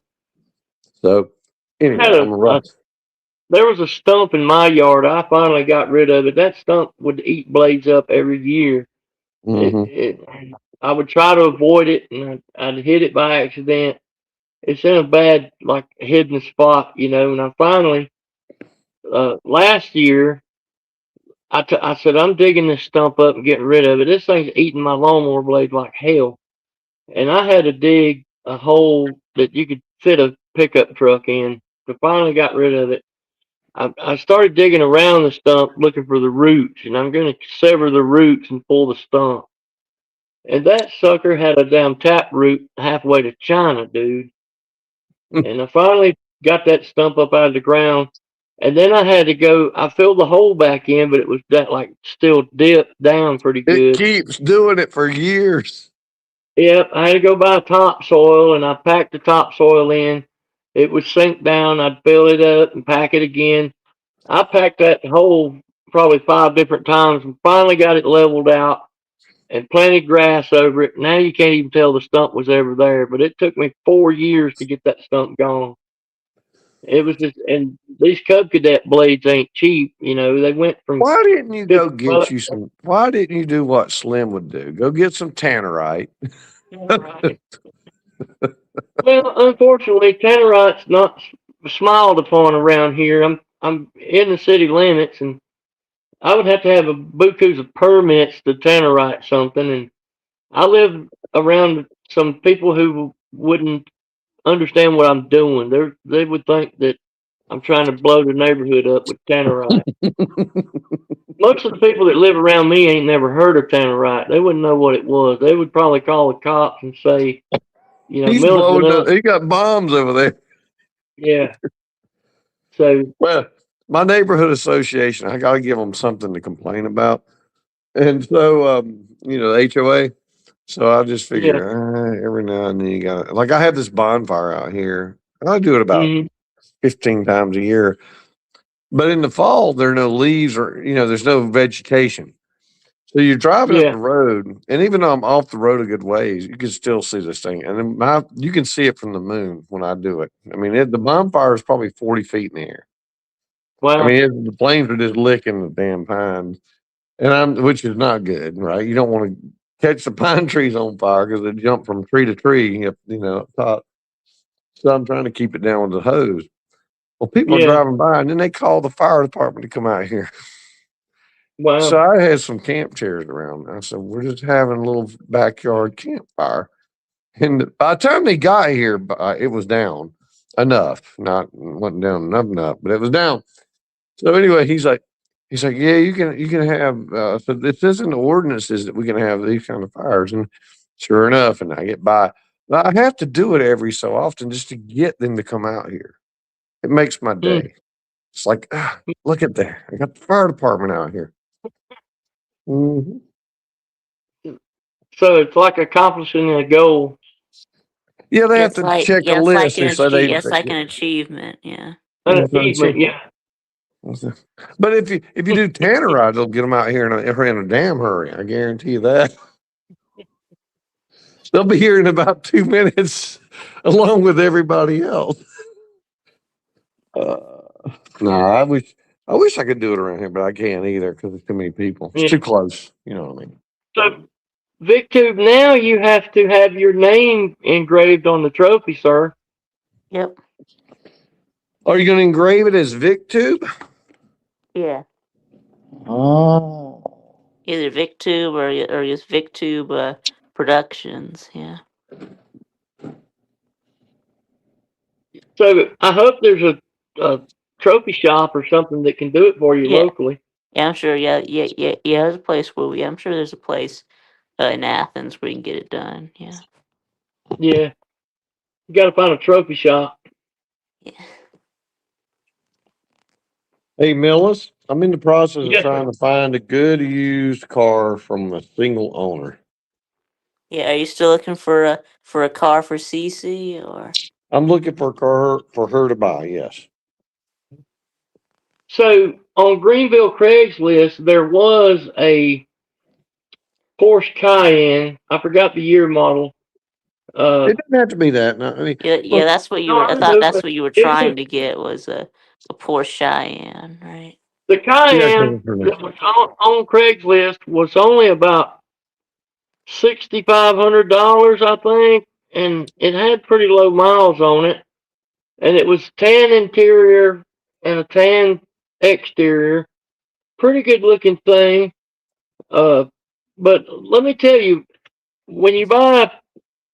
So I anyway, had I'm a rough. there was a stump in my yard. I finally got rid of it. That stump would eat blades up every year. It, Mm-hmm. it, I would try to avoid it, and I'd hit it by accident. It's in a bad, like, hidden spot, And I finally, last year, I said, I'm digging this stump up and getting rid of it. This thing's eating my lawnmower blade like hell. And I had to dig a hole that you could fit a pickup truck in. So finally got rid of it. I started digging around the stump looking for the roots, and I'm going to sever the roots and pull the stump. And that sucker had a damn tap root halfway to China, dude. And I finally got that stump up out of the ground. And then I had to go, I filled the hole back in, but it was that like still dipped down pretty It good. keeps doing it for years. Yep, I had to go buy topsoil and I packed the topsoil in. It would sink down. I'd fill it up and pack it again. I packed that whole probably 5 different times and finally got it leveled out and planted grass over it. Now you can't even tell the stump was ever there, but it took me 4 years to get that stump gone. It was just, and these Cub Cadet blades ain't cheap. You know, they went from Why didn't you go get $50. you some? Why didn't you do what Slim would do? Go get some tannerite. Right. Well, unfortunately, Tannerite's not smiled upon around here. I'm in the city limits, and I would have to have a bukus of permits to Tannerite something, and I live around some people who wouldn't understand what I'm doing. They would think that I'm trying to blow the neighborhood up with Tannerite. Most of the people that live around me ain't never heard of Tannerite. They wouldn't know what it was. They would probably call the cops and say, you know, He's Miller's been blowing up. up. He got bombs over there. Yeah. So, Well, my neighborhood association, I got to give them something to complain about. And so, the HOA. So I just yeah. figure every now and then you got like I have this bonfire out here. And I do it about Mm-hmm. 15 times a year. But in the fall, there are no leaves or there's no vegetation. So you're driving up Yeah. the road, and even though I'm off the road a good ways, you can still see this thing. And then you can see it from the moon when I do it. I mean, the bonfire is probably 40 feet in the air. I Wow. mean, the flames are just licking the damn pines, which is not good, right? You don't want to catch the pine trees on fire because they jump from tree to tree, up top. So I'm trying to keep it down with the hose. Well, people are Yeah. driving by, and then they call the fire department to come out here. So Wow. I had some camp chairs around. I said, we're just having a little backyard campfire. And by the time they got here, it was down enough. Not wasn't down enough, but it was down. So anyway, he's like, yeah, you can have. So this isn't the ordinances that we can have these kind of fires. And sure enough, and I get by. But I have to do it every so often just to get them to come out here. It makes my Mm. day. It's like, look at that. I got the fire department out here. Mhm. So it's like accomplishing a goal. Yeah, they Yeah, have to check a list and say they. it's like an achievement. Yeah. An That's what achievement, yeah. But if you do Tannerite, they'll get them out here in a damn hurry. I guarantee you that. They'll be here in about 2 minutes, along with everybody else. Uh, no, I wish I could do it around here, but I can't either because there's too many people. It's Yeah. too close. You know what I mean? So, VicTube, now you have to have your name engraved on the trophy, sir. Yep. Are you going to engrave it as VicTube? Yeah. Oh. Either VicTube or just VicTube Productions. Yeah. So I hope there's a trophy shop or something that can do it for you Yeah. locally. Yeah, I'm sure. Yeah. There's a place where I'm sure there's a place in Athens where you can get it done. Yeah. Yeah. You got to find a trophy shop. Yeah. Hey, Millis, I'm in the process of Yes, sir. trying to find a good used car from a single owner. Yeah. Are you still looking for a car for Cece or? I'm looking for a car for her to buy. Yes. So on Greenville Craigslist, there was a Porsche Cayenne. I forgot the year model. It doesn't have to be that. No, I mean, Yeah. look, That's what you No, were. I I thought know, that's but what you were it was trying to get was a Porsche Cheyenne, right? the yeah, Cayenne that was on Craigslist was only about $6,500, I think, and it had pretty low miles on it, and it was tan interior and a tan exterior. Pretty good looking thing. Uh, but let me tell you, when you buy a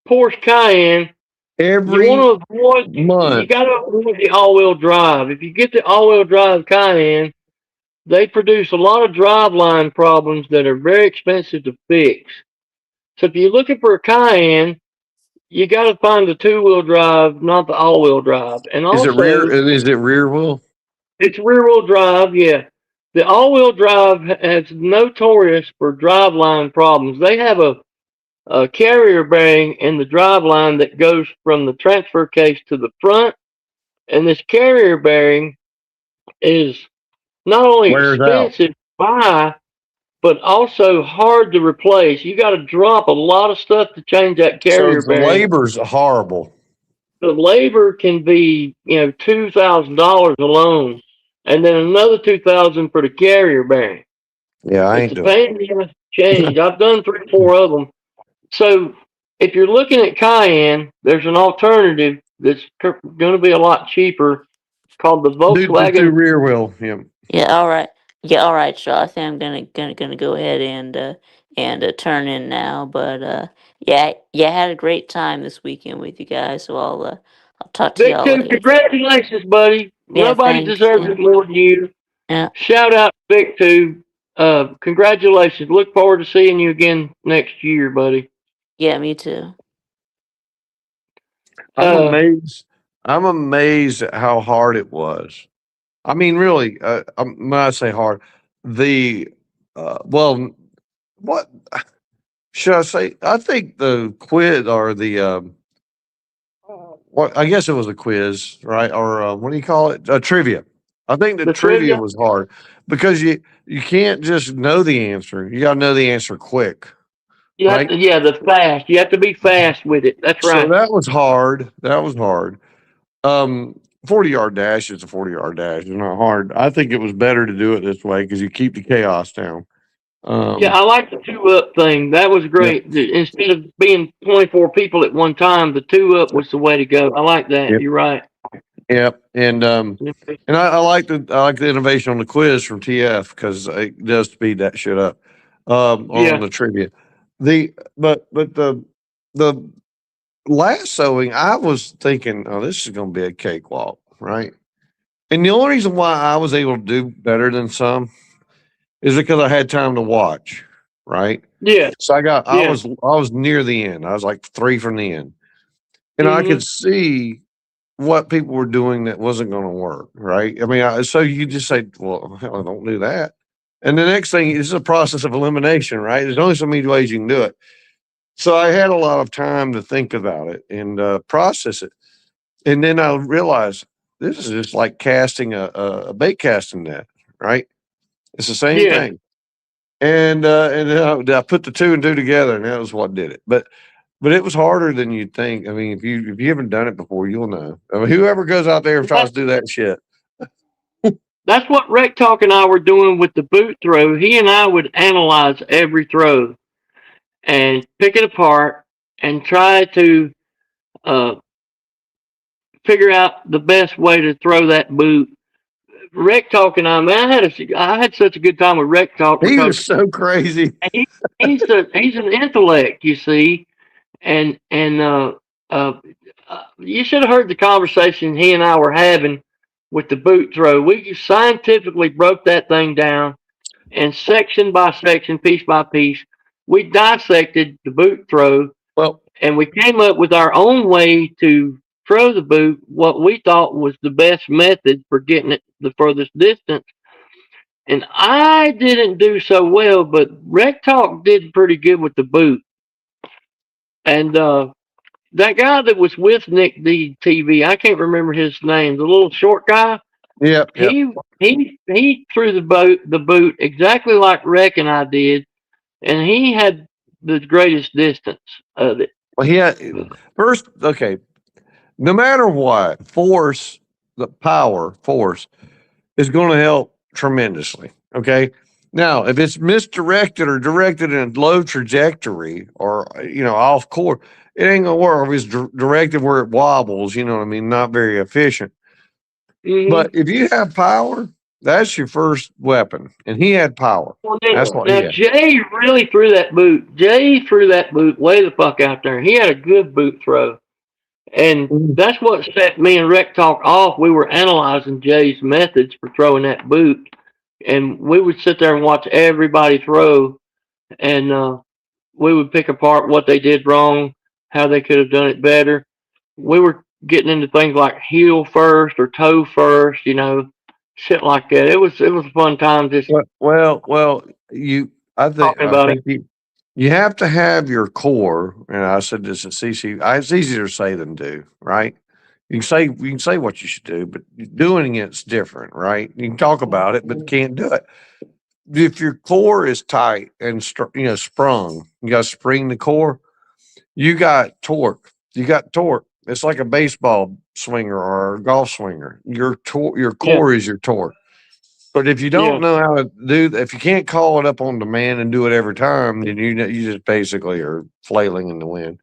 Porsche Cayenne, you every want to avoid. You month. got to avoid the all-wheel drive. If you get the all-wheel drive Cayenne, they produce a lot of driveline problems that are very expensive to fix. So if you're looking for a Cayenne, you got to find the two-wheel drive, not the all-wheel drive. And Is it rear? also, Is it rear wheel? it's rear-wheel drive. Yeah, the all-wheel drive is notorious for driveline problems. They have a carrier bearing in the driveline that goes from the transfer case to the front, and this carrier bearing is not only Wears out. expensive, buy, but also hard to replace. You got to drop a lot of stuff to change that So carrier the bearing. labor's horrible. The labor can be, $2,000 alone, and then another 2,000 for the carrier bearing. Yeah, I It's ain't a doing pain in the ass to change. I've done 3 or 4 of them. So if you're looking at Cayenne, there's an alternative that's going to be a lot cheaper called the it. Do Volkswagen. rear wheel. Yeah. Yeah, all right. Yeah, all right, Shaw. I think I'm gonna go ahead and turn in now. But yeah, I had a great time this weekend with you guys. So I'll talk to Vic y'all 2, later. congratulations, buddy. Yeah, Nobody thanks. deserves Yeah, it more than you. yeah, Shout out to Vic 2. Congratulations. Look forward to seeing you again next year, buddy. yeah. Me too. I'm Uh, amazed. I'm amazed at how hard it was. I mean, really, when I say hard, the well, what should I say? I think the quiz or the what I guess it was a quiz, right? Or what do you call it? Trivia. I think the the trivia trivia. was hard because you can't just know the answer. You got to know the answer quick, You have right? to, yeah, the fast. You have to be fast with it. That's So right. that was hard. That was hard. 40-yard dash is a 40-yard dash. It's not hard. I think it was better to do it this way because you keep the chaos down. Yeah, Um, I like the 2 up thing. That was yep, great. Instead of being 24 people at one time, the 2 up was the way to go. I like that. yep, You're right. yep. And I like the innovation on the quiz from TF because it does speed that shit up. On Yeah. the trivia, but the lassoing, I was thinking, oh, this is going to be a cakewalk, right? And the only reason why I was able to do better than some is because I had time to watch, right? Yeah. So Yeah. I was near the end. I was like 3 from the end, and I Hmm. could see what people were doing that wasn't going to work, right? I mean, so you just say, well, hell, don't do that. And the next thing is a process of elimination, right? There's only so many ways you can do it. So I had a lot of time to think about it and process it. And then I realized this is just like casting a bait casting net, right? It's the same Yeah. thing. And then I put the 2 and 2 together, and that was what did it. But it was harder than you'd think. I mean, if you haven't done it before, you'll know. I mean, whoever goes out there and tries to do that shit. That's what Rec Talk and I were doing with the boot throw. He and I would analyze every throw and pick it apart and try to uh, figure out the best way to throw that boot. Rec Talk and I, man, I had such a good time with Rec Talk He because was so crazy. he, he's an intellect, you see, and uh, you should have heard the conversation he and I were having with the boot throw. We just scientifically broke that thing down, and section by section, piece by piece, we dissected the boot throw, Well, and we came up with our own way to throw the boot, what we thought was the best method for getting it the furthest distance. And I didn't do so well, but Rec Talk did pretty good with the boot. And that guy that was with Nick D TV, I can't remember his name, the little short guy. yep, yep. He threw the boot exactly like Rec and I did, and he had the greatest distance of it. Well, he had first. Okay, no matter what, the power force is going to help tremendously. Okay. Now, if it's misdirected or directed in a low trajectory or, off course, it ain't going to work. If it's directed where it wobbles, you know what I mean? Not very efficient. Hmm. But if you have power, that's your first weapon. And he had power. Well, That's what now he had. Jay really threw that boot. Jay threw that boot way the fuck out there. He had a good boot throw. And Mhm. that's what set me and Rec Talk off. We were analyzing Jay's methods for throwing that boot. And we would sit there and watch everybody throw. And we would pick apart what they did wrong, how they could have done it better. We were getting into things like heel first or toe first, shit like that. It was a fun time just Well, talking I about it. think you have to have your core. And I said this at CC. It's easier to say than do, right? You can say what you should do, but doing it's different, right? You can talk about it, but can't do it. if your core is tight and sprung, you got to spring the core. You got torque. You got torque. It's like a baseball swinger or a golf swinger. Your Yeah. core is your torque. But if you Yeah. don't know how to do that, if you can't call it up on demand and do it every time, then you just basically are flailing in the wind.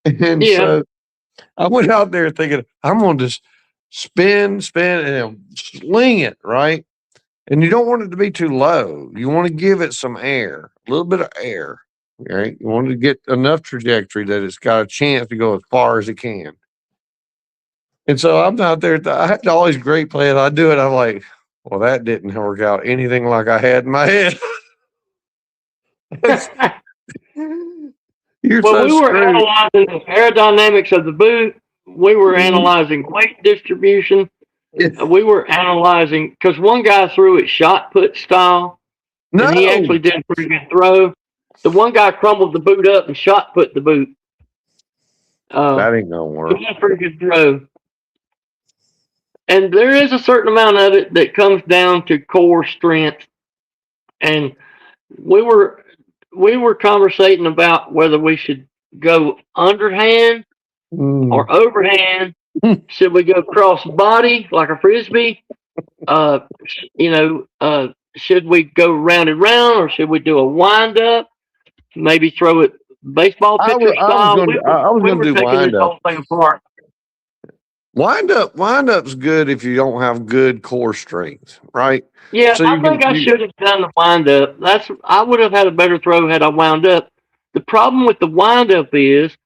And Yeah. so I went out there thinking I'm gonna just spin, and then sling it right. And you don't want it to be too low. You want to give it some air, a little bit of air. Right? You want to get enough trajectory that it's got a chance to go as far as it can. And so I'm out there. I had all these great plans. I do it. I'm like, well, that didn't work out anything like I had in my head. You're Well, so we were screwed. analyzing the aerodynamics of the boot. We were analyzing weight distribution. We were analyzing because one guy threw it shot put style, and he No, actually did a pretty good throw. The one guy crumbled the boot up and shot put the boot. that ain't gonna He work. did a pretty good throw. And there is a certain amount of it that comes down to core strength. And we were conversating about whether we should go underhand Mm. or overhand. Should we go cross body like a frisbee? Uh, should we go round and round, or should we do a wind up? Maybe throw it baseball pitcher style. I was We gonna were do taking this wind up. whole thing apart. Wind up's good if you don't have good core strength, right? Yeah, So I think I should have done the wind up. I would have had a better throw had I wound up. The problem with the wind up is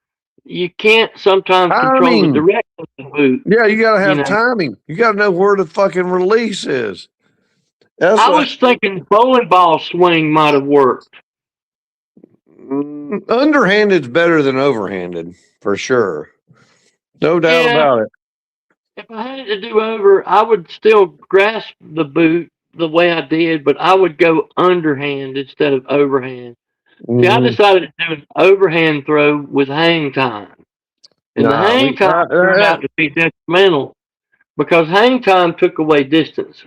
you can't sometimes control the timing. direction of the boot. Yeah, you gotta have You know, timing. You gotta know where the fucking release is. That's I what was thinking bowling ball swing might have worked. underhanded's better than overhanded for sure. No doubt Yeah, about it. if I had it to do over, I would still grasp the boot the way I did, but I would go underhand instead of overhand. See, I Mhm. decided to do an overhand throw with hang time. And the Nah, hang time turned out to be detrimental because hang time took away distance.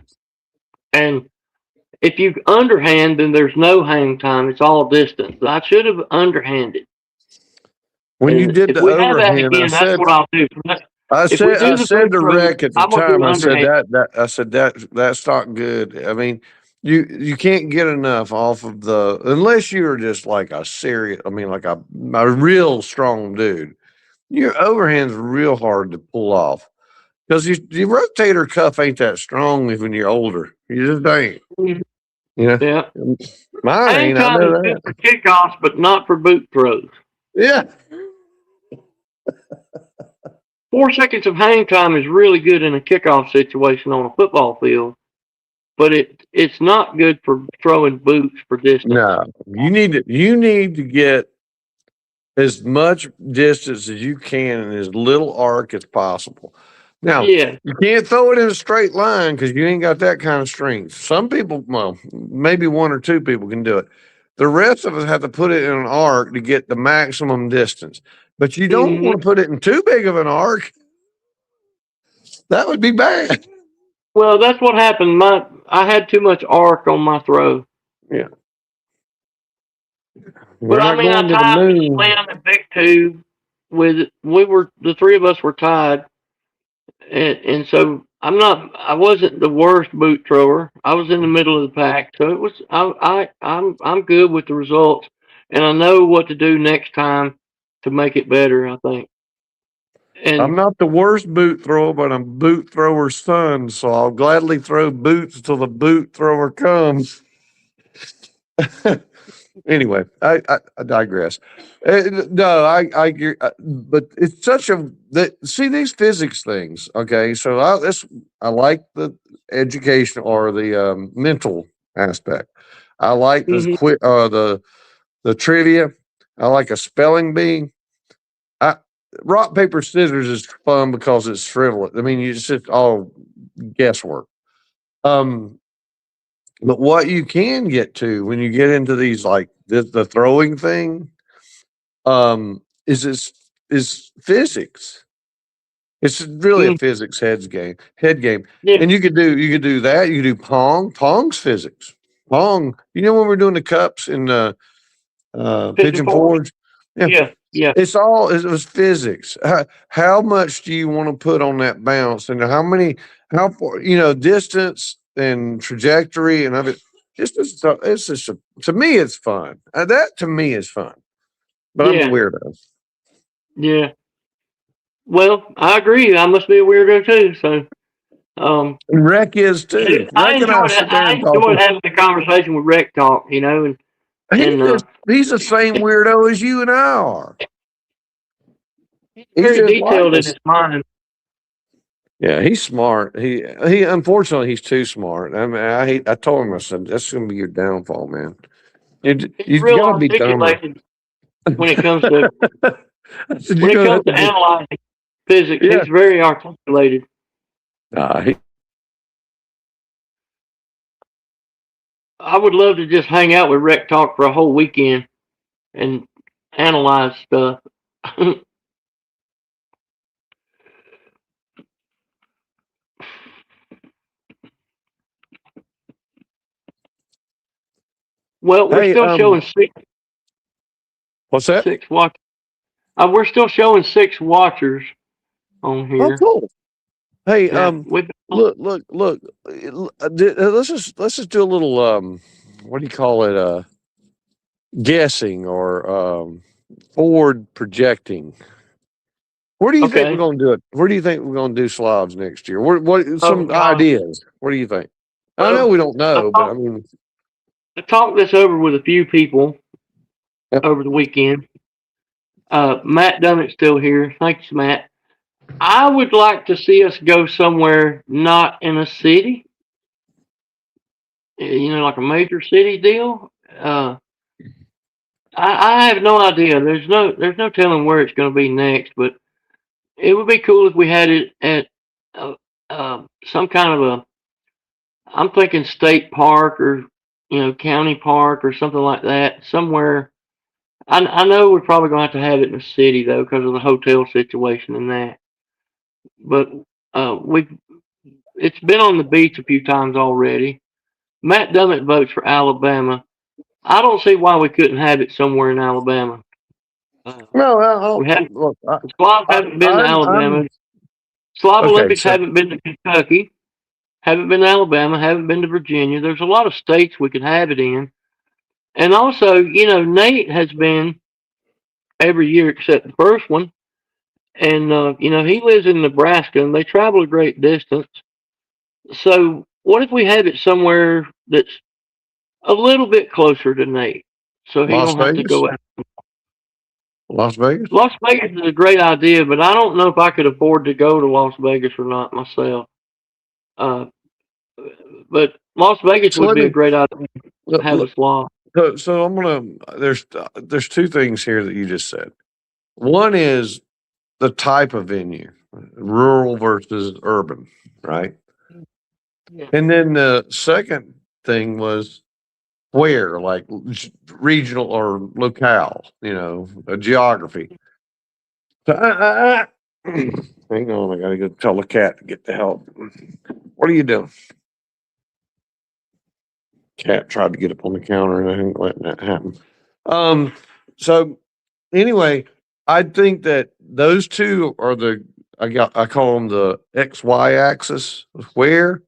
And if you underhand, then there's no hang time. It's all distance. I should have underhanded. when you And did if the we have that overhand, again, that's what I'll do. If we I do the said boot to throw, Rec at the I'm going to do time, I said underhand. I said that's not good. I mean, you can't get enough off of the unless you're just like a serious. I mean, like a real strong dude. Your overhand's real hard to pull off because your rotator cuff ain't that strong when you're older. You just ain't. You know, Yeah. mine Hang ain't. I time know is good that. for kickoffs, but not for boot throws. Yeah. 4 seconds of hang time is really good in a kickoff situation on a football field, but it's not good for throwing boots for distance. No, you need to get as much distance as you can in as little arc as possible. Now, Yeah. you can't throw it in a straight line because you ain't got that kind of strength. Some people, well, maybe one or two people can do it. The rest of us have to put it in an arc to get the maximum distance. But you don't Hmm. want to put it in too big of an arc. That would be bad. Well, that's what happened. I had too much arc on my throw. Yeah. We're But I not mean, I going to the tied with moon. Slim and Big Two. The three of us were tied, and so I wasn't the worst boot thrower. I was in the middle of the pack, so it was. I'm good with the results, and I know what to do next time to make it better. I think. I'm And not the worst boot thrower, but I'm boot thrower's son, so I'll gladly throw boots till the boot thrower comes. Anyway, I digress. No, I agree, but it's such a that see these physics things. Okay, so I like the education or the mental aspect. I like the mhm, the trivia. I like a spelling bee. I rock paper scissors is fun because it's frivolous. I mean, it's just all guesswork. Um, but what you can get to when you get into these like the throwing thing, is physics. It's really a mhm, physics head game, yeah, and you could do that. You could do pong. Pong's physics. Hong, you know when we're doing the cups in Pigeon Pigeon Forge. Forge? Yeah. Yeah. It was physics. How much do you want to put on that bounce, and how far, distance and trajectory and of it. It's just to me, it's fun. That to me is fun, but I'm a Yeah. weirdo. Yeah. Well, I agree. I must be a weirdo too. So, And Rec is too. I Rec and I enjoyed sit there I and talk. enjoyed having the conversation with Rec Talk. And He's the same weirdo as you and I are. He's very just like detailed in us. his mind. Yeah, he's smart. He unfortunately he's too smart. I mean, I told him, I said, that's gonna be your downfall, man. He's You real gotta be dumber. articulated when it comes to I said, you're gonna have to be. analyzing physics. Yeah. He's very articulated. He, I would love to just hang out with Rec Talk for a whole weekend and analyze stuff. Well, we're hey, still showing what's that? six watch. We're still showing 6 watchers on Oh, here. cool. Hey, Yeah, look. Let's just do a little what do you call it? Guessing or forward projecting. Where do you think we're okay. going to do it? Where do you think we're going to do slobs next year? What Oh some God. ideas? What do you think? I know Well, we don't know, but I mean, I talked this over with a few people yep. over the weekend. Matt Dummett's still here. Thanks, Matt. I would like to see us go somewhere not in a city. Like a major city deal. I have no idea. There's no telling where it's going to be next, but it would be cool if we had it at some kind of a. I'm thinking state park or county park or something like that. Somewhere. I know we're probably going to have it in the city though because of the hotel situation and that. But we it's been on the beach a few times already. Matt Dummett votes for Alabama. I don't see why we couldn't have it somewhere in Alabama. No, We have look, the Slobs haven't been to I'm Alabama. Slob okay. Olympics So haven't been to Kentucky, haven't been to Alabama, haven't been to Virginia. There's a lot of states we could have it in. And also, Nate has been every year except the first one. And, he lives in Nebraska and they travel a great distance. So, what if we have it somewhere that's a little bit closer to Nate? So he Las don't have to Vegas, go out. Las Vegas. Las Vegas is a great idea, but I don't know if I could afford to go to Las Vegas or not myself. Uh, but Las Vegas So would let be a me. great idea to Look, have a slot. so I'm gonna. There's two things here that you just said. One is the type of venue, rural versus urban, right? Yeah. And then the second thing was where, like regional or locale, a geography. So hang on, I gotta go tell the cat to get the help. What are you doing? Cat tried to get up on the counter and I ain't letting that happen. So anyway, I think that those two are I call them the XY axis, where,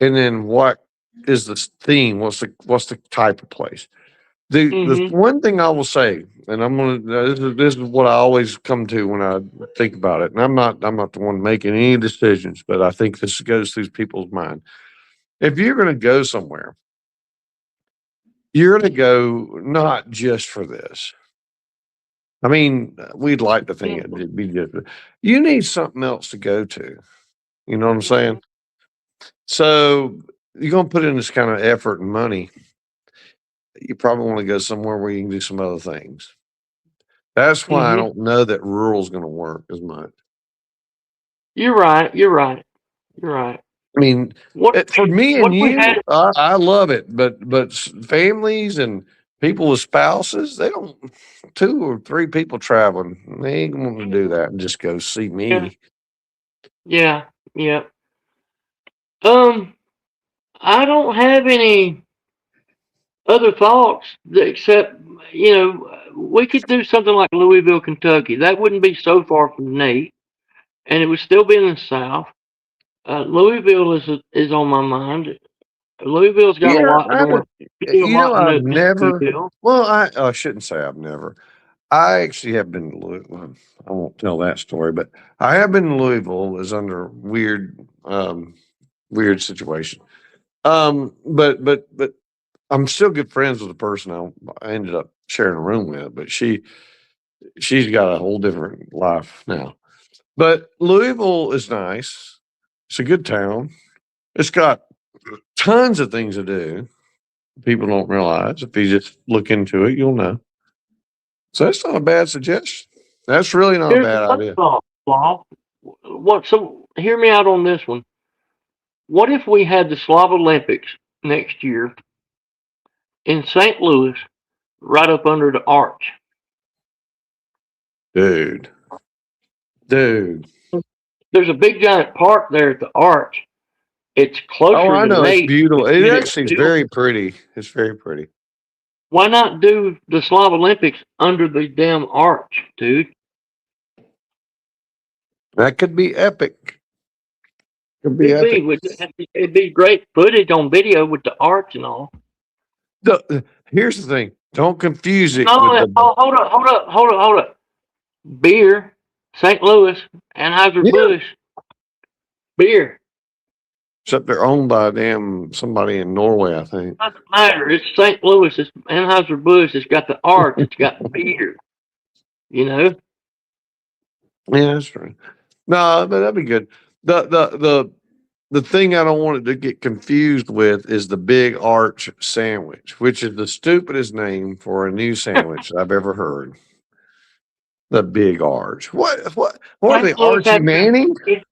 and then what is the theme? What's the type of place? The Mhm. one thing I will say, and I'm gonna this is what I always come to when I think about it, and I'm not the one making any decisions, but I think this goes through people's mind. If you're gonna go somewhere, you're gonna go not just for this. I mean, we'd like to think it'd be good, but you need something else to go to. You know what I'm saying? So you're gonna put in this kind of effort and money. You probably want to go somewhere where you can do some other things. That's why I Mhm. don't know that rural is going to work as much. You're right. You're right. You're right. I mean, What for me what and if we had you, I love it, but families and people with spouses, they don't. 2 or 3 people traveling, they ain't going to do that and just go see yeah, me. yeah, yeah. Um I don't have any other thoughts except, we could do something like Louisville, Kentucky. That wouldn't be so far from Nate, and it would still be in the South. Louisville is on my mind. Louisville's got a Yeah, lot going. You do a lot in I've the never. Louisville. Well, I shouldn't say I've never. I actually have been to Louisville. I won't tell that story, but I have been to Louisville. It was under weird situation. But I'm still good friends with the person I ended up sharing a room with. But she's got a whole different life now. But Louisville is nice. It's a good town. It's got tons of things to do. People don't realize. If you just look into it, you'll know. So that's not a bad suggestion. That's really not a Here's bad another idea. thought, Slob. So hear me out on this one. What if we had the Slob Olympics next year in St. Louis, right up under the arch? Dude. There's a big giant park there at the arch. It's Oh, closer I to know. It's Nate. beautiful. It and actually is still, very pretty. It's very pretty. why not do the Slob Olympics under the damn arch, dude? That could be epic. Could be It'd epic. it'd be great footage on video with the arch and all. Here's the thing. Don't confuse it with No, the. hold up. Beer, St. Louis, Yeah. Anheuser-Busch, beer. Except they're owned by somebody in Norway, I think. Doesn't matter. It's St. Louis. It's Anheuser-Busch. It's got the arch. It's got beer. You know. Yeah, that's true. No, but that'd be good. The thing I don't want it to get confused with is the Big Arch sandwich, which is the stupidest name for a new sandwich I've ever heard. The Big Arch. What are they? St. Louis Archie had Manning? good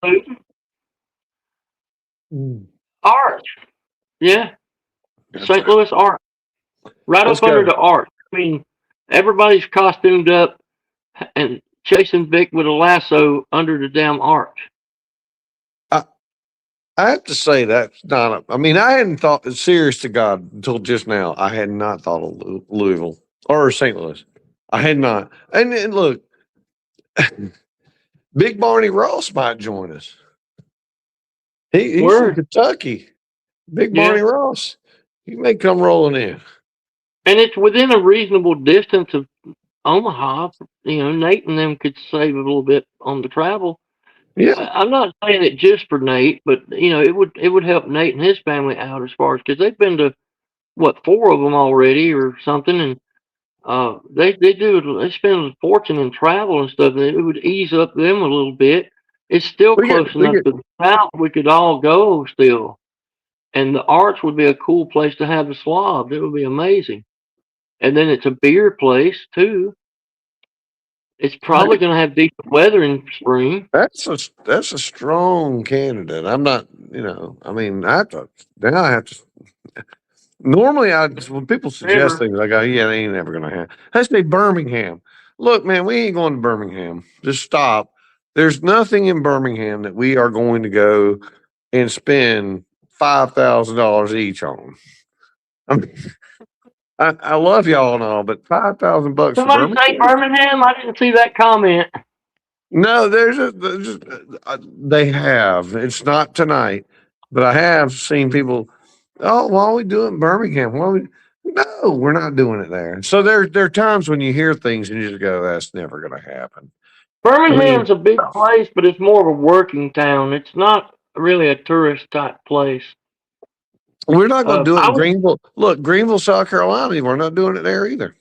food. Arch. Yeah. That's St. right. Louis arch. Right Let's up under go. the arch. I mean, everybody's costumed up and chasing Vic with a lasso under the damn arch. I have to say that's not. I mean, I hadn't thought. Serious to God, until just now, I had not thought of Louisville or St. Louis. I had not. And look, Big Barney Ross might join us. He's from Word. Kentucky. Big Yeah. Barney Ross. He may come rolling in. And it's within a reasonable distance of Omaha. Nate and them could save a little bit on the travel. Yeah. I'm not saying it just for Nate, but it would help Nate and his family out as far as because they've been to what 4 of them already or something, and they spend a fortune in travel and stuff, and it would ease up them a little bit. It's still We close get, we enough get, to the south we could all go still, and the arch would be a cool place to have the slobs. It would be amazing, and then it's a beer place too. It's probably going to have decent weather in spring. that's a strong candidate. I'm not, I mean, I have to, now I have to, normally when people suggest River. things, I go, yeah, they ain't never going to happen. Let's say Birmingham. Look, man, we ain't going to Birmingham. Just stop. There's nothing in Birmingham that we are going to go and spend $5,000 each on. I mean, I love y'all and all, but $5,000 for Somebody say Birmingham? Birmingham. I didn't see that comment. No, they have. It's not tonight, but I have seen people. Oh, why are we doing Birmingham? No, we're not doing it there. So there are times when you hear things and you just go, "That's never going to happen." I mean, Birmingham's a big place, but it's more of a working town. It's not really a tourist type place. we're not going to do it I in would, Greenville. Look, Greenville, South Carolina. We're not doing it there either.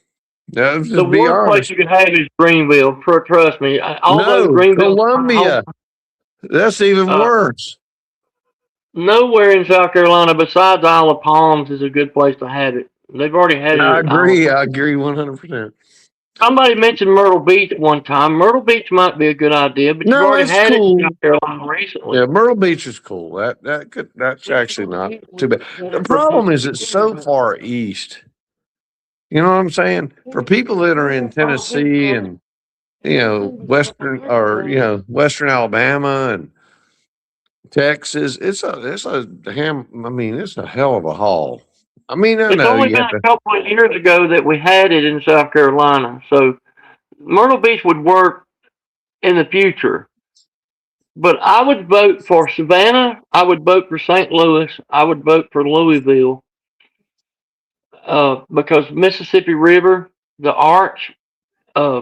Let's the just be worst place honest. you could have is Greenville. Trust me. Although No, Greenville's my Columbia. home, That's even worse. nowhere in South Carolina besides Isle of Palms is a good place to have it. They've already had it I at Isle of agree. Palms. I agree 100%. Somebody mentioned Myrtle Beach one time. Myrtle Beach might be a good idea, but you've No, already it's had it cool. in South Carolina recently. Yeah, Myrtle Beach is cool. That's actually not too bad. The problem is it's so far east. You know what I'm saying? For people that are in Tennessee and western Alabama and Texas, it's a hell of a haul. I mean, I It's know only you been have a to. couple of years ago that we had it in South Carolina. So Myrtle Beach would work in the future. But I would vote for Savannah. I would vote for St. Louis. I would vote for Louisville because Mississippi River, the Arch, uh,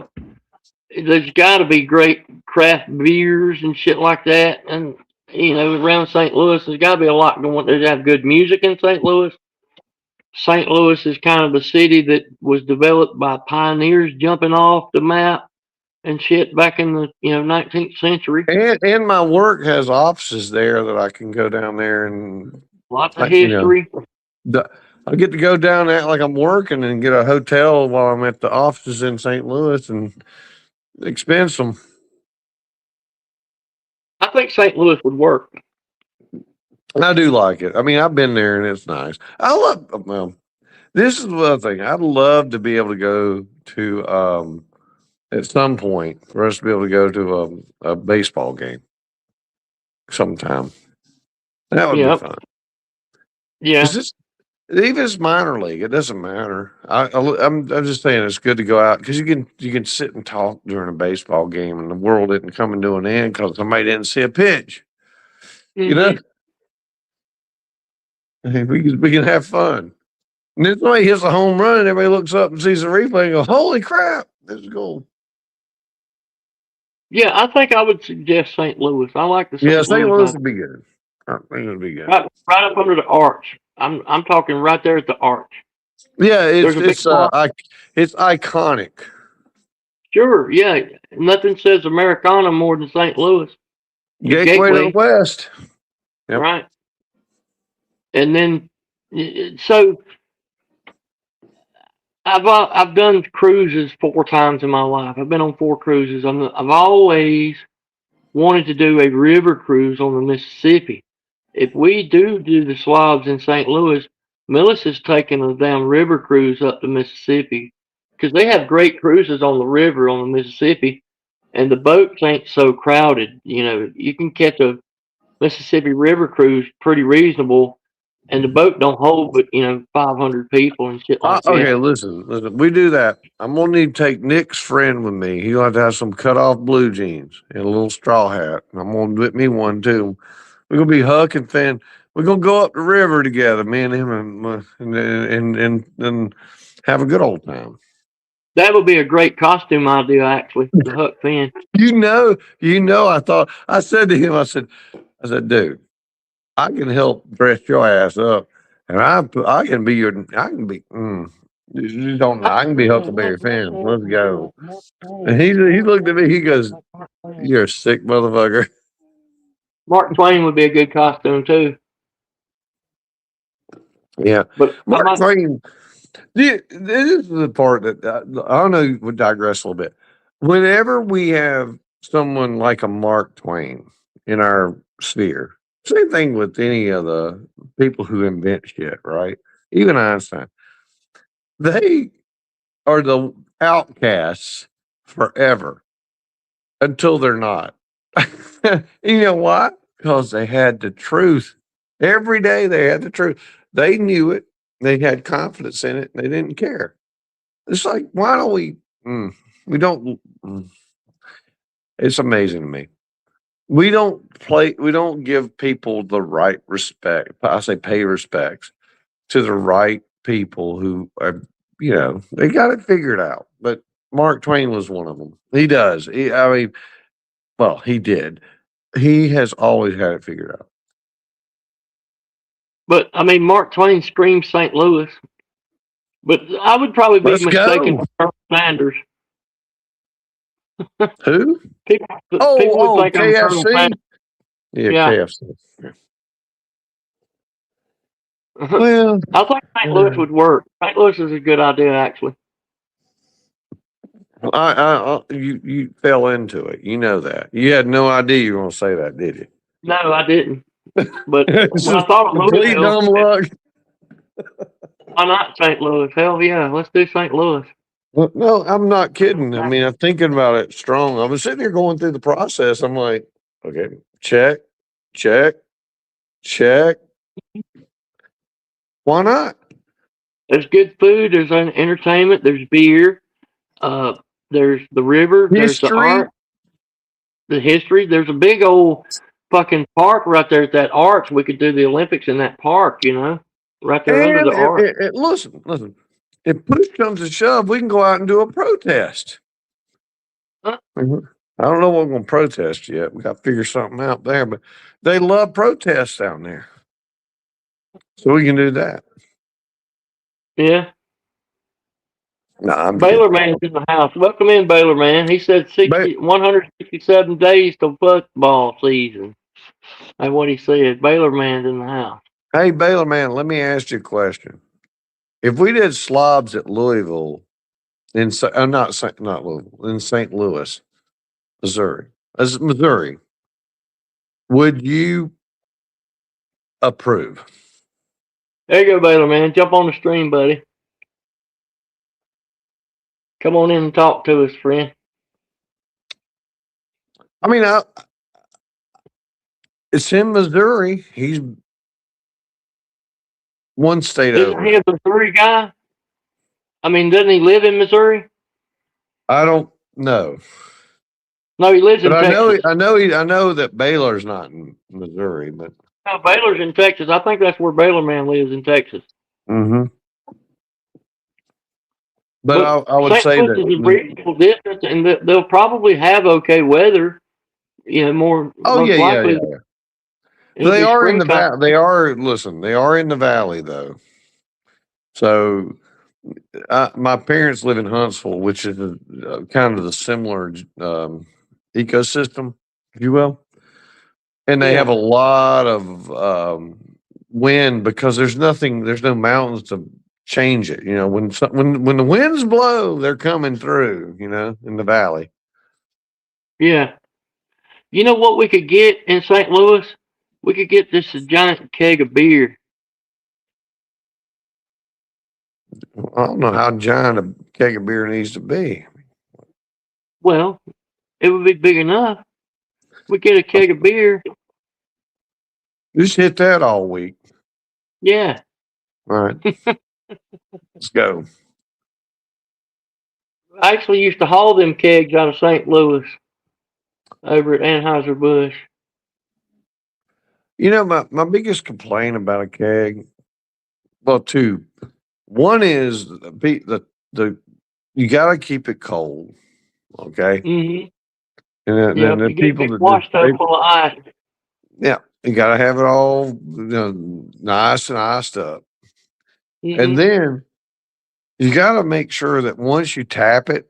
there's got to be great craft beers and shit like that. And, around St. Louis, there's got to be a lot going. There's have good music in St. Louis. St. Louis is kind of a city that was developed by pioneers jumping off the map and shit back in the 19th century. And my work has offices there that I can go down there and, Lots of you know, history. I get to go down there like I'm working and get a hotel while I'm at the offices in St. Louis and expense them. I think St. Louis would work. I do like it. I mean, I've been there and it's nice. Well, this is the other thing. I'd love to be able to go to, at some point, for us to be able to go to a baseball game sometime. That would be Yep. fun. Yeah. Is this even if it's minor league? It doesn't matter. I'm just saying it's good to go out because you can sit and talk during a baseball game and the world isn't coming to an end because somebody didn't see a pitch. You know, we can have fun. And then somebody hits a home run and everybody looks up and sees the replay and go, "Holy crap, this is goal!" Yeah, I think I would suggest St. Louis. I like the Yeah, St. St. Louis Louis idea. would be good. I think it would be good. Right up under the arch. I'm talking right there at the arch. Yeah, There's a big it's iconic. Sure, yeah. Nothing says Americana more than St. Louis. Gateway to the West. Yep. Right. And then, so I've done cruises 4 times in my life. I've been on 4 cruises. I've always wanted to do a river cruise on the Mississippi. If we do the Slobs in St. Louis, Millis is taking a damn river cruise up the Mississippi because they have great cruises on the river on the Mississippi, and the boats ain't so crowded. You can catch a Mississippi River cruise pretty reasonable, and the boat don't hold but 500 people and shit like Okay, that. listen. We do that. I'm gonna need to take Nick's friend with me. He'll have to have some cut off blue jeans and a little straw hat. And I'm gonna get me one too. We're gonna be Huck and Finn. We're gonna go up the river together, me and him, and have a good old time. That would be a great costume idea, actually. The Huck Finn. I said to him, I said, dude, I can help dress your ass up, and I can be your, I can be. You don't know. I can be Huckleberry Finn. Let's go. And he looked at me. He goes, "You're a sick motherfucker." Mark Twain would be a good costume too. Yeah, But Mark Twain. This is the part that I don't know. Would digress a little bit. Whenever we have someone like a Mark Twain in our sphere, same thing with any of the people who invent shit, right? Even Einstein. They are the outcasts forever until they're not. You know why? Because they had the truth. Every day they had the truth. They knew it. They had confidence in it. They didn't care. It's like, why don't we don't, it's amazing to me. We don't give people the right respect. I say pay respects to the right people who are, they got it figured out. But Mark Twain was one of them. He does. He did. He has always had it figured out. But Mark Twain screams St. Louis. But I would probably be Let's mistaken go. for Colonel Sanders. Who? People would think I'm Colonel KFC. Sanders. Yeah, Yeah. KFC. Well, I think St. Louis would work. St. Louis is a good idea, actually. you fell into it. You know that. You had no idea you were going to say that, did you? No, I didn't. But It's when I just thought of complete dumb Louisville, luck. why not St. Louis? Hell yeah, let's do St. Louis. Well, no, I'm not kidding. I mean, I'm thinking about it strong. I was sitting here going through the process. I'm like, okay, check, check, check. Why not? There's good food. There's entertainment. There's beer. Uh, there's the river. There's the History art. The history. There's a big old fucking park right there at that arch. We could do the Olympics in that park. Right there under the and arch. listen. If push comes to shove, we can go out and do a protest. Huh? Mhm. I don't know what we're going to protest yet. We got to figure something out there, but they love protests down there, so we can do that. Yeah. No, I'm Baylor kidding. Man's in the house. Welcome in, Baylor Man. He said 167 days to football season. That's what he said. Baylor Man's in the house. Hey, Baylor Man, let me ask you a question. If we did slobs at Louisville, not Louisville, in St. Louis, Missouri, would you approve? There you go, Baylor Man. Jump on the stream, buddy. Come on in and talk to us, friend. I mean, it's in Missouri. He's one state Isn't over. he a Missouri guy? I mean, doesn't he live in Missouri? I don't know, No, he lives in but Texas. I know that Baylor's not in Missouri, but No, Baylor's in Texas. I think that's where Baylor Man lives, in Texas. mm-hmm. But I would St. say Louis is a that. reasonable distance, and they'll probably have okay weather. Most likely. Yeah. It'll They be are in the springtime. valley. They are in the valley though. So my parents live in Huntsville, which is kind of the similar ecosystem, if you will. And they have a lot of wind because there's no mountains to change it. When the winds blow, they're coming through. In the valley. Yeah. You know what we could get in St. Louis? We could get this giant keg of beer. I don't know how giant a keg of beer needs to be. Well, it would be big enough. We get a keg of beer. Just hit that all week. Yeah. All right. Let's go. I actually used to haul them kegs out of St. Louis over at Anheuser-Busch. My biggest complaint about a keg, well, two. One is the you got to keep it cold, okay? Mm-hmm. And then the You get a people big that wash tub full of ice. yeah, you got to have it all nice and iced up, Mm-hmm. and then you got to make sure that once you tap it,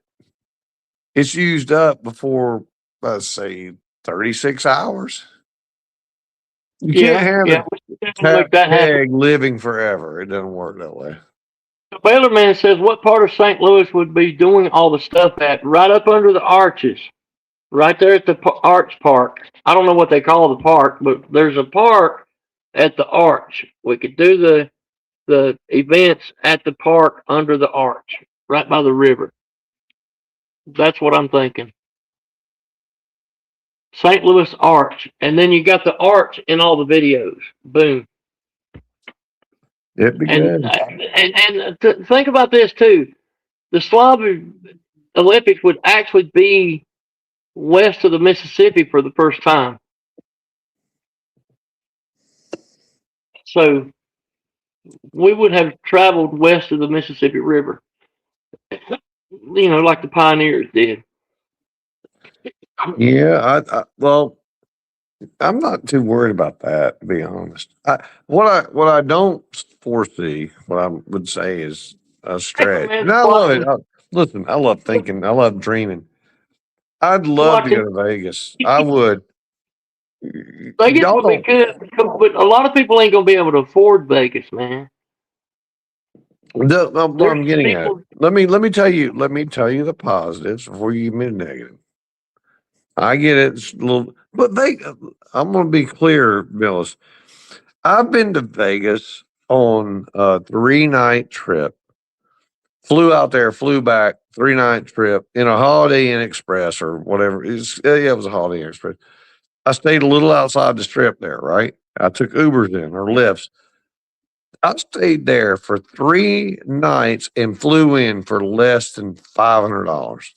it's used up before, let's say, 36 hours. You can't have a tap keg living forever. It doesn't work that way. The Baylor Man says, what part of St. Louis would be doing all the stuff at? Right up under the arches. Right there at the Arch Park. I don't know what they call the park, but there's a park at the Arch. We could do the events at the park under the arch, right by the river. That's what I'm thinking. St. Louis Arch. And then you got the arch in all the videos. Boom. It'd be good. And think about this too. The Slob Olympics would actually be west of the Mississippi for the first time. So we would have traveled west of the Mississippi River. Like the pioneers did. Yeah, well, I'm not too worried about that, to be honest. What I don't foresee, what I would say is a stretch. And I love it. Listen, I love thinking. I love dreaming. I'd love to go to Vegas. I would. Vegas would be good, but a lot of people ain't gonna be able to afford Vegas, man. What I'm getting at. Let me tell you the positives before you give me the negative. I get it. It's a little, but I'm going to be clear, Millis. I've been to Vegas on a 3-night trip. Flew out there, flew back, 3-night trip in a Holiday Inn Express or whatever. It was a Holiday Inn Express. I stayed a little outside the strip there, right? I took Ubers in or Lyfts. I stayed there for 3 nights and flew in for less than $500.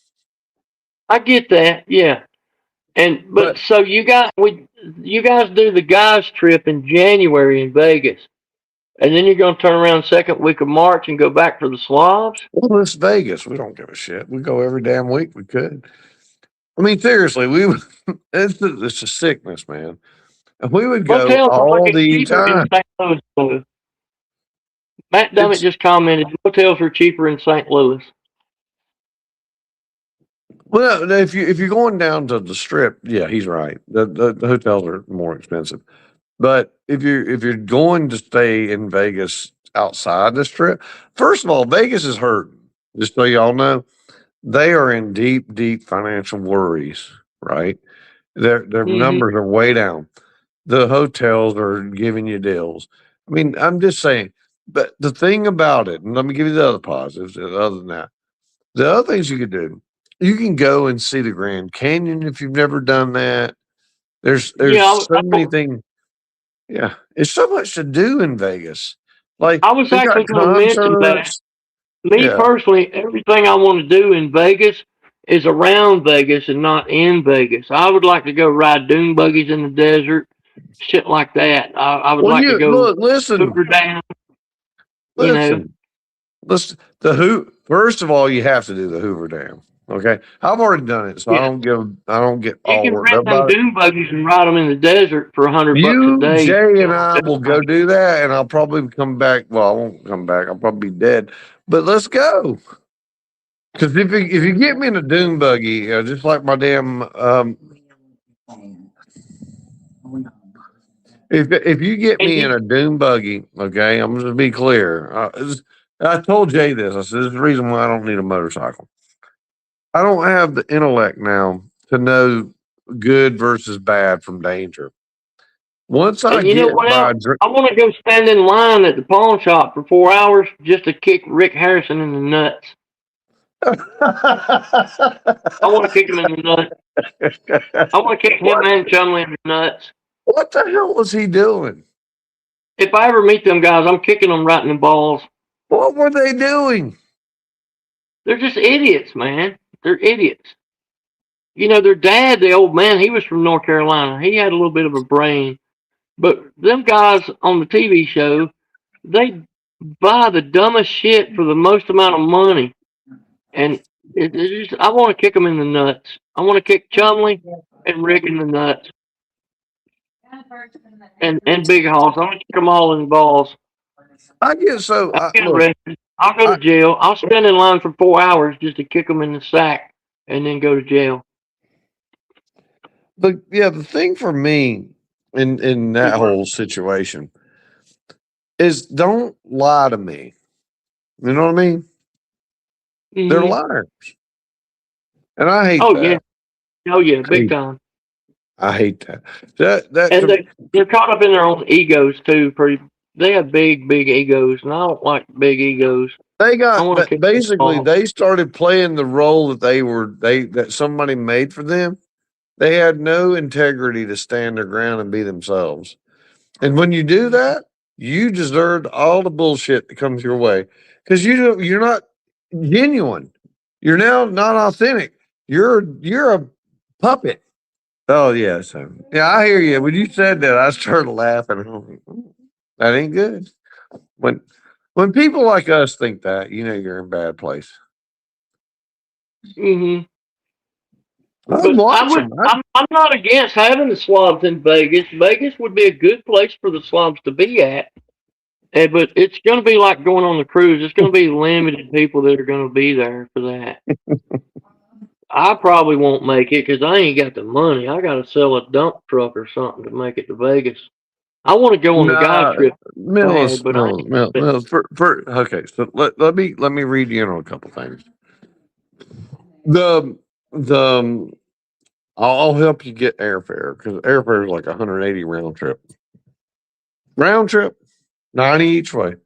I get that, yeah. But But so you guys do the guys trip in January in Vegas, and then you're gonna turn around second week of March and go back for the slobs. well, it's Vegas. We don't give a shit. We go every damn week we could. I mean, seriously, it's a sickness, man. And we would go Motels are all fucking the cheaper in time. St. Louis. Though. Matt Dummett It's just commented motels are cheaper in St. Louis. well, if you're going down to the strip, yeah, he's right. The hotels are more expensive. But if you're going to stay in Vegas outside the strip, first of all, Vegas is hurting. Just so y'all know, they are in deep, deep financial worries. Right, their Hmm. numbers are way down. The hotels are giving you deals. I mean, I'm just saying. But the thing about it, and let me give you the other positives. Other than that, the other things you could do, you can go and see the Grand Canyon if you've never done that. There's Yeah, so many things. Yeah, it's so much to do in Vegas. Like I was they got actually going to mention that. concerts. Me Yeah. personally, everything I want to do in Vegas is around Vegas and not in Vegas. I would like to go ride dune buggies in the desert, shit like that. I would Well, like to you go look, listen, Hoover Dam, you know. listen. Let's First of all, you have to do the Hoover Dam. Okay, I've already done it, so Yeah, I don't get you all can worked rent up them about it. dune buggies and ride them in the desert for $100 a You, day. Jay, and I will go do that, and I'll probably come back. Well, I won't come back. I'll probably be dead. But let's go. Because if you get me in a dune buggy, just like my damn if you get And me in you, a dune buggy, okay, I'm just to be clear. I told Jay this. I said this is the reason why I don't need a motorcycle. I don't have the intellect now to know good versus bad from danger. Once I and you know get what by, else? I want to go stand in line at the pawn shop for 4 hours just to kick Rick Harrison in the nuts. I want to kick him in the nuts. I want to kick him what and Chumley in the nuts. what the hell was he doing? If I ever meet them guys, I'm kicking them right in the balls. What were they doing? They're just idiots, man. They're idiots. You know, their dad, the old man, he was from North Carolina. He had a little bit of a brain. But them guys on the TV show, they buy the dumbest shit for the most amount of money. And it's just, I want to kick them in the nuts. I want to kick Chumley and Rick in the nuts. And Big Hoss. I'm going to kick them all in the balls. I get so I'll get look. arrested. I'll go to I, jail. I'll stand in line for 4 hours just to kick them in the sack and then go to jail. but yeah, the thing for me in that whole situation is don't lie to me. You know what I mean? They're Mm-hmm. liars, and I hate Oh yeah, that. oh yeah, I big hate, time. I hate that. That And they're caught up in their own egos too. Pretty, they have big egos, and I don't like big egos. they I got want to kick them basically off. they started playing the role that that somebody made for them. They had no integrity to stand their ground and be themselves. And when you do that, you deserve all the bullshit that comes your way because you're not genuine. You're now not authentic. You're a puppet. Oh yeah, so yeah, I hear you. When you said that, I started laughing. I'm like, "Ooh, that ain't good." When when people like us think that, you know you're in a bad place. Hmm. I'd But I watch would. them. I'm not against having the slobs in Vegas. Vegas would be a good place for the slobs to be at. But it's going to be like going on the cruise. It's going to be limited people that are going to be there for that. I probably won't make it because I ain't got the money. I got to sell a dump truck or something to make it to Vegas. I want to go on the guy Nah, trip bad, Mills, but I Mills, Mills, ain't. Mills. For okay, so let me read you in on a couple things. The I'll help you get airfare because airfare is like 180 round trip. Round trip, 90 each way.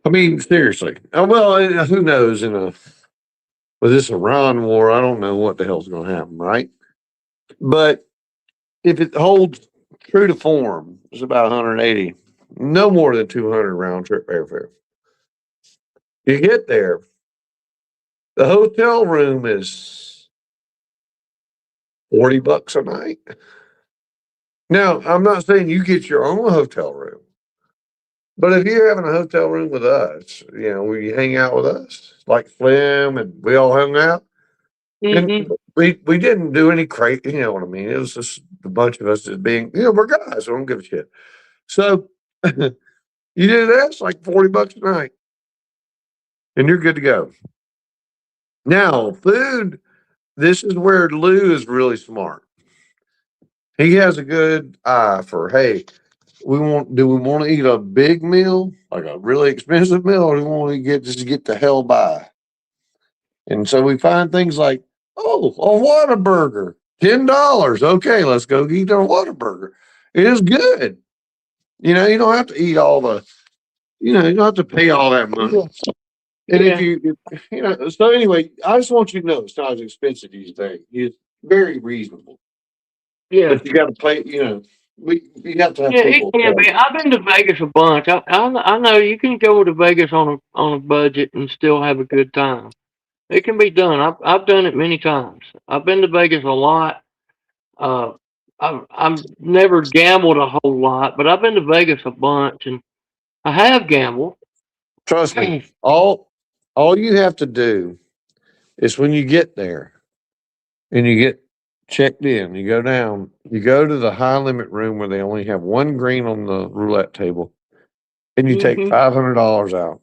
I mean, seriously. Well, who knows? With this Iran war, I don't know what the hell's going to happen, right? But if it holds true to form, it's about 180. no more than 200 round trip airfare. You get there, the hotel room is $40 a night. Now, I'm not saying you get your own hotel room, but if you're having a hotel room with us, where you hang out with us, like Slim and we all hung out, and Mm-hmm. we didn't do any crazy, you know what I mean? It was just a bunch of us just being, we're guys, so I don't give a shit. So you do that, it's like $40 a night, and you're good to go. Now, food, this is where Lou is really smart. He has a good eye for, hey, do we want to eat a big meal, like a really expensive meal, or do we want to just get the hell by? And so we find things like, oh, a Whataburger, $10. Okay, let's go eat a Whataburger. It is good. You don't have to eat all the, you don't have to pay all that money. And Yeah. so anyway, I just want you to know it's not as expensive as you think. It's very reasonable. Yeah. But you got to pay, you have to have Yeah, it people. can be. I've been to Vegas a bunch. I know you can go to Vegas on a budget and still have a good time. It can be done. I've done it many times. I've been to Vegas a lot. Uh, I've never gambled a whole lot, but I've been to Vegas a bunch, and I have gambled. Trust me, all you have to do is when you get there and you get checked in, you go down, you go to the high limit room where they only have one green on the roulette table, and you take Hmm. $500 out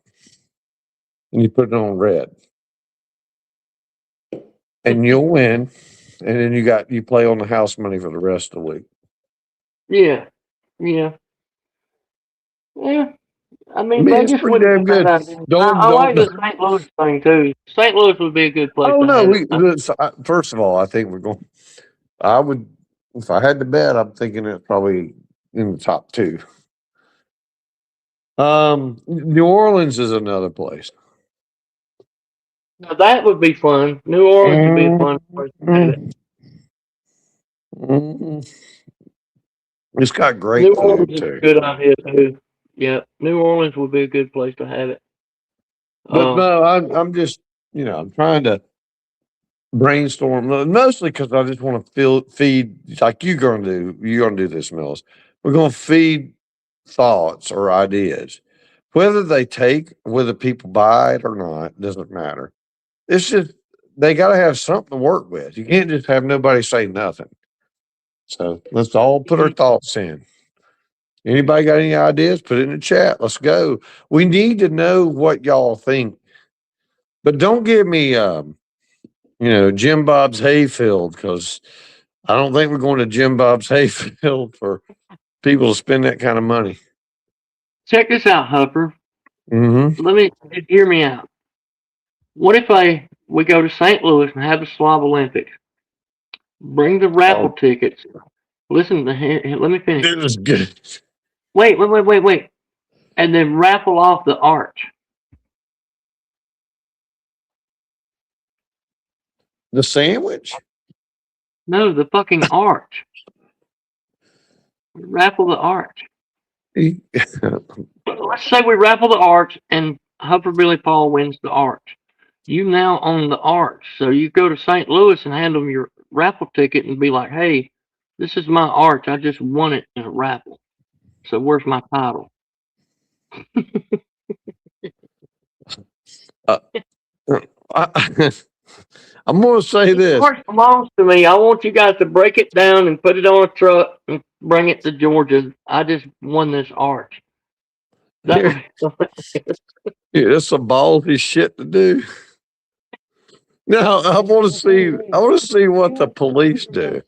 and you put it on red, and you'll win. And then you play on the house money for the rest of the week. Yeah, yeah, yeah. I I mean, mean, it's Vegas pretty wouldn't be damn a bad good. idea. Don't I don't. like the St. Louis thing too. St. Louis would be a good place Oh to no, have it. first of all, I think we're going. I would, if I had to bet, I'm thinking it's probably in the top two. New Orleans is another place. Now that would be fun. New Orleans would be a fun place to have it. Mm, mm. It's got New great Orleans food is a too. good idea too. Yeah, New Orleans would be a good place to have it. But Uh, no, I'm just, I'm trying to brainstorm mostly because I just want to feed like you're going to do. You're going to do this, Mills. We're going to feed thoughts or ideas, whether people buy it or not doesn't matter. It's just they got to have something to work with. You can't just have nobody say nothing. So let's all put our mhm. thoughts in. Anybody got any ideas? Put it in the chat. Let's go. We need to know what y'all think, but don't give me Jim Bob's hayfield, because I don't think we're going to Jim Bob's hayfield for people to spend that kind of money. Check this out, Hupper. Mm-hmm. Let me hear me out. What if we go to St. Louis and have the Slob Olympics? Bring the raffle Oh, tickets. Listen, let me finish. it was good. Wait. And then raffle off the arch. The sandwich. No, the fucking arch. Raffle the arch. Let's say we raffle the arch and Hupper Billy Paul wins the arch. You now own the arch. So you go to St. Louis and hand them your raffle ticket and be like, hey, this is my arch. I just won it in a raffle. So where's my title? uh, I, I'm going to say The this. arch belongs to me. I want you guys to break it down and put it on a truck and bring it to Georgia. I just won this arch. That Here, would that's some ballsy shit to do. Now I want to see. I want to see what the police do.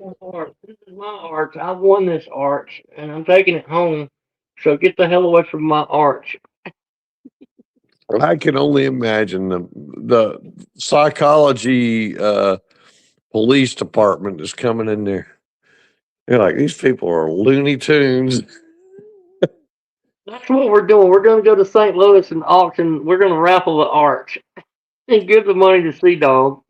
This is my arch. I won this arch, and I'm taking it home. So get the hell away from my arch. I can only imagine the psychology police department is coming in there. They're like, these people are Looney Tunes. That's what we're doing. We're going to go to St. Louis and auction. We're going to raffle the arch and give the money to Sea Dog.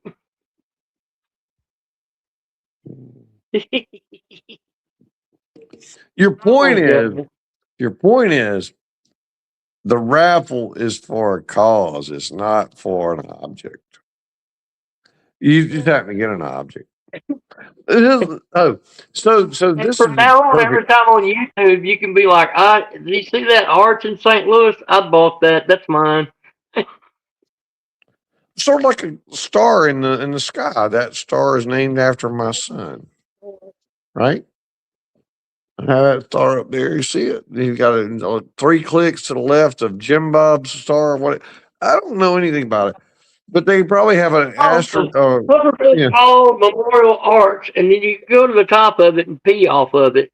Your point is, Your point is the raffle is for a cause. It's not for an object. You just happen to get an object. So And this from is now on, every perfect. time on YouTube, you can be like, did you see that arch in St. Louis? I bought that. That's mine. Sort of like a star in the sky. That star is named after my son, right? I have that star up there. You see it? You got it 3 clicks to the left of Jim Bob's star. What? I don't know anything about it, but they probably have an Oh, astro. Pufferfield's Yeah. called Memorial Arch, and then you can go to the top of it and pee off of it.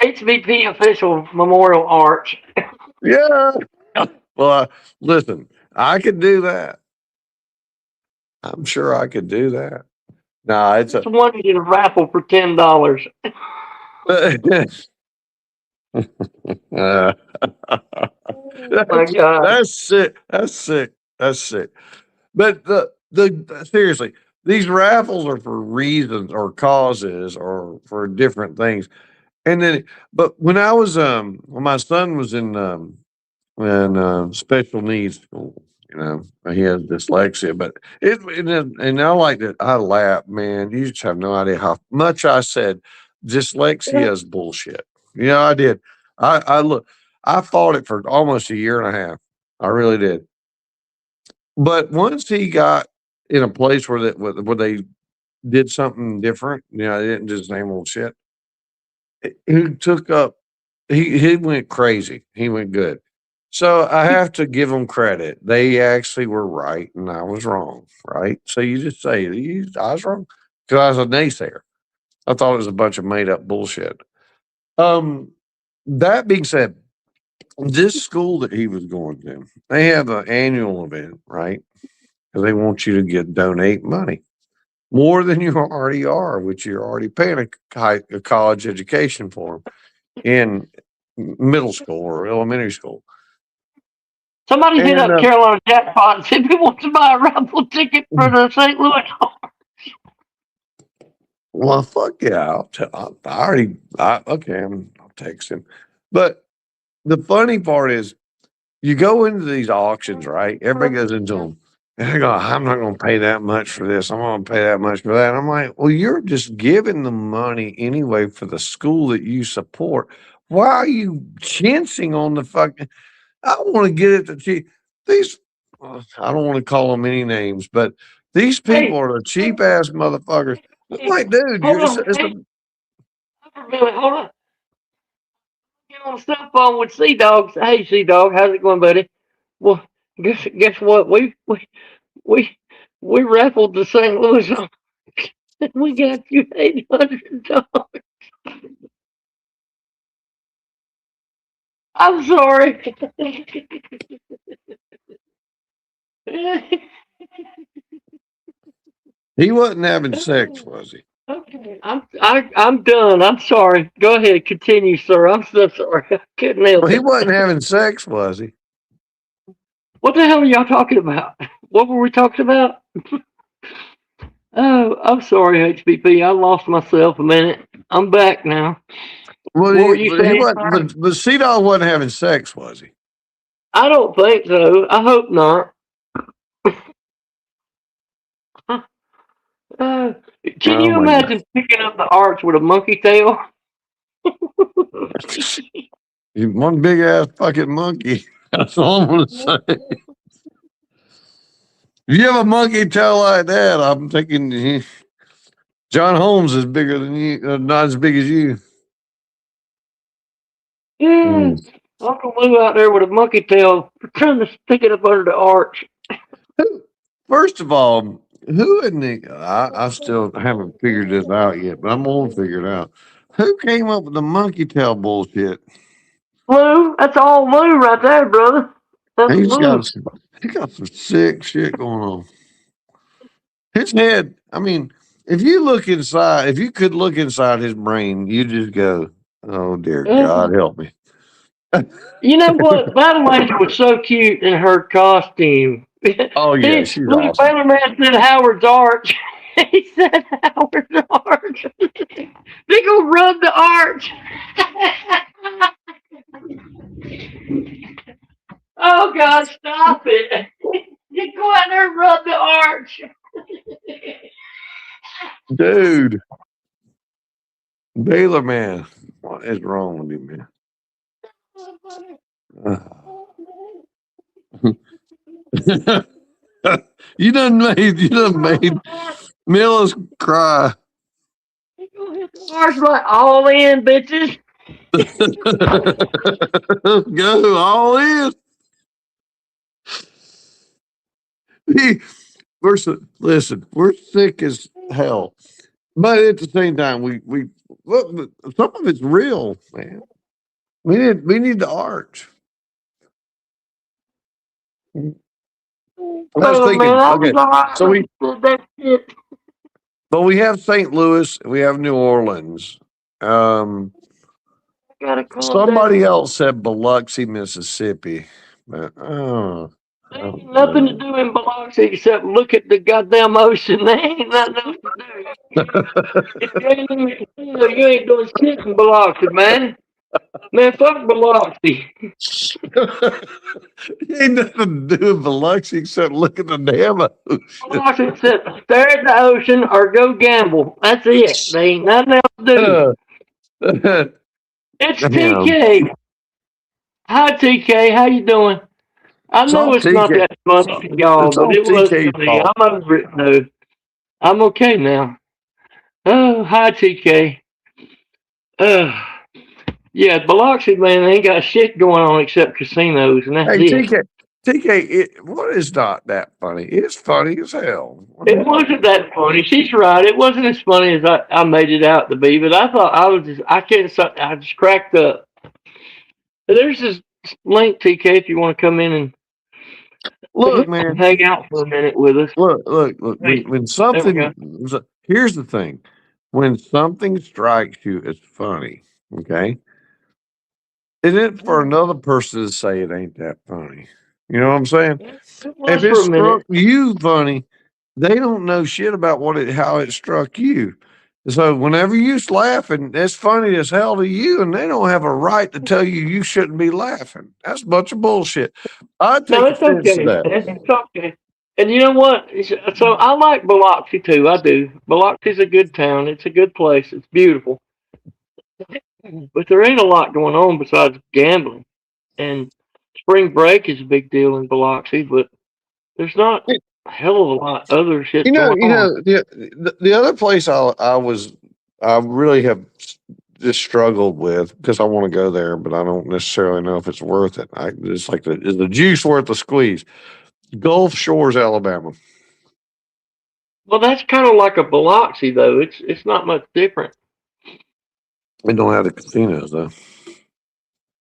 HVP official Memorial Arch. Yeah. Well, listen, I could do that. I'm sure I could do that. No, it's It's one in a raffle for $10. uh, My God. that's sick. That's sick. That's sick. But the seriously, these raffles are for reasons or causes or for different things. And then, but when my son was in special needs school, he has dyslexia, but and I like that. I laugh, man. You just have no idea how much I said dyslexia is bullshit. I did. I look. I fought it for almost a year and a half. I really did. But once he got in a place where they did something different, they didn't just same old shit. He took up. He went crazy. He went good. So I have to give them credit. They actually were right, and I was wrong. Right. So you just say I was wrong because I was a naysayer. I thought it was a bunch of made up bullshit. Um, that being said, this school that he was going to, they have an annual event, right? Because they want you to donate money more than you already are, which you're already paying a college education for in middle school or elementary school. Somebody hit And up Carolina Jackpot and said we want to buy a raffle ticket for the St. Louis. well, fuck yeah, I'll text him. But the funny part is, you go into these auctions, right? Everybody goes into them. And they go, I'm not going to pay that much for this. I'm going to pay that much for that. And I'm like, well, you're just giving the money anyway for the school that you support. Why are you chancing on the fucking? I want to get it to these. I don't want to call them any names, but these people Hey, are the cheap ass motherfuckers. I'm like, dude, hold it's, on. it's a, Hey, hold on. Get on the cell phone with Sea Dog. Hey, Sea Dog, how's it going, buddy? Well, guess what? We we raffled the St. Louis and we got you $800. I'm sorry. he wasn't having sex, was he? Okay, I'm done. I'm sorry. Go ahead, continue, sir. I'm so sorry. I couldn't help Well, he it. wasn't having sex, was he? What the hell are y'all talking about? What were we talking about? Oh, I'm sorry, HBP. I lost myself a minute. I'm back now. Well, What were you he saying, wasn't. sir? But C-Dog wasn't having sex, was he? I don't think so. I hope not. Uh, can Oh you my god! imagine picking up the arch with a monkey tail? He's one big ass fucking monkey. That's all I'm gonna say. If you have a monkey tail like that, I'm thinking John Holmes is bigger than you, not as big as you. Yeah, Mm. Uncle Lou out there with a monkey tail trying to stick it up under the arch. First of all, who in the I still haven't figured this out yet, but I'm gonna figure it out. Who came up with the monkey tail bullshit? Lou, that's all Lou right there, brother. That's He's Lou. got he got some sick shit going on. His head, I mean, if you could look inside his brain, you just go, "Oh dear Uh, God, help me." you know what? Battle Angel was so cute in her costume. Oh yeah, she's When the awesome. Weatherman said Howard's Arch. He said Howard Arch. They gonna rub the arch. Oh God, stop it. You go out there and rub the arch. Dude, Baylor man, what is wrong with you, man? You done made Millis cry. Arch like all in, bitches. Go all in. Listen, we're sick as hell, but at the same time, we look. Some of it's real, man. We need the art. I was Oh man, thinking, I was okay, so alright. That's it. but we have St. Louis, we have New Orleans. Gotta calm Somebody down. else said Biloxi, Mississippi. But, There I ain't don't nothing to know. do in Biloxi except look at the goddamn ocean. There ain't nothing else to do. If you ain't in the casino, you ain't doing shit in Biloxi, man. Man, fuck Biloxi. Ain't nothing to do with Biloxi except look at the damn ocean. Biloxi said stare at the ocean or go gamble. That's it. There ain't nothing else to do. It's Damn. TK. Hi TK, how you doing? I It's know all it's not TK. that funny to y'all, It's but all it was TK's to me. fault. I'm over it though. I'm okay now. Oh, hi TK. Uh, yeah, Biloxi, man, ain't got shit going on except casinos, and that's Hey, it. TK, what is not that funny? It's funny as hell. What the It hell? wasn't that funny. She's right. It wasn't as funny as I made it out to be, but I thought I was just, I can't, I just cracked up. There's this link, TK, if you want to come in Look, and man. hang out for a minute with us. Look. Wait, When there we go. something, here's the thing: when something strikes you as funny, okay, isn't it for another person to say it ain't that funny? You know what I'm saying? It If was it for a minute. struck you funny, they don't know shit about how it struck you. So whenever you're laughing, it's funny as hell to you, and they don't have a right to tell you you shouldn't be laughing. That's a bunch of bullshit. I No, take it's offense to okay. that. It's okay. And you know what? So I like Biloxi too. I do. Biloxi's a good town. It's a good place. It's beautiful. But there ain't a lot going on besides gambling. And spring break is a big deal in Biloxi, but there's not a hell of a lot other shit going on. The other place I really have just struggled with because I want to go there, but I don't necessarily know if it's worth it. It's like is the juice worth the squeeze? Gulf Shores, Alabama. Well, that's kind of like a Biloxi, though. It's not much different. They don't have the casinos though.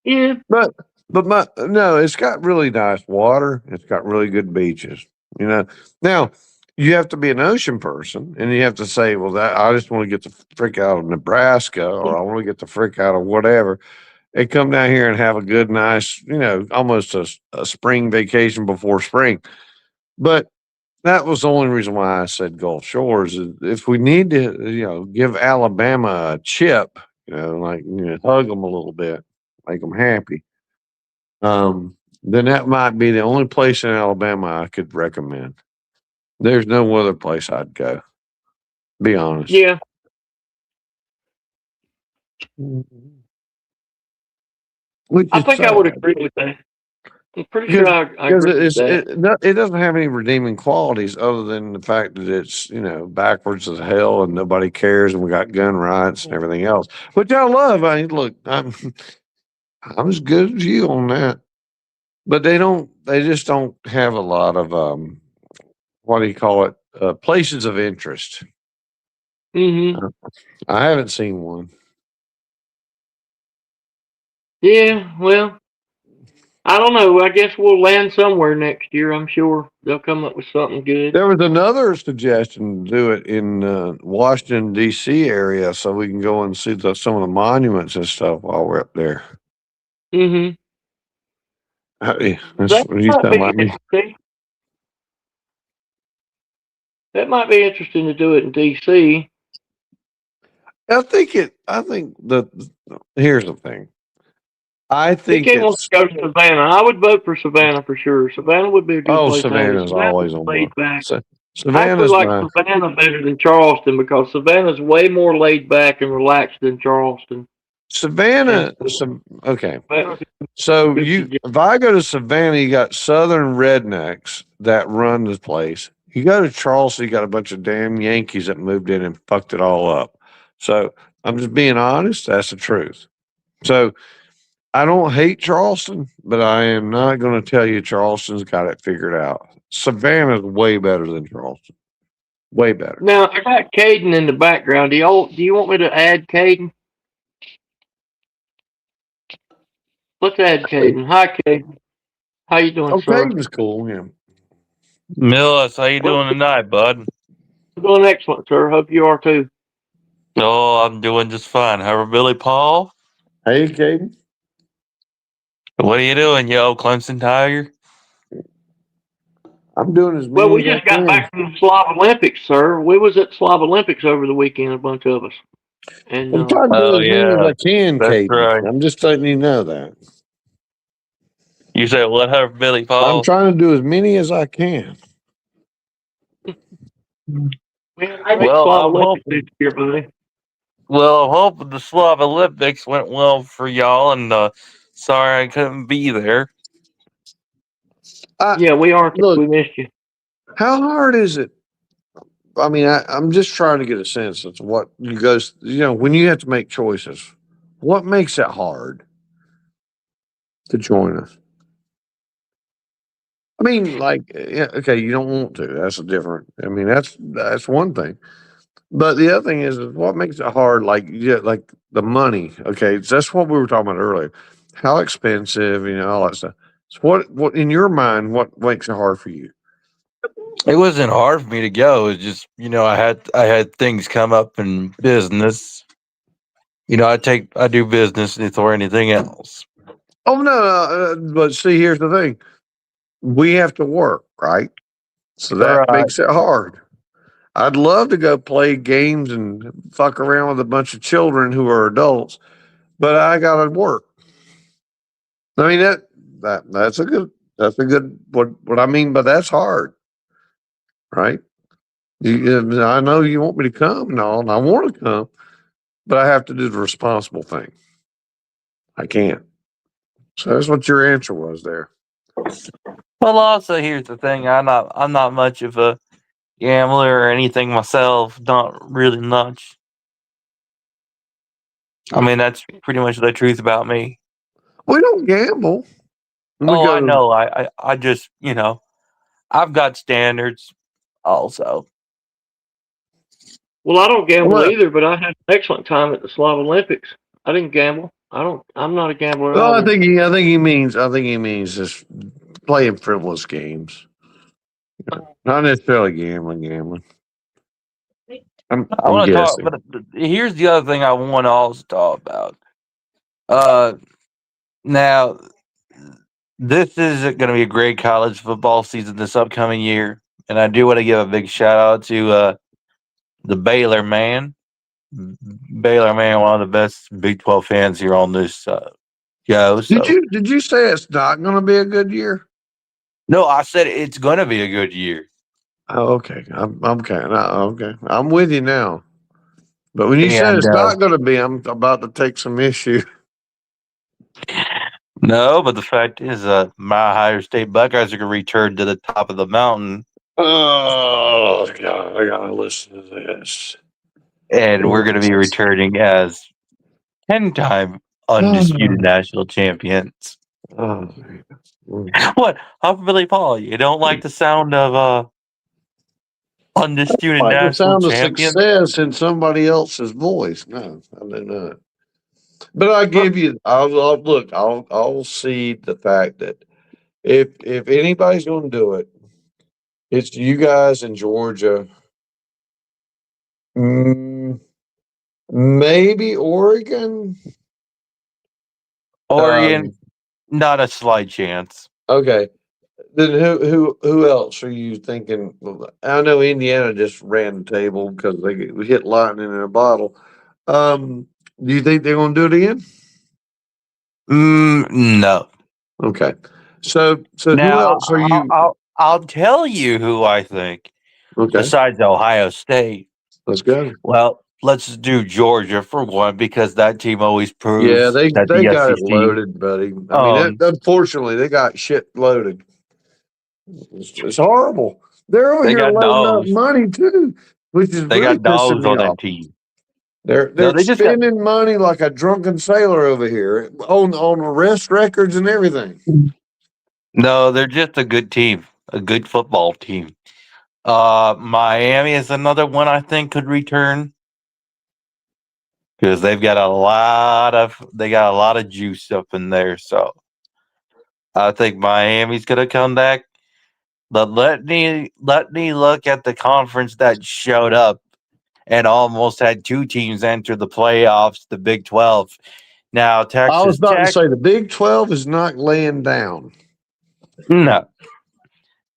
Yeah. But no, it's got really nice water. It's got really good beaches. You know. Now you have to be an ocean person, and you have to say, "Well, that I just want to get the frick out of Nebraska, or I want to get the frick out of whatever," and come down here and have a good, nice, almost a spring vacation before spring. But that was the only reason why I said Gulf Shores. Is if we need to, give Alabama a chip, like hug them a little bit, make them happy. Then that might be the only place in Alabama I could recommend. There's no other place I'd go. Be honest. Yeah. Which I is think I would sad agree with that. I'm pretty sure because I agree with that. it doesn't have any redeeming qualities other than the fact that it's backwards as hell and nobody cares and we got gun rights and everything else, which I love. I mean, look, I'm as good as you on that, but they just don't have a lot of what do you call it, places of interest. Hmm. I haven't seen one. Yeah. Well, I don't know. I guess we'll land somewhere next year. I'm sure they'll come up with something good. There was another suggestion to do it in Washington D.C. area, so we can go and see some of the monuments and stuff while we're up there. Hmm. Hey, That you might sound be like me. interesting. That might be interesting to do it in DC. I think here's the thing. I think DK wants to go to Savannah. I would vote for Savannah for sure. Savannah would be a good place to have it. Savannah's always Savannah's on laid my. back. I actually Savannah's like my. Savannah better than Charleston because Savannah's way more laid back and relaxed than Charleston. Savannah. Okay. So if I go to Savannah, you got Southern rednecks that run the place. You go to Charleston, you got a bunch of damn Yankees that moved in and fucked it all up. So I'm just being honest. That's the truth. So I don't hate Charleston, but I am not going to tell you Charleston's got it figured out. Savannah's way better than Charleston. Way better. Now I got Caden in the background. Do you want me to add Caden? Let's add Caden. Hi, Caden. How you doing, sir? Caden's cool. Yeah. Millis, how you doing tonight, bud? I'm doing excellent, sir. Hope you are too. Oh, I'm doing just fine. How are Billy Paul? Hey, Caden. What are you doing, you old Clemson Tiger? I'm doing as Well, many we as just I got can. back from the Slob Olympics, sir. We was at Slob Olympics over the weekend, a bunch of us. And I'm trying to do as many as yeah, I can, that's Caden. right. I'm just letting you know that. You said what, how Billy I'm Paul? trying to do as many as I can. we had a great Well, Slob I'm Olympics hoping. this year, buddy. Well, I'm hoping the Slav Olympics went well for y'all, and sorry I couldn't be there. Yeah, we are. Look, We missed you. how hard is it? I mean, I'm just trying to get a sense of what you guys, when you have to make choices, what makes it hard to join us? I mean, like, yeah, okay, you don't want to. That's a different. I mean, that's one thing. But the other thing is what makes it hard. Like, like the money. Okay, that's what we were talking about earlier. How expensive, all that stuff. So, what in your mind, what makes it hard for you? It wasn't hard for me to go. It's just I had things come up in business. I do business or anything else. Oh no, but see, here's the thing: we have to work, right? So that Right. makes it hard. I'd love to go play games and fuck around with a bunch of children who are adults, but I gotta work. I mean that's a good what I mean by that's hard, right? I know you want me to come and all, and I want to come, but I have to do the responsible thing. I can't. So that's what your answer was there. Well, also here's the thing: I'm not much of a gambler or anything myself. Not really much. I mean, that's pretty much the truth about me. We don't gamble. I know. I just I've got standards also. Well, I don't gamble Well, either, but I had an excellent time at the Slav Olympics. I didn't gamble. I'm not a gambler well, either. I think he means just playing frivolous games, not necessarily gambling. I'm I want to talk, guessing. but here's the other thing I want to also talk about. Now this is going to be a great college football season this upcoming year, and I do want to give a big shout out to the Baylor man. Baylor man, one of the best Big 12 fans here on this show. So. Did you say it's not going to be a good year? No, I said it's going to be a good year. Oh, okay. I'm okay. Okay. I'm with you now. But when you said And it's not going to be, I'm about to take some issue. no, but the fact is, my Ohio State Buckeyes are going to return to the top of the mountain. Oh God, I gotta listen to this. And we're going to be returning as 10-time undisputed national champions. Oh, What? I'm Billy Paul. You don't like the sound of undisputed like the national sound of champions? success in somebody else's voice. No, I do not. But I give you, I'll cede the fact that if anybody's going to do it, it's you guys in Georgia. Maybe Oregon. Oregon, not a slight chance. Okay. Then who else are you thinking? Well, I know Indiana just ran the table because they hit lightning in a bottle. Do you think they're going to do it again? No. Okay. So who Now else are I'll, you? I'll I'll tell you who I think Okay, besides Ohio State. let's go. Well, let's do Georgia for one because that team always Yeah, proves they that they the got it SEC loaded, buddy. I mean, owns. unfortunately, they got shit loaded. It's horrible. They're over They here got loading up dogs. money too, which is They really got pissing dogs me on that off. team. No, They're they just got. spending money like a drunken sailor over here on arrest records and everything. No, they're just a good team, a good football team. Miami is another one I think could return because they got a lot of juice up in there. So I think Miami's gonna come back. But let me look at the conference that showed up and almost had two teams enter the playoffs, the Big 12. Now I was Texas about to Tech, say the Big 12 is not laying down. no.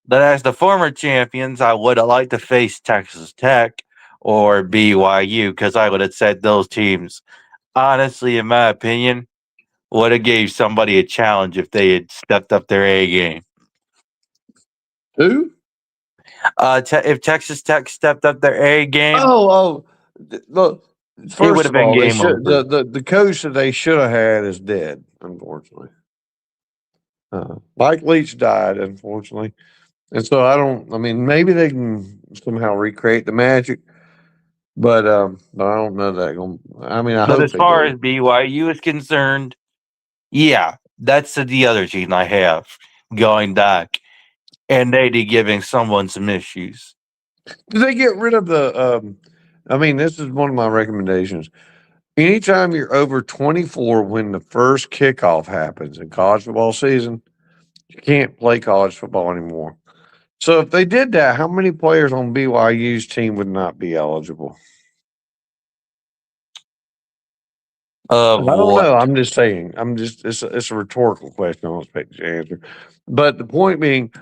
But as the former champions, I would have liked to face Texas Tech or BYU because I would have said those teams, honestly, in my opinion, would have gave somebody a challenge if they had stepped up their A game. Who? If Texas Tech stepped up their A game, Look. it would First have of been all, they game should over. the coach that they should have had is dead. Unfortunately, Mike Leach died. Unfortunately, and so I don't. I mean, maybe they can somehow recreate the magic, but I don't know that. I mean, I But hope as they far as do. BYU is concerned, yeah, that's the other team I have going back, and they'd be giving someone some issues. Did they get rid of the? I mean, this is one of my recommendations. Anytime you're over 24 when the first kickoff happens in college football season, you can't play college football anymore. So if they did that, how many players on BYU's team would not be eligible? I Of don't what? know. I'm just saying. It's a rhetorical question. I don't expect you to answer. But the point being,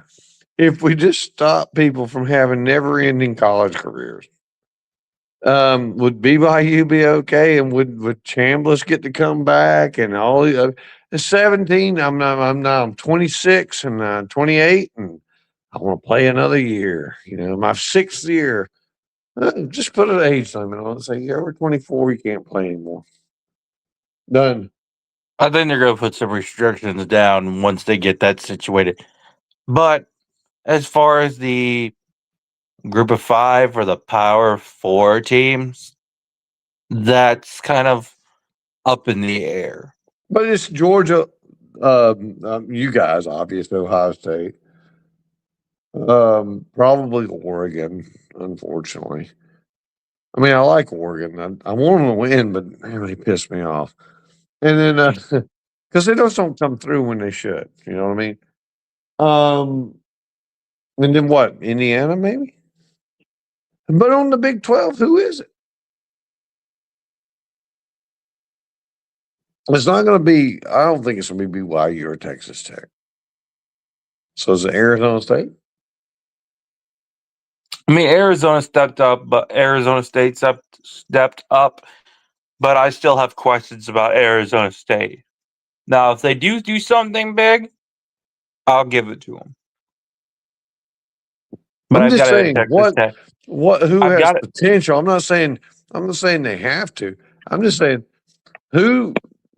if we just stop people from having never ending college careers, would BYU be okay? And would Chambliss get to come back and all the other 17? I'm 26 and 28 and I want to play another year. You know, my sixth year. Just put an age limit on it. Say you're over 24, you can't play anymore. Done. I think they're going to put some restrictions down once they get that situated. But as far as the group of five or the power four teams, that's kind of up in the air. But it's Georgia. You guys, obviously Ohio State. Probably Oregon. Unfortunately, I mean I like Oregon. I want them to win, but man, they piss me off. And then because they don't come through when they should. You know what I mean? Um, and then what? Indiana, maybe. But on the Big 12, who is it? It's not going to be. I don't think it's going to be BYU or Texas Tech. So is it Arizona State? I mean, Arizona stepped up, but Arizona State stepped up. But I still have questions about Arizona State. Now, if they do something big, I'll give it to them. But I'm I've just got to saying Texas Tech. who I've has got it. potential. I'm not saying they have to. I'm just saying who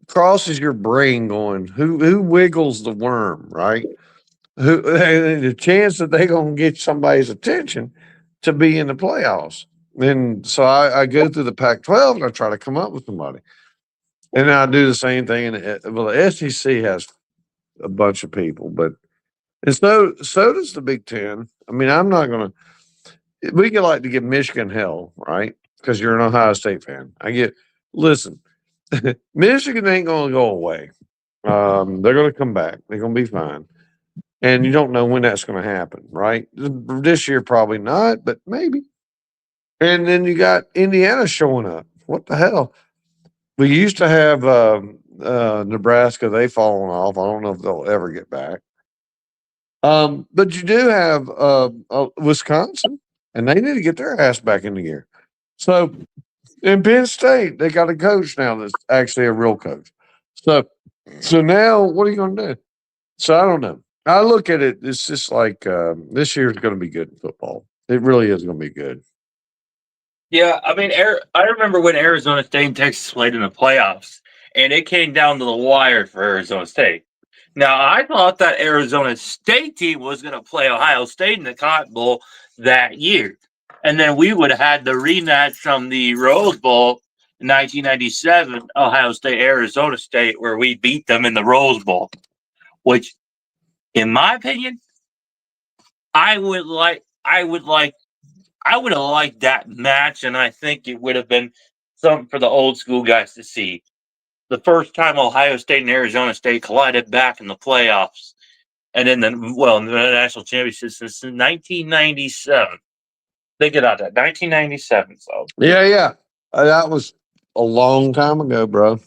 crosses your brain going, who wiggles the worm, right? Who the chance that they're gonna get somebody's attention to be in the playoffs. And so I go through the Pac-12 and I try to come up with somebody. And I do the same thing in the SEC has a bunch of people, but and so does the Big Ten. I mean, I'm not gonna we could like to give Michigan hell, right? Because you're an Ohio State fan. Listen, Michigan ain't going to go away. They're going to come back. They're going to be fine. And you don't know when that's going to happen, right? This year, probably not, but maybe. And then you got Indiana showing up. What the hell? We used to have Nebraska. They've fallen off. I don't know if they'll ever get back. But you do have Wisconsin, and they need to get their ass back in the gear. So in Penn State, they got a coach now that's actually a real coach. So now what are you going to do? So I don't know. I look at it. It's just like this year's going to be good in football. It really is going to be good. Yeah, I mean, I remember when Arizona State and Texas played in the playoffs, and it came down to the wire for Arizona State. Now, I thought that Arizona State team was going to play Ohio State in the Cotton Bowl that year, and then we would have had the rematch from the Rose Bowl in 1997, Ohio State, Arizona State, where we beat them in the Rose Bowl. Which, in my opinion, I would have liked that match, and I think it would have been something for the old school guys to see. The first time Ohio State and Arizona State collided back in the playoffs, and in the national championship since 1997. Think about that, 1997. So Yeah. That was a long time ago, bro.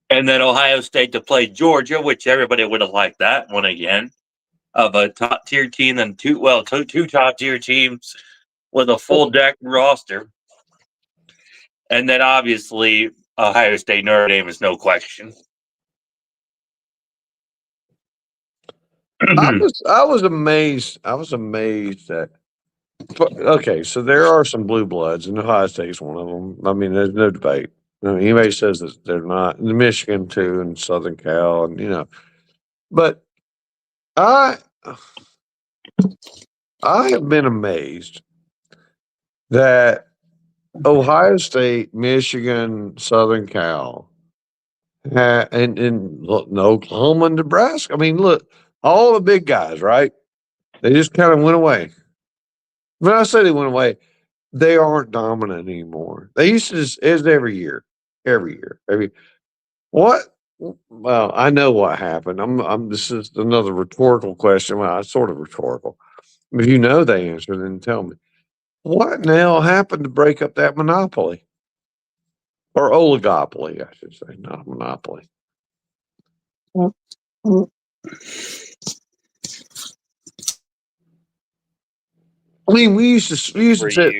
and then Ohio State to play Georgia, which everybody would have liked that one again, of a top tier team and two top tier teams with a full deck roster. And then obviously Ohio State Notre Dame is no question. I was amazed. I was amazed that. Okay, so there are some blue bloods, and Ohio State's one of them. I mean, there's no debate. I mean, anybody says that they're not, Michigan too, and Southern Cal, and but I have been amazed that Ohio State, Michigan, Southern Cal, and look, Oklahoma and Nebraska. I mean, look, all the big guys, right? They just kind of went away. When I say they went away, they aren't dominant anymore. They used to just, it's every year. What? Well, I know what happened. This is another rhetorical question. Well, it's sort of rhetorical. If you know the answer, then tell me. What now happened to break up that monopoly? Or oligopoly, I should say, not monopoly. I mean, we used to sit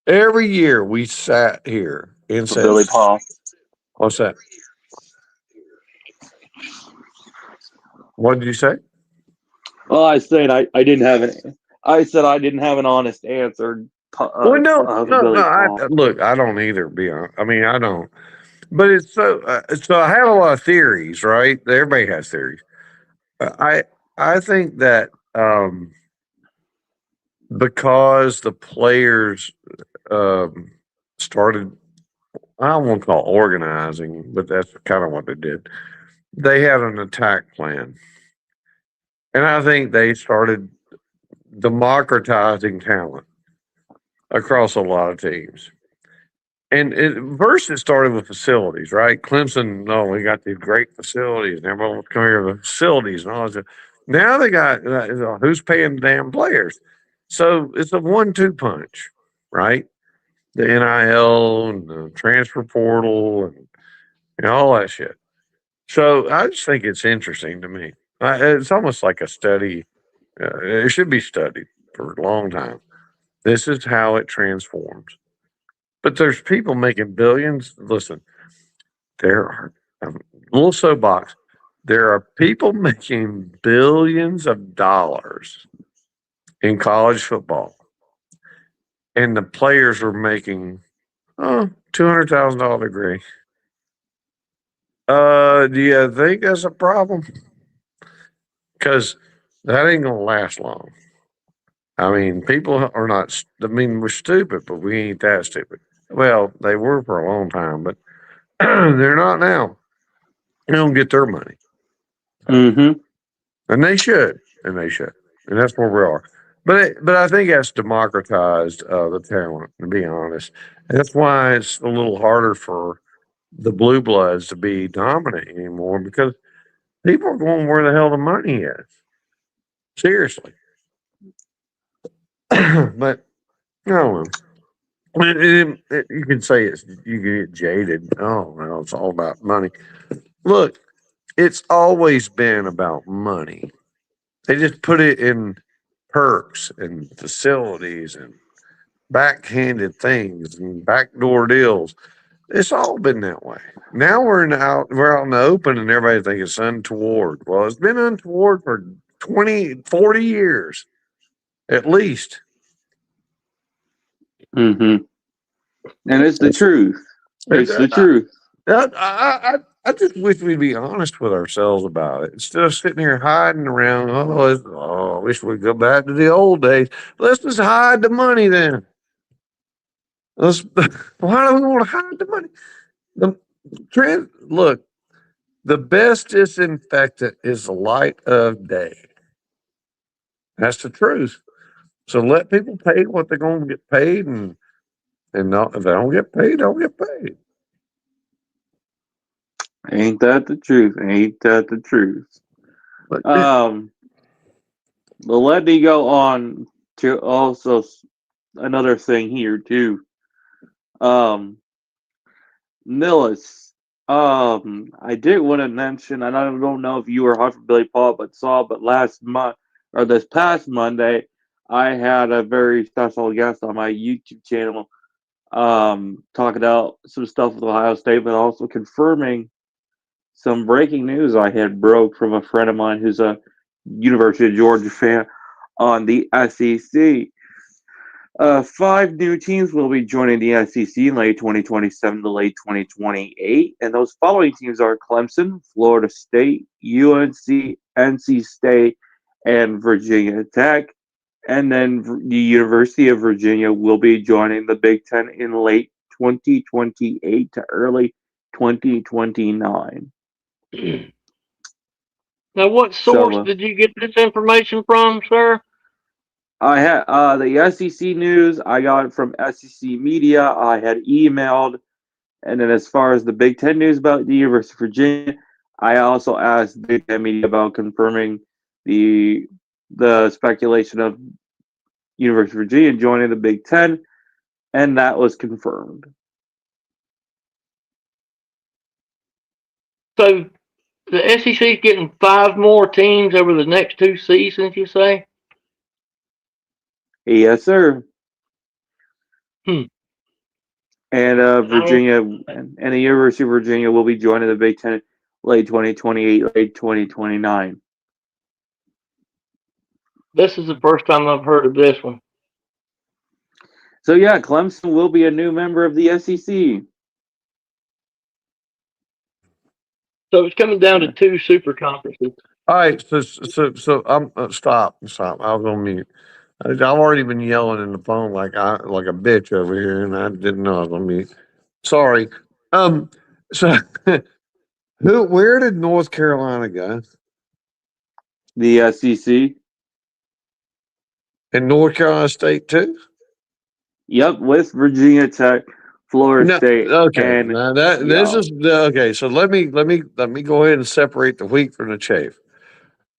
every year. We sat here and said, Billy Paul. What's that? What did you say? Well, I said I didn't have an. I said I didn't have an honest answer. Well, no. Look, I don't either. I mean, I don't. But it's so. So I have a lot of theories, right? Everybody has theories. I think that because the players started, I don't want to call it organizing, but that's kind of what they did. They had an attack plan. And I think they started democratizing talent across a lot of teams. And first it started with facilities, right? Clemson, we got these great facilities, and everyone wants to come here with facilities and all that. Now they got who's paying the damn players? So it's a 1-2 punch, right? The NIL and the transfer portal and all that shit. So I just think it's interesting to me. It's almost like a study. It should be studied for a long time. This is how it transforms. But there's people making billions. Listen, there are a little soapbox. There are people making billions of dollars in college football, and the players are making $200,000 degree. Do you think that's a problem? Because that ain't gonna last long. I mean, people are not. I mean, we're stupid, but we ain't that stupid. Well, they were for a long time, but they're not now. They don't get their money, and they should, and that's where we are. But I think that's democratized the talent. To be honest, and that's why it's a little harder for the blue bloods to be dominant anymore because people are going where the hell the money is. Seriously. But I don't know. You can say you can get jaded. Oh, well, it's all about money. Look, it's always been about money. They just put it in perks and facilities and backhanded things and backdoor deals. It's all been that way. Now we're out in the open and everybody thinks it's untoward. Well, it's been untoward for 20, 40 years at least. Mm-hmm. And it's the It's, truth. It's the I, truth. I just wish we'd be honest with ourselves about it instead of sitting here hiding around. I wish we'd go back to the old days. Let's just hide the money then. Let's, why do we want to hide the money? The look, the best disinfectant is the light of day. That's the truth. So let people pay what they're going to get paid, and not, if they don't get paid, don't get paid. Ain't that the truth? Ain't that the truth? But But let me go on to also another thing here too. Um, Nillis. I did want to mention, and I don't know if you were Hunt for Billy Paul, but last month or this past Monday, I had a very special guest on my YouTube channel, talking about some stuff with Ohio State, but also confirming some breaking news I had broke from a friend of mine who's a University of Georgia fan on the SEC. Five new teams will be joining the SEC in late 2027 to late 2028, and those following teams are Clemson, Florida State, UNC, NC State, and Virginia Tech. And then the University of Virginia will be joining the Big Ten in late 2028 to early 2029. Now, what source So did you get this information from, sir? I had the SEC news. I got it from SEC Media. I had emailed, and then as far as the Big Ten news about the University of Virginia, I also asked Big Ten Media about confirming the speculation of University of Virginia joining the Big Ten, and that was confirmed. So the SEC is getting 5 more teams over the next 2 seasons, you say? Yes, sir. Hmm. And Virginia and the University of Virginia will be joining the Big Ten late 2028, late 2029. This is the first time I've heard of this one. So yeah, Clemson will be a new member of the SEC. So it's coming down to 2 super conferences. all right, so I'm stop. I was on mute. I've already been yelling in the phone like a bitch over here, and I didn't know I was on mute. Sorry. So where did North Carolina go? The SEC. And North Carolina State too? Yep, with Virginia Tech, Florida No, State, okay. and Now this is okay. So let me go ahead and separate the wheat from the chaff.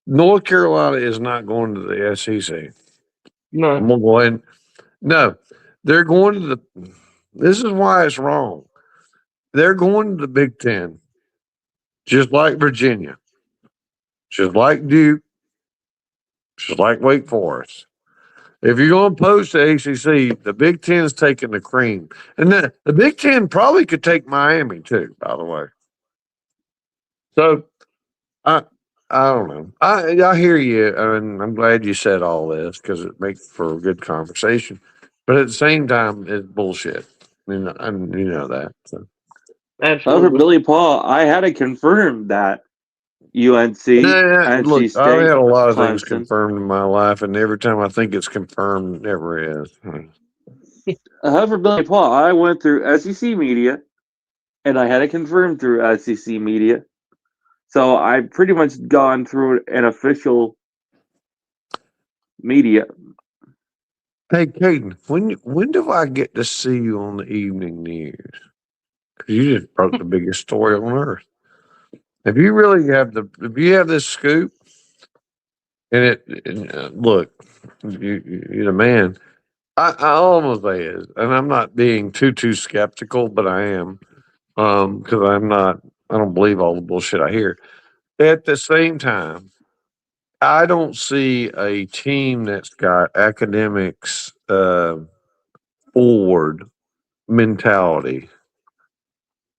North Carolina is not going to the SEC. No. I'm gonna go ahead. No, they're going to the. This is why it's wrong. They're going to the Big Ten, just like Virginia, just like Duke, just like Wake Forest. If you're going to post the ACC, the Big Ten's taking the cream, and the Big Ten probably could take Miami too. By the way, so I don't know. I hear you, and I'm glad you said all this because it makes for a good conversation. But at the same time, it's bullshit. And you know that. So. However, Absolutely. Billy Paul, I had to confirm that UNC, NC Look, I've State, had a lot of things Clemson. confirmed in my life, and every time I think it's confirmed, it never is. However, Billy Paul, I went through SEC Media, and I had it confirmed through SEC Media. So I've pretty much gone through an official media. Hey, Caden, when do I get to see you on the evening news? Because you just broke the biggest story on earth. If you have this scoop, look, you're the man. I almost is, and I'm not being too skeptical, but I am, because I don't believe all the bullshit I hear. At the same time, I don't see a team that's got academics forward mentality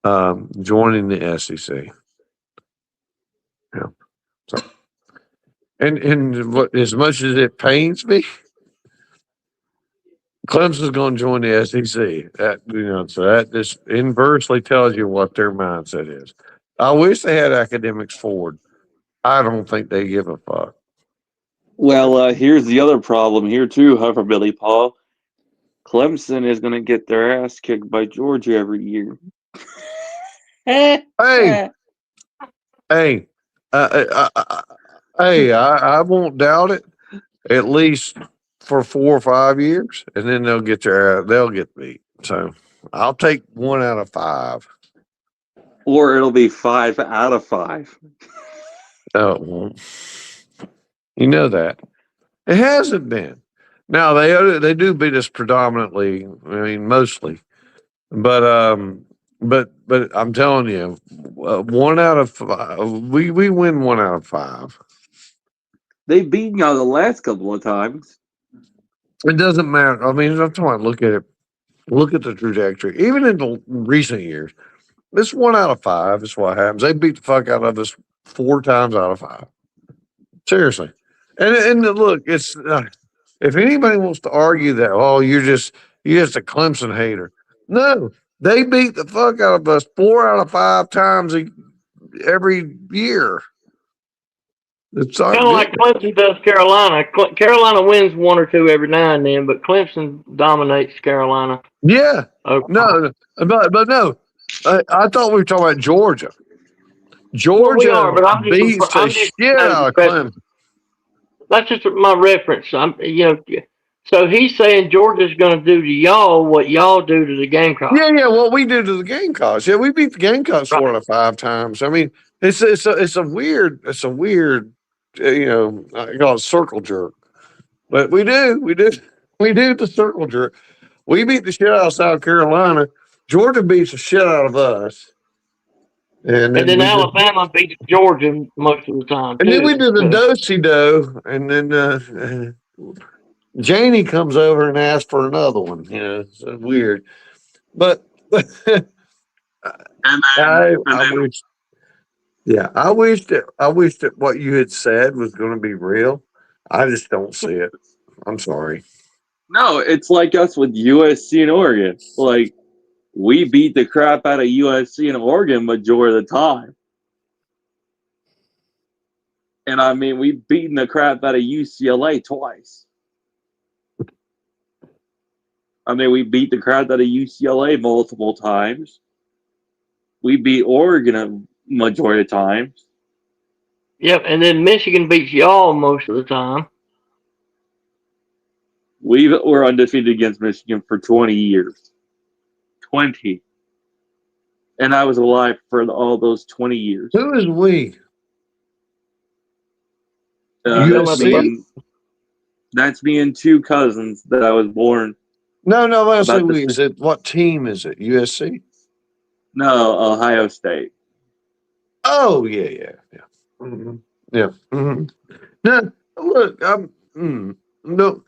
joining the SEC. Yeah. So, and what, as much as it pains me, Clemson's going to join the SEC. So that just inversely tells you what their mindset is. I wish they had academics forward. I don't think they give a fuck. Well, here's the other problem here too, however, Billy Paul. Clemson is going to get their ass kicked by Georgia every year. Hey, hey, I won't doubt it. At least for 4 or 5 years, and then they'll get beat. So I'll take 1 out of 5. Or it'll be 5 out of 5. No, it won't. You know that. It hasn't been. Now they do beat us predominantly. I mean, mostly, but I'm telling you, 1 out of 5. We win 1 out of 5. They've beaten y'all the last couple of times. It doesn't matter. I mean, I'm talking about look at it. Look at the trajectory. Even in the recent years, this 1 out of 5 is what happens. They beat the fuck out of us 4 times out of 5. Seriously. And look, it's if anybody wants to argue that, oh, you're just a Clemson hater. No, they beat the fuck out of us 4 out of 5 times every year. It's Kind of like Clemson does Carolina. Carolina wins 1 or 2 every now and then, but Clemson dominates Carolina. Yeah. Okay. No, but no. I thought we were talking about Georgia. Well, we Georgia are, but I'm beats the shit out of Clemson. That's just my reference. So he's saying Georgia's going to do to y'all what y'all do to the Gamecocks. Yeah, what we do to the Gamecocks. Yeah, we beat the Gamecocks 4 out of 5 times. I mean, it's a weird, I call it circle jerk. But we do the circle jerk. We beat the shit out of South Carolina. Georgia beats the shit out of us. And then Alabama beats Georgia most of the time. And then we do the do-si-do, and then Janie comes over and asks for another one. It's weird. But I wish that what you had said was going to be real. I just don't see it. I'm sorry. No, it's like us with USC and Oregon. Like, we beat the crap out of USC and Oregon majority of the time. And I mean, we've beaten the crap out of UCLA twice. I mean, we beat the crap out of UCLA multiple times. We beat Oregon a majority of times. Yep, and then Michigan beats y'all most of the time. We're undefeated against Michigan for 20 years. 20. And I was alive for all those 20 years. Who is we? That's me and 2 cousins that I was born. No, I say we. Is it what team is it? USC? No, Ohio State. Oh yeah. Mm-hmm. Yeah. Mm-hmm. No, look, no,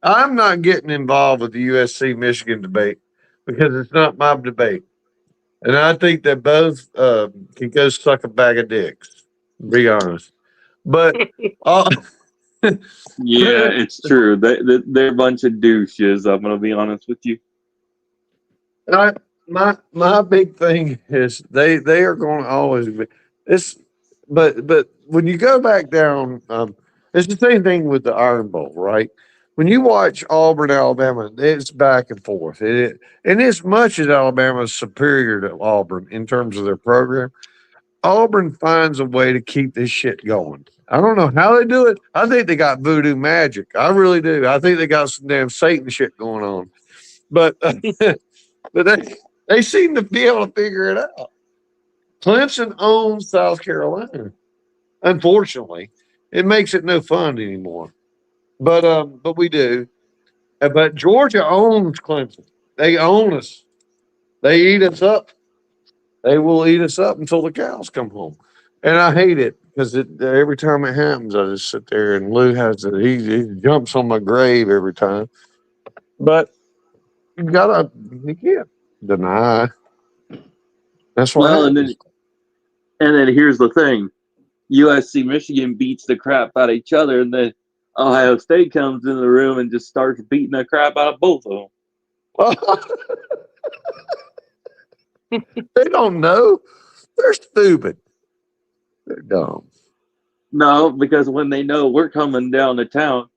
I'm not getting involved with the USC Michigan debate because it's not my debate, and I think that both can go suck a bag of dicks. To be honest, but yeah, it's true. They're a bunch of douches. I'm gonna be honest with you. My big thing is they are going to always be this, but when you go back down, it's the same thing with the Iron Bowl, right? When you watch Auburn, Alabama, it's back and forth. And as much as Alabama is superior to Auburn in terms of their program, Auburn finds a way to keep this shit going. I don't know how they do it. I think they got voodoo magic. I really do. I think they got some damn Satan shit going on. But but they seem to be able to figure it out. Clemson owns South Carolina. Unfortunately, it makes it no fun anymore. But we do. But Georgia owns Clemson. They own us. They eat us up. They will eat us up until the cows come home. And I hate it. because every time it happens, I just sit there and Lou he jumps on my grave every time. But you can't deny. That's what Well, happens. and then here's the thing: USC Michigan beats the crap out of each other, and then Ohio State comes in the room and just starts beating the crap out of both of them. They don't know. They're stupid. They're dumb. No, because when they know we're coming down to town,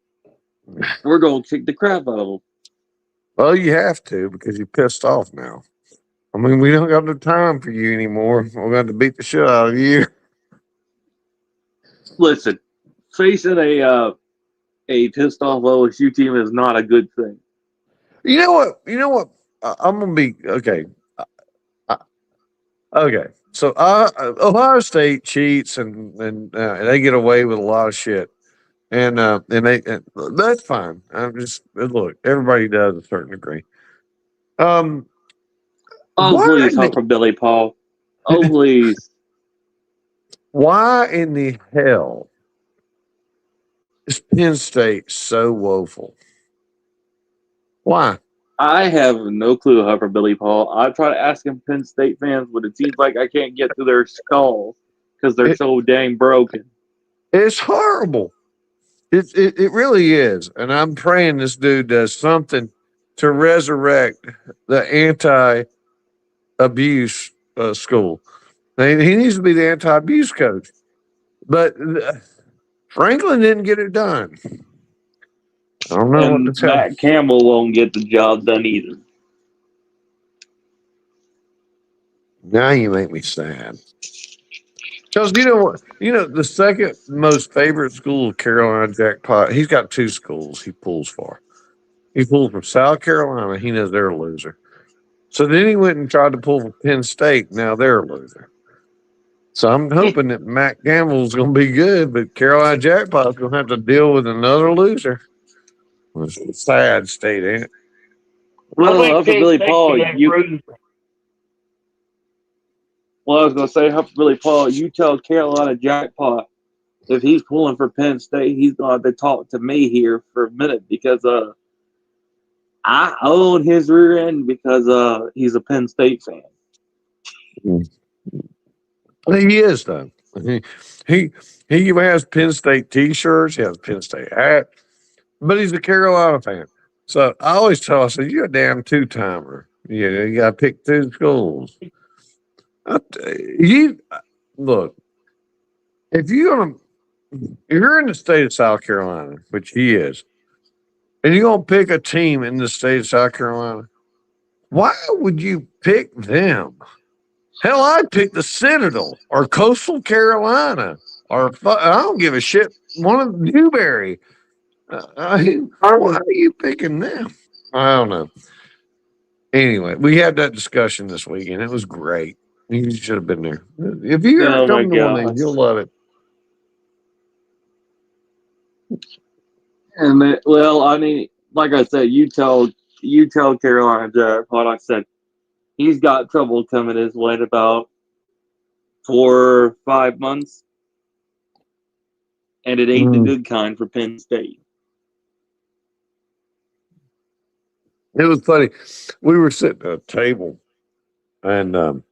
we're going to kick the crap out of them. Well, you have to because you're pissed off now. I mean, we don't got no time for you anymore. We're going to beat the shit out of you. Listen, facing a pissed off OSU team is not a good thing. You know what? I'm going to be okay. Okay. So Ohio State cheats and they get away with a lot of shit. And that's fine. I'm just look. Everybody does a certain degree. Oh, Why please, in for Billy Paul. Oh, please. why in the hell is Penn State so woeful? Why? I have no clue, for Billy Paul. I try to ask him Penn State fans, but it seems like I can't get to their skulls because they're so dang broken. It's horrible. It really is. And I'm praying this dude does something to resurrect the anti-abuse school. He needs to be the anti-abuse coach. But Franklin didn't get it done. I don't know what to And tell you. Matt Campbell won't get the job done either. Now you make me sad. Because you know what? You know, the second most favorite school of Carolina Jackpot, he's got two schools he pulls for. He pulls for South Carolina. He knows they're a loser. So then he went and tried to pull for Penn State. Now they're a loser. So I'm hoping that Matt Campbell's going to be good, but Carolina Jackpot's going to have to deal with another loser. It's a sad state, ain't it? Well, for Billy Paul, improved. Well, I was going to say, Billy Paul, you tell Carolina Jackpot if he's pulling for Penn State, he's going to have to talk to me here for a minute because I own his rear end because he's a Penn State fan. He is, though. He has Penn State T-shirts. He has a Penn State hat, but he's a Carolina fan. So I always tell him, I said, "You're a damn two-timer. You got to pick two schools." You look, if you're in the state of South Carolina, which he is, and you're gonna pick a team in the state of South Carolina, why would you pick them? Hell, I'd pick the Citadel or Coastal Carolina or I don't give a shit. One of Newberry. Why are you picking them? I don't know. Anyway, we had that discussion this week, and it was great. You should have been there. If you ever come to one of these, you'll love it. And I mean, like I said, you tell Carolina Jackpot. I said he's got trouble coming his way in about 4 or 5 months, and it ain't the good kind for Penn State. It was funny. We were sitting at a table, and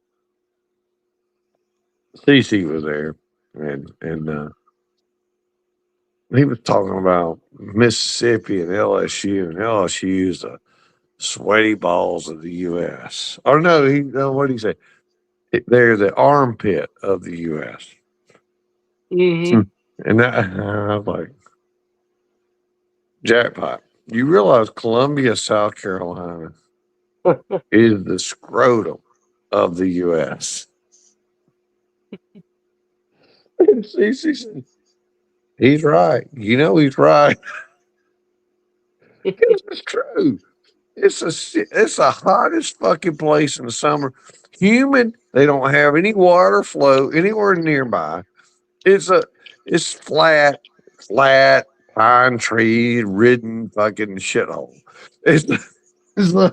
Cece was there, and he was talking about Mississippi and LSU, and LSU is the sweaty balls of the U.S. Or no, what did he say? They're the armpit of the U.S. Mm-hmm. And I was like, jackpot. You realize Columbia, South Carolina is the scrotum of the U.S. And Cece said, he's right. You know he's right. It's true. It's the hottest fucking place in the summer. Humid. They don't have any water flow anywhere nearby. It's flat, pine tree ridden fucking shithole. So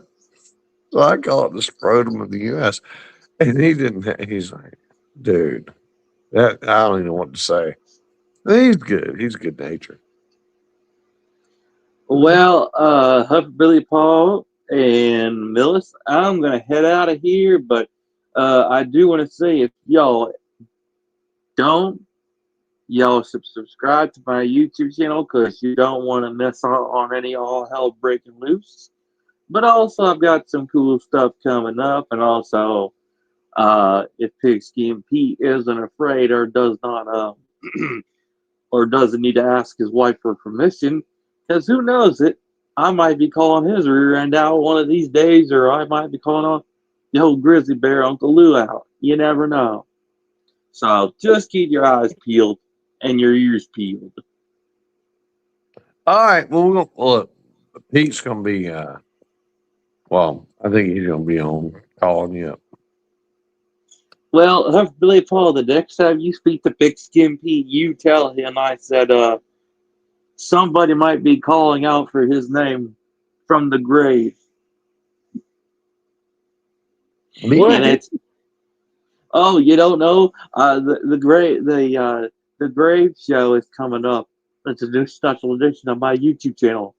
I call it the scrotum of the U.S. And he's like, dude, That I don't even know what to say. He's good. He's good natured. Well, Billy Paul and Millis, I'm gonna head out of here, but I do want to say if y'all don't, y'all should subscribe to my YouTube channel because you don't want to miss out on any all hell breaking loose. But also, I've got some cool stuff coming up, and also, if Pigskin Pete isn't afraid or does not, or doesn't need to ask his wife for permission, because who knows it, I might be calling his rear end out one of these days, or I might be calling on the old grizzly bear Uncle Lou out. You never know. So just keep your eyes peeled and your ears peeled. All right. Well, look. Pete's gonna be. Well, I think he's gonna be on calling you up. Well, Billy Paul, the next time you speak to Pigskin Pete, you tell him I said somebody might be calling out for his name from the grave. What? And it's you don't know the grave show is coming up. It's a new special edition of my YouTube channel.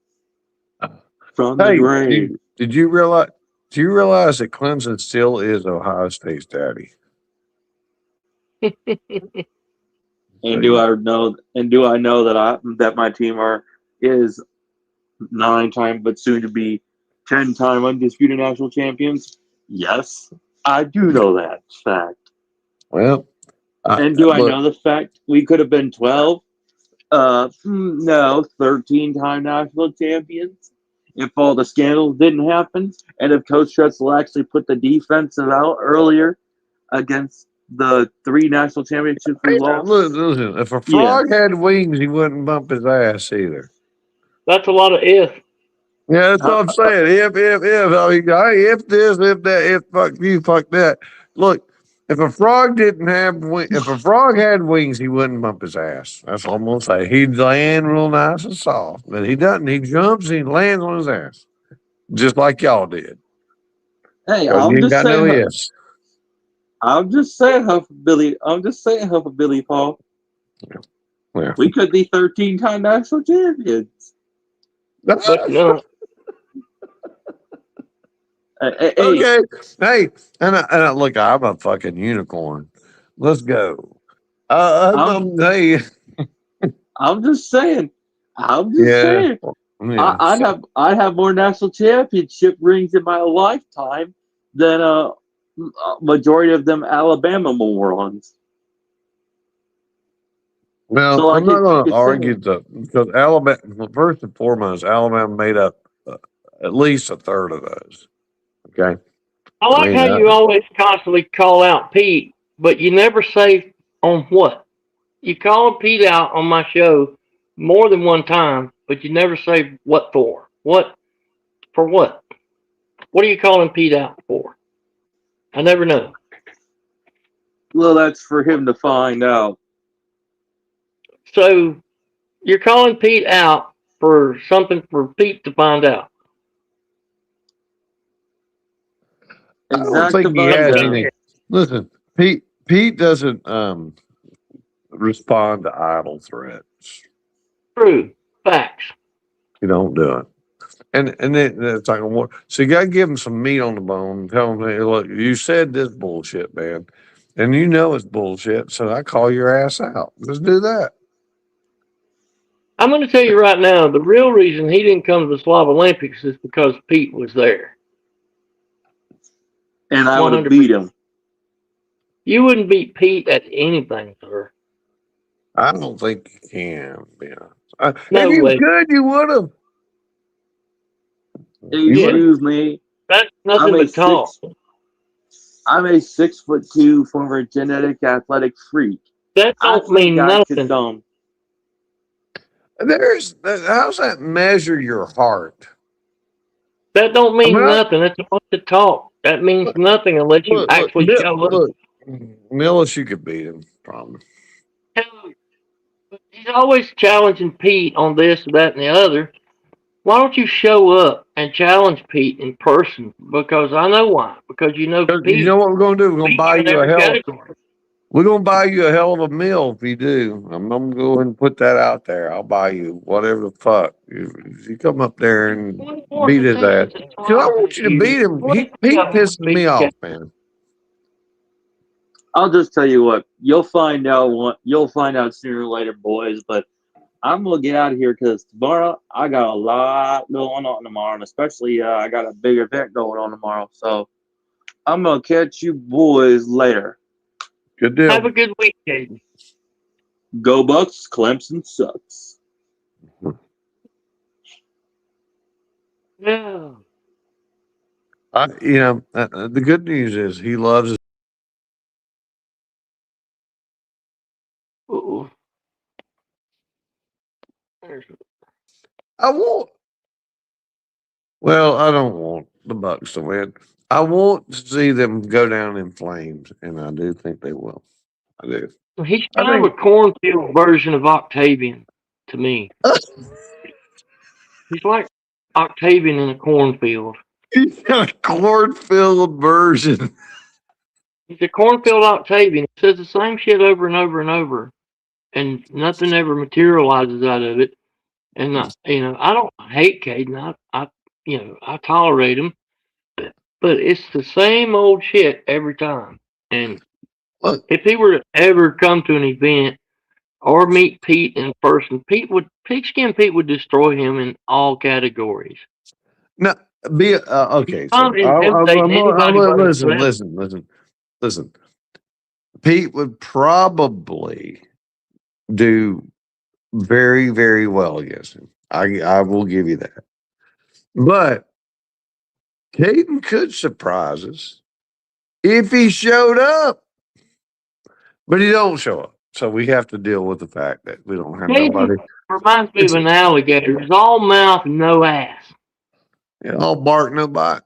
From the Hey, grave. did you realize? Do you realize that Clemson still is Ohio State's daddy? And do I know that my team is 9-time but soon to be 10-time undisputed national champions? Yes, I do know that fact. Well, And do I look, know the fact we could have been 12? No, 13-time national champions. If all the scandals didn't happen, and if Coach Tressel actually put the defensive out earlier against the 3 national championships we lost. listen, if a frog had wings, he wouldn't bump his ass either. That's a lot of if. Yeah, that's what I'm saying. If. I mean, if this, if that, if fuck you, fuck that. Look, if a frog didn't have if a frog had wings, he wouldn't bump his ass. That's all I'm gonna say. He'd land real nice and soft, but he doesn't. He jumps and he lands on his ass, just like y'all did. Hey, You ain't got no ifs. I'm just saying, Billy Paul. Yeah. We could be 13-time national champions. But no. Okay. Hey, and look, I'm a fucking unicorn. Let's go. Hey. I'm just saying. Yeah. I'd have more national championship rings in my lifetime than a majority of them Alabama morons. Well, so I'm not going to argue because Alabama. First and foremost, Alabama made up at least a third of those. Okay. I like how you always constantly call out Pete, but you never say on what. You call Pete out on my show more than one time, but you never say what for. What for? What? What are you calling Pete out for? I never know. Well, that's for him to find out. So you're calling Pete out for something for Pete to find out. I don't think he has anything. Listen, Pete doesn't respond to idle threats. True. Facts. You don't do it. And then it's like, so you got to give him some meat on the bone and tell him, hey, look, you said this bullshit, man. And you know it's bullshit, so I call your ass out. Let's do that. I'm going to tell you right now, the real reason he didn't come to the Slob Olympics is because Pete was there. And I would have beat him. You wouldn't beat Pete at anything, sir. I don't think you can. Yeah. No if you way. could, you would have. Excuse me. That's nothing but talk. I'm a 6'2" former genetic athletic freak. That don't mean nothing. How's that measure your heart? That don't mean nothing. That's a bunch of talk. That means nothing unless you actually show up. Look, Millis, you could beat him, probably. He's always challenging Pete on this, that, and the other. Why don't you show up and challenge Pete in person? Because I know why. Because you know Pete. You know what we're going to do? We're going to buy you a helicopter. We're gonna buy you a hell of a meal if you do. I'm gonna go ahead and put that out there. I'll buy you whatever the fuck. If you come up there and 24 beat his ass, contestants in cause I total want that you to year. beat him. 23 He of them pisses beat me the off, Cowboys. man. I'll just tell you what. You'll find out. You'll find out sooner or later, boys. But I'm gonna get out of here because tomorrow I got a lot going on tomorrow, and especially I got a big event going on tomorrow. So I'm gonna catch you boys later. Good Have deal. a good weekend. Go Bucks! Clemson sucks. Yeah. The good news is he loves his. Ooh. There's I want. Well, I don't want the Bucks to win. I want to see them go down in flames, and I do think they will. I do. He's I kind of think a cornfield version of Octavian to me. He's like Octavian in a cornfield. he's got a cornfield version. He's a cornfield Octavian. He says the same shit over and over and over, and nothing ever materializes out of it. And I don't hate Caden. I tolerate him, but it's the same old shit every time. And Look, if he were to ever come to an event or meet Pete in person, Pigskin Pete would destroy him in all categories. no, He's okay. not So intimidating anybody but listen, himself. listen. Pete would probably do very, very well against him. I will give you that. But Caden could surprise us if he showed up, but he don't show up. So we have to deal with the fact that we don't have Caden nobody. reminds me of It's an alligator. He's all mouth and no ass. all bark, no bite.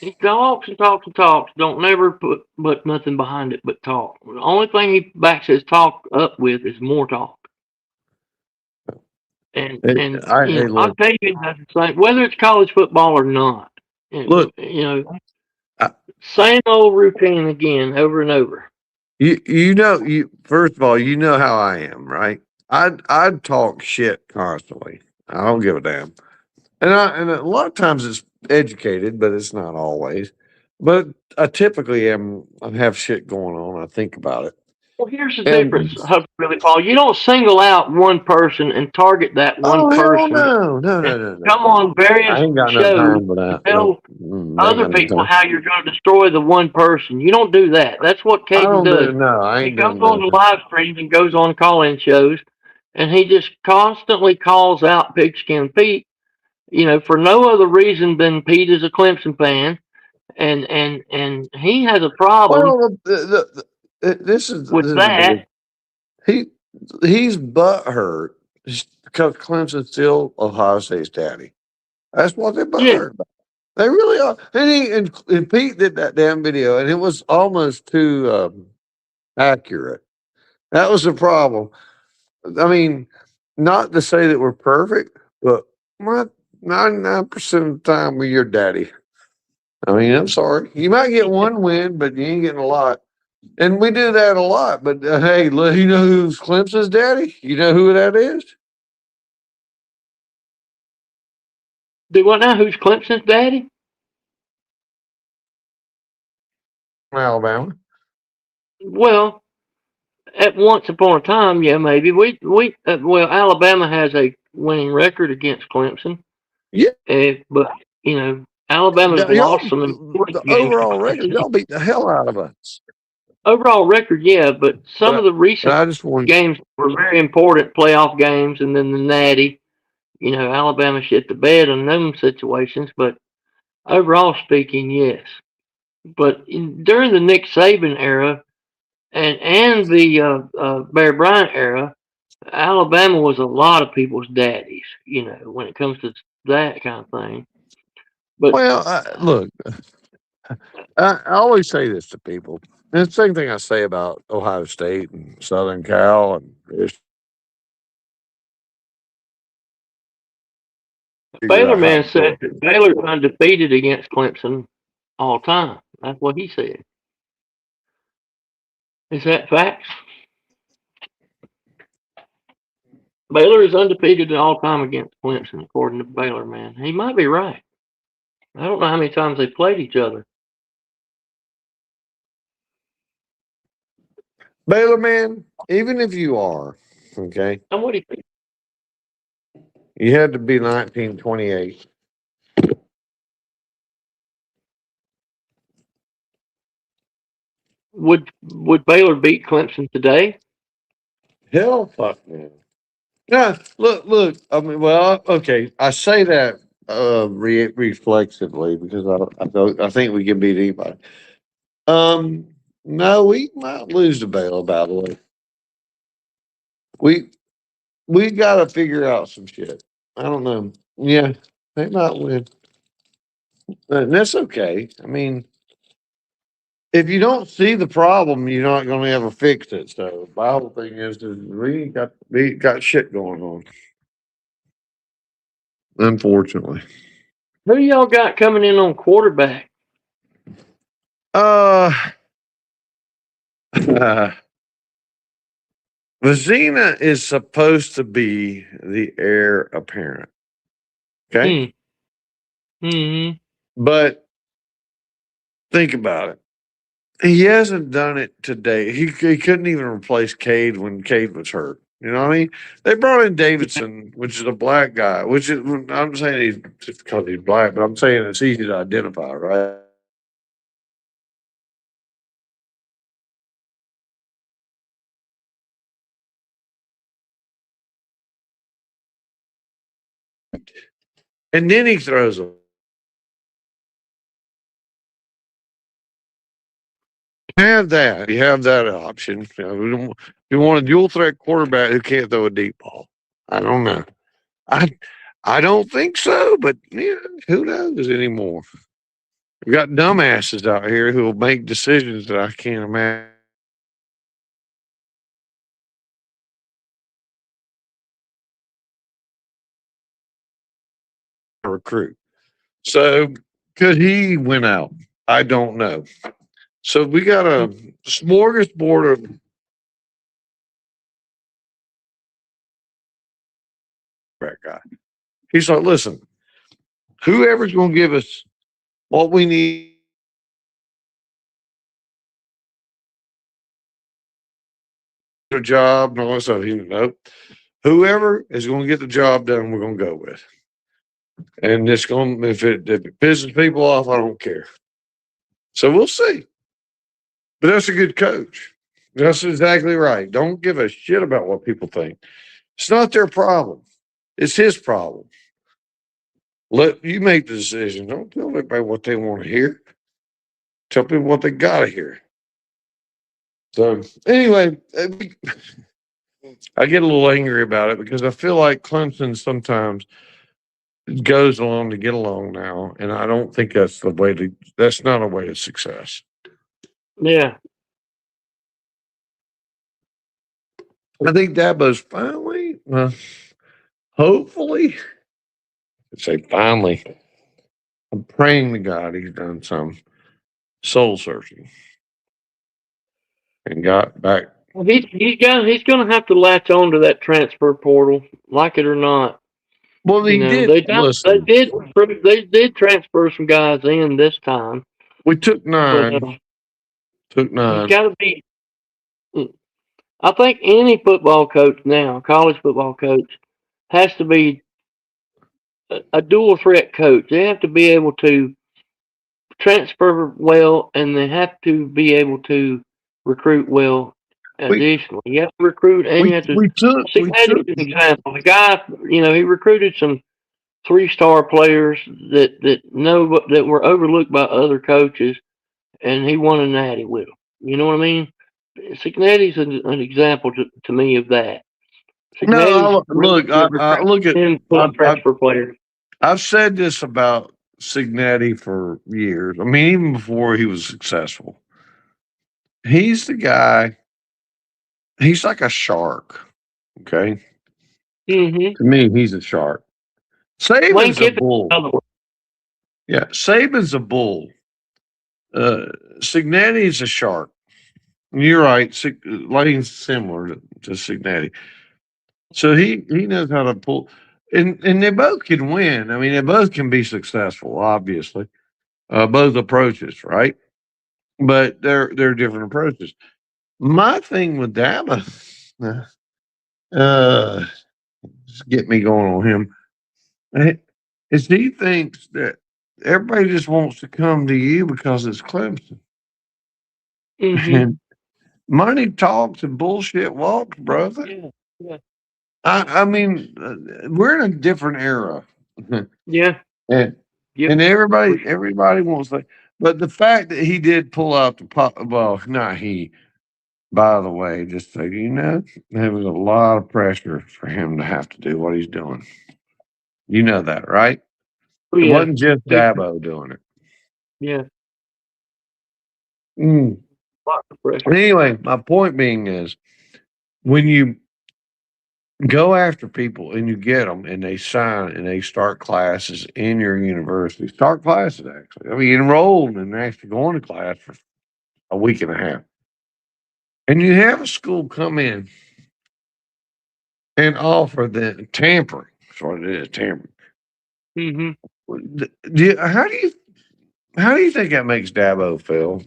He talks and talks and talks. Don't never put nothing behind it but talk. The only thing he backs his talk up with is more talk. And Look, Octavian does the same, whether it's college football or not. look. I, Same old routine again, over and over. you first of all, you know how I am, right? I'd talk shit constantly. I don't give a damn. And a lot of times it's educated, but it's not always. But I typically I have shit going on. I think about it. Well, here's the difference, And Billy Paul. You don't single out one person and target that one oh hell person no, no, and no, no, no, come no. on various I ain't got no shows time for and that. tell No, I ain't other got no people time. how you're going to destroy the one person. You don't do that. That's what I Caden don't does. do no. I He ain't comes doing on the nothing. live streams and goes on call-in shows, and he just constantly calls out Pigskin Pete, for no other reason than Pete is a Clemson fan, and he has a problem Well, this is with the big. that. He he's butthurt because Clemson's still Ohio State's daddy. That's what they're Yeah, butthurt about. They really are. And Pete did that damn video, and it was almost too accurate. That was the problem. I mean, not to say that we're perfect, but what 99% of the time we're your daddy. I mean, I'm sorry. You might get one win, but you ain't getting a lot. And we do that a lot. But hey, look, you know who's Clemson's daddy? You know who that is? do what now? Who's Clemson's daddy? Alabama. Well, at once upon a time, yeah, maybe Alabama has a winning record against Clemson, Yeah, but Alabama's y'all, lost some important the games to overall record, Clemson. y'all beat the hell out of us. Overall record, yeah, but some of But the but recent I just want games were very important playoff games, and then the Natty. Alabama shit the bed in them situations, but overall speaking, yes. But during the Nick Saban era and the Bear Bryant era, Alabama was a lot of people's daddies. When it comes to that kind of thing. But look. I always say this to people. And it's the same thing I say about Ohio State and Southern Cal and figure Baylor out how man to do said it. that Baylor's undefeated against Clemson all time. That's what he said. Is that facts? Baylor is undefeated in all time against Clemson, according to Baylor, man. He might be right. I don't know how many times they played each other. Baylor man, even if you are, okay, And what do you think? you had to be 1928. Would Baylor beat Clemson today? Hell, fuck man. Yeah, look. I mean, well, okay. I say that reflexively because I think we can beat anybody. Um, no, we might lose to Baylor. By the way, we we got to figure out some shit. I don't know. Yeah, they might win, and that's okay. I mean, if you don't see the problem, you're not going to ever fix it. So, my whole thing is that we got shit going on. Unfortunately. Who y'all got coming in on quarterback? Uh, Vizina is supposed to be the heir apparent. Okay. Mm-hmm. But think about it. He hasn't done it today. He couldn't even replace Cade when Cade was hurt. You know what I mean? They brought in Davidson, which is a black guy, which is, I'm saying he's just because he's black, but I'm saying it's easy to identify, right? And then he throws a have that. You have that option. You want a dual threat quarterback who can't throw a deep ball. I don't know. I I don't think so, but yeah, who knows anymore? We got dumbasses out here who will make decisions that I can't imagine to recruit. So could he win out? I don't know. So we got a smorgasbord of that guy. He's like, listen, whoever's going to give us what we need a job and all that stuff. Nope. Whoever is going to get the job done, we're going to go with. And it's going if it pisses people off, I don't care. So we'll see. But that's a good coach. That's exactly right. Don't give a shit about what people think. It's not their problem. It's his problem. Let you make the decision. Don't tell everybody what they want to hear. Tell people what they gotta hear. So anyway, I get a little angry about it because I feel like Clemson sometimes goes along to get along now, and I don't think that's the way to. That's not a way to success. Yeah. I think Dabo's finally, hopefully, I'd say finally. I'm praying to God he's done some soul searching and got back. Well, he's going to have to latch on to that transfer portal, like it or not. Well, he did. Listen, They did transfer some guys in this time, we took but 9. Took he's 9. got to be. I think any football coach now, college football coach, has to be a dual threat coach. They have to be able to transfer well, and they have to be able to recruit well. We Additionally, you have to recruit, and you have to. we took See, that is an example. The guy, he recruited some 3-star players that were overlooked by other coaches, and he won a natty with them. You know what I mean? Cignetti's an example to me of that. no. Cignetti's really Look, good I look at. transfer players. I've said this about Signetti for years. I mean, even before he was successful, he's the guy. He's like a shark. Okay, Mm-hmm. to me, he's a shark. Lane Saban's a Kiffin, bull. another one. Yeah, Saban's a bull. Signetti's a shark. You're right. Lane's similar to Signetti. So he knows how to pull, and they both can win. I mean, they both can be successful, obviously. Both approaches, right? But they're different approaches. My thing with Dama, just get me going on him, is he thinks that everybody just wants to come to you because it's Clemson. Mm-hmm. And money talks and bullshit walks, brother. Yeah. Yeah. I mean, we're in a different era, Yeah. and Yep. and For sure. everybody wants to. But the fact that he did pull out the pop, well, not he. By the way, just so you know, there was a lot of pressure for him to have to do what he's doing. You know that, right? Oh, It yeah. wasn't just Big. Dabo doing it. Yeah. Mm. Lots of pressure. Anyway, my point being is when you go after people and you get them and they sign and they start classes in your university, start classes actually. I mean, enrolled and actually going to class for a week and a half. And you have a school come in and offer the tampering. That's what it is, tampering. Mm-hmm. How do you think that makes Dabo feel?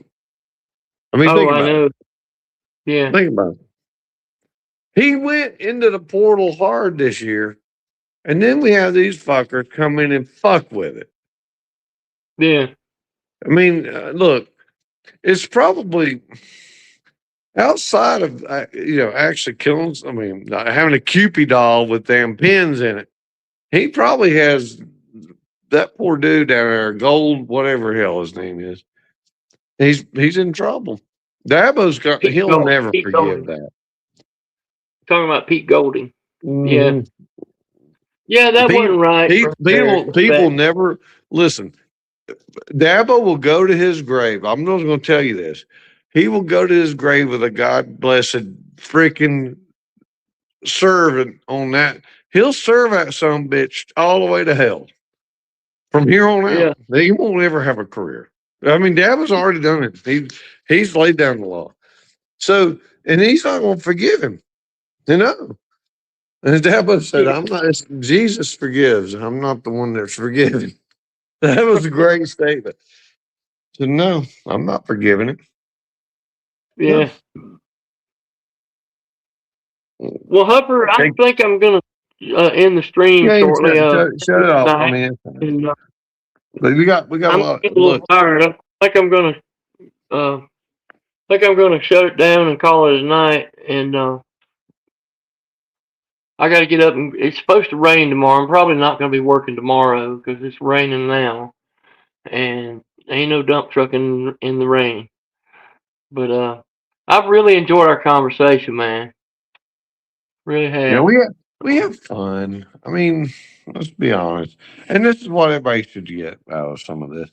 I mean, Oh, think I about it. know. Yeah. Think about it. He went into the portal hard this year, and then we have these fuckers come in and fuck with it. Yeah. I mean, look, it's probably outside of actually killing. I mean, having a Cupid doll with damn pins in it. He probably has that poor dude down there, Gold, whatever hell his name is. He's in trouble. Dabo's got. He'll never Pete forgive Golding. that. Talking about Pete Golding. Yeah. Mhm. Yeah, that People, wasn't right. from their people perspective. never listen. Dabo will go to his grave. I'm not going to tell you this. He will go to his grave with a God blessed freaking servant on that. He'll serve that some bitch all the way to hell from here on Yeah. out. He won't ever have a career. I mean, Dabo's already done it. He's laid down the law. So, and he's not going to forgive him. You know. And Dabo said, Yeah. "I'm not. Jesus forgives. I'm not the one that's forgiven." That was a great statement. So no, I'm not forgiving it. No. Yeah. Well, Hupper, I Hey, think I'm gonna end the stream yeah, shortly. shut it off. I Tonight, mean, and but we got a I'm lot. getting a little Look, tired. I uh, think I'm gonna shut it down and call it a night. And I got to get up. And it's supposed to rain tomorrow. I'm probably not gonna be working tomorrow because it's raining now, and ain't no dump truck in the rain. But I've really enjoyed our conversation, man. Really yeah, have. we have fun. I mean, let's be honest. And this is what everybody should get out of some of this.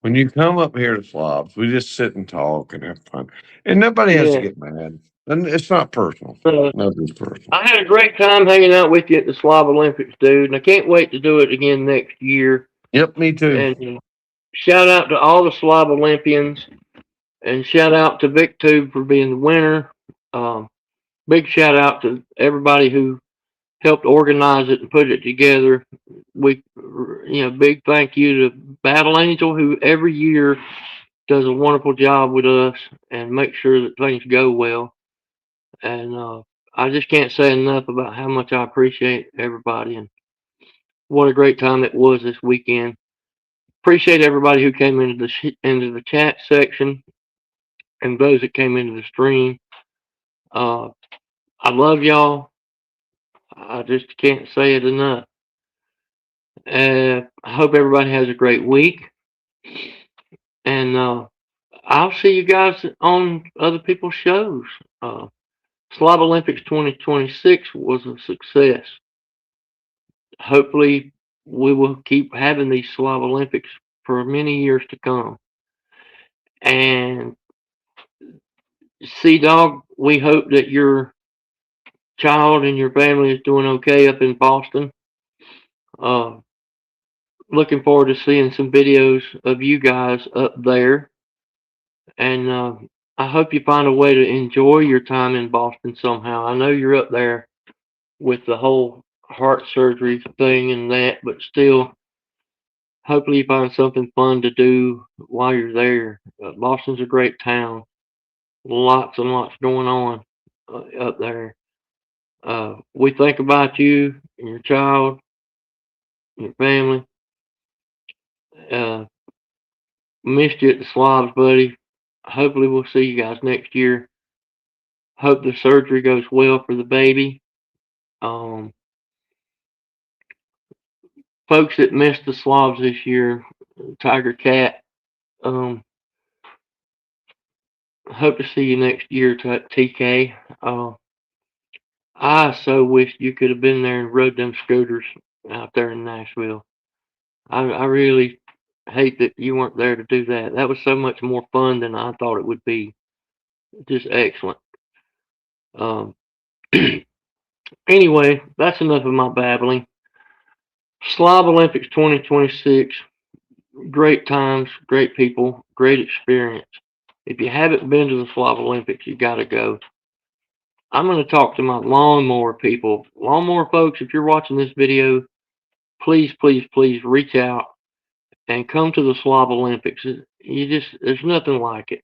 When you come up here to Slobs, we just sit and talk and have fun, and nobody has to Yeah. get mad. And it's not personal. Uh, Nothing's personal. I had a great time hanging out with you at the Slob Olympics, dude, and I can't wait to do it again next year. Yep, me too. And shout out to all the Slob Olympians, and shout out to VicTube for being the winner. Um, Big shout out to everybody who helped organize it and put it together. Big thank you to Battle Angel, who every year does a wonderful job with us and make sure that things go well. And I just can't say enough about how much I appreciate everybody and what a great time it was this weekend. Appreciate everybody who came into the chat section and those that came into the stream. Uh, I love y'all. I just can't say it enough. I hope everybody has a great week, and I'll see you guys on other people's shows. Uh, Slav Olympics 2026 was a success. Hopefully, we will keep having these Slav Olympics for many years to come. And Sea Dog, we hope that your child and your family is doing okay up in Boston. Uh, Looking forward to seeing some videos of you guys up there. And I hope you find a way to enjoy your time in Boston somehow. I know you're up there with the whole heart surgery thing and that, but still, hopefully you find something fun to do while you're there. Boston's a great town. Lots and lots going on up there. We think about you and your child, and your family. Uh, Missed you at the Slobs, buddy. Hopefully we'll see you guys next year. Hope the surgery goes well for the baby. Um, Folks that missed the Slobs this year, Tiger Cat. Um, Hope to see you next year, TK. I so wish you could have been there and rode them scooters out there in Nashville. I really hate that you weren't there to do that. That was so much more fun than I thought it would be. Just excellent. Um, anyway, that's enough of my babbling. Slob Olympics 2026. Great times, great people, great experience. If you haven't been to the Slob Olympics, you got to go. I'm going to talk to my lawnmower people. Lawnmower folks, if you're watching this video, please, please, please reach out and come to the Slob Olympics. There's nothing like it.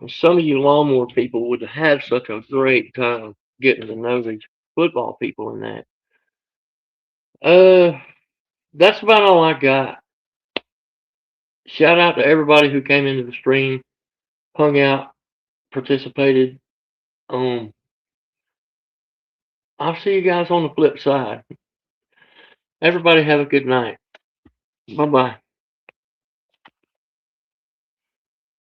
And some of you lawnmower people would have such a great time getting to know these football people and that. That's about all I got. Shout out to everybody who came into the stream, hung out, participated. I'll see you guys on the flip side. Everybody have a good night. Bye bye.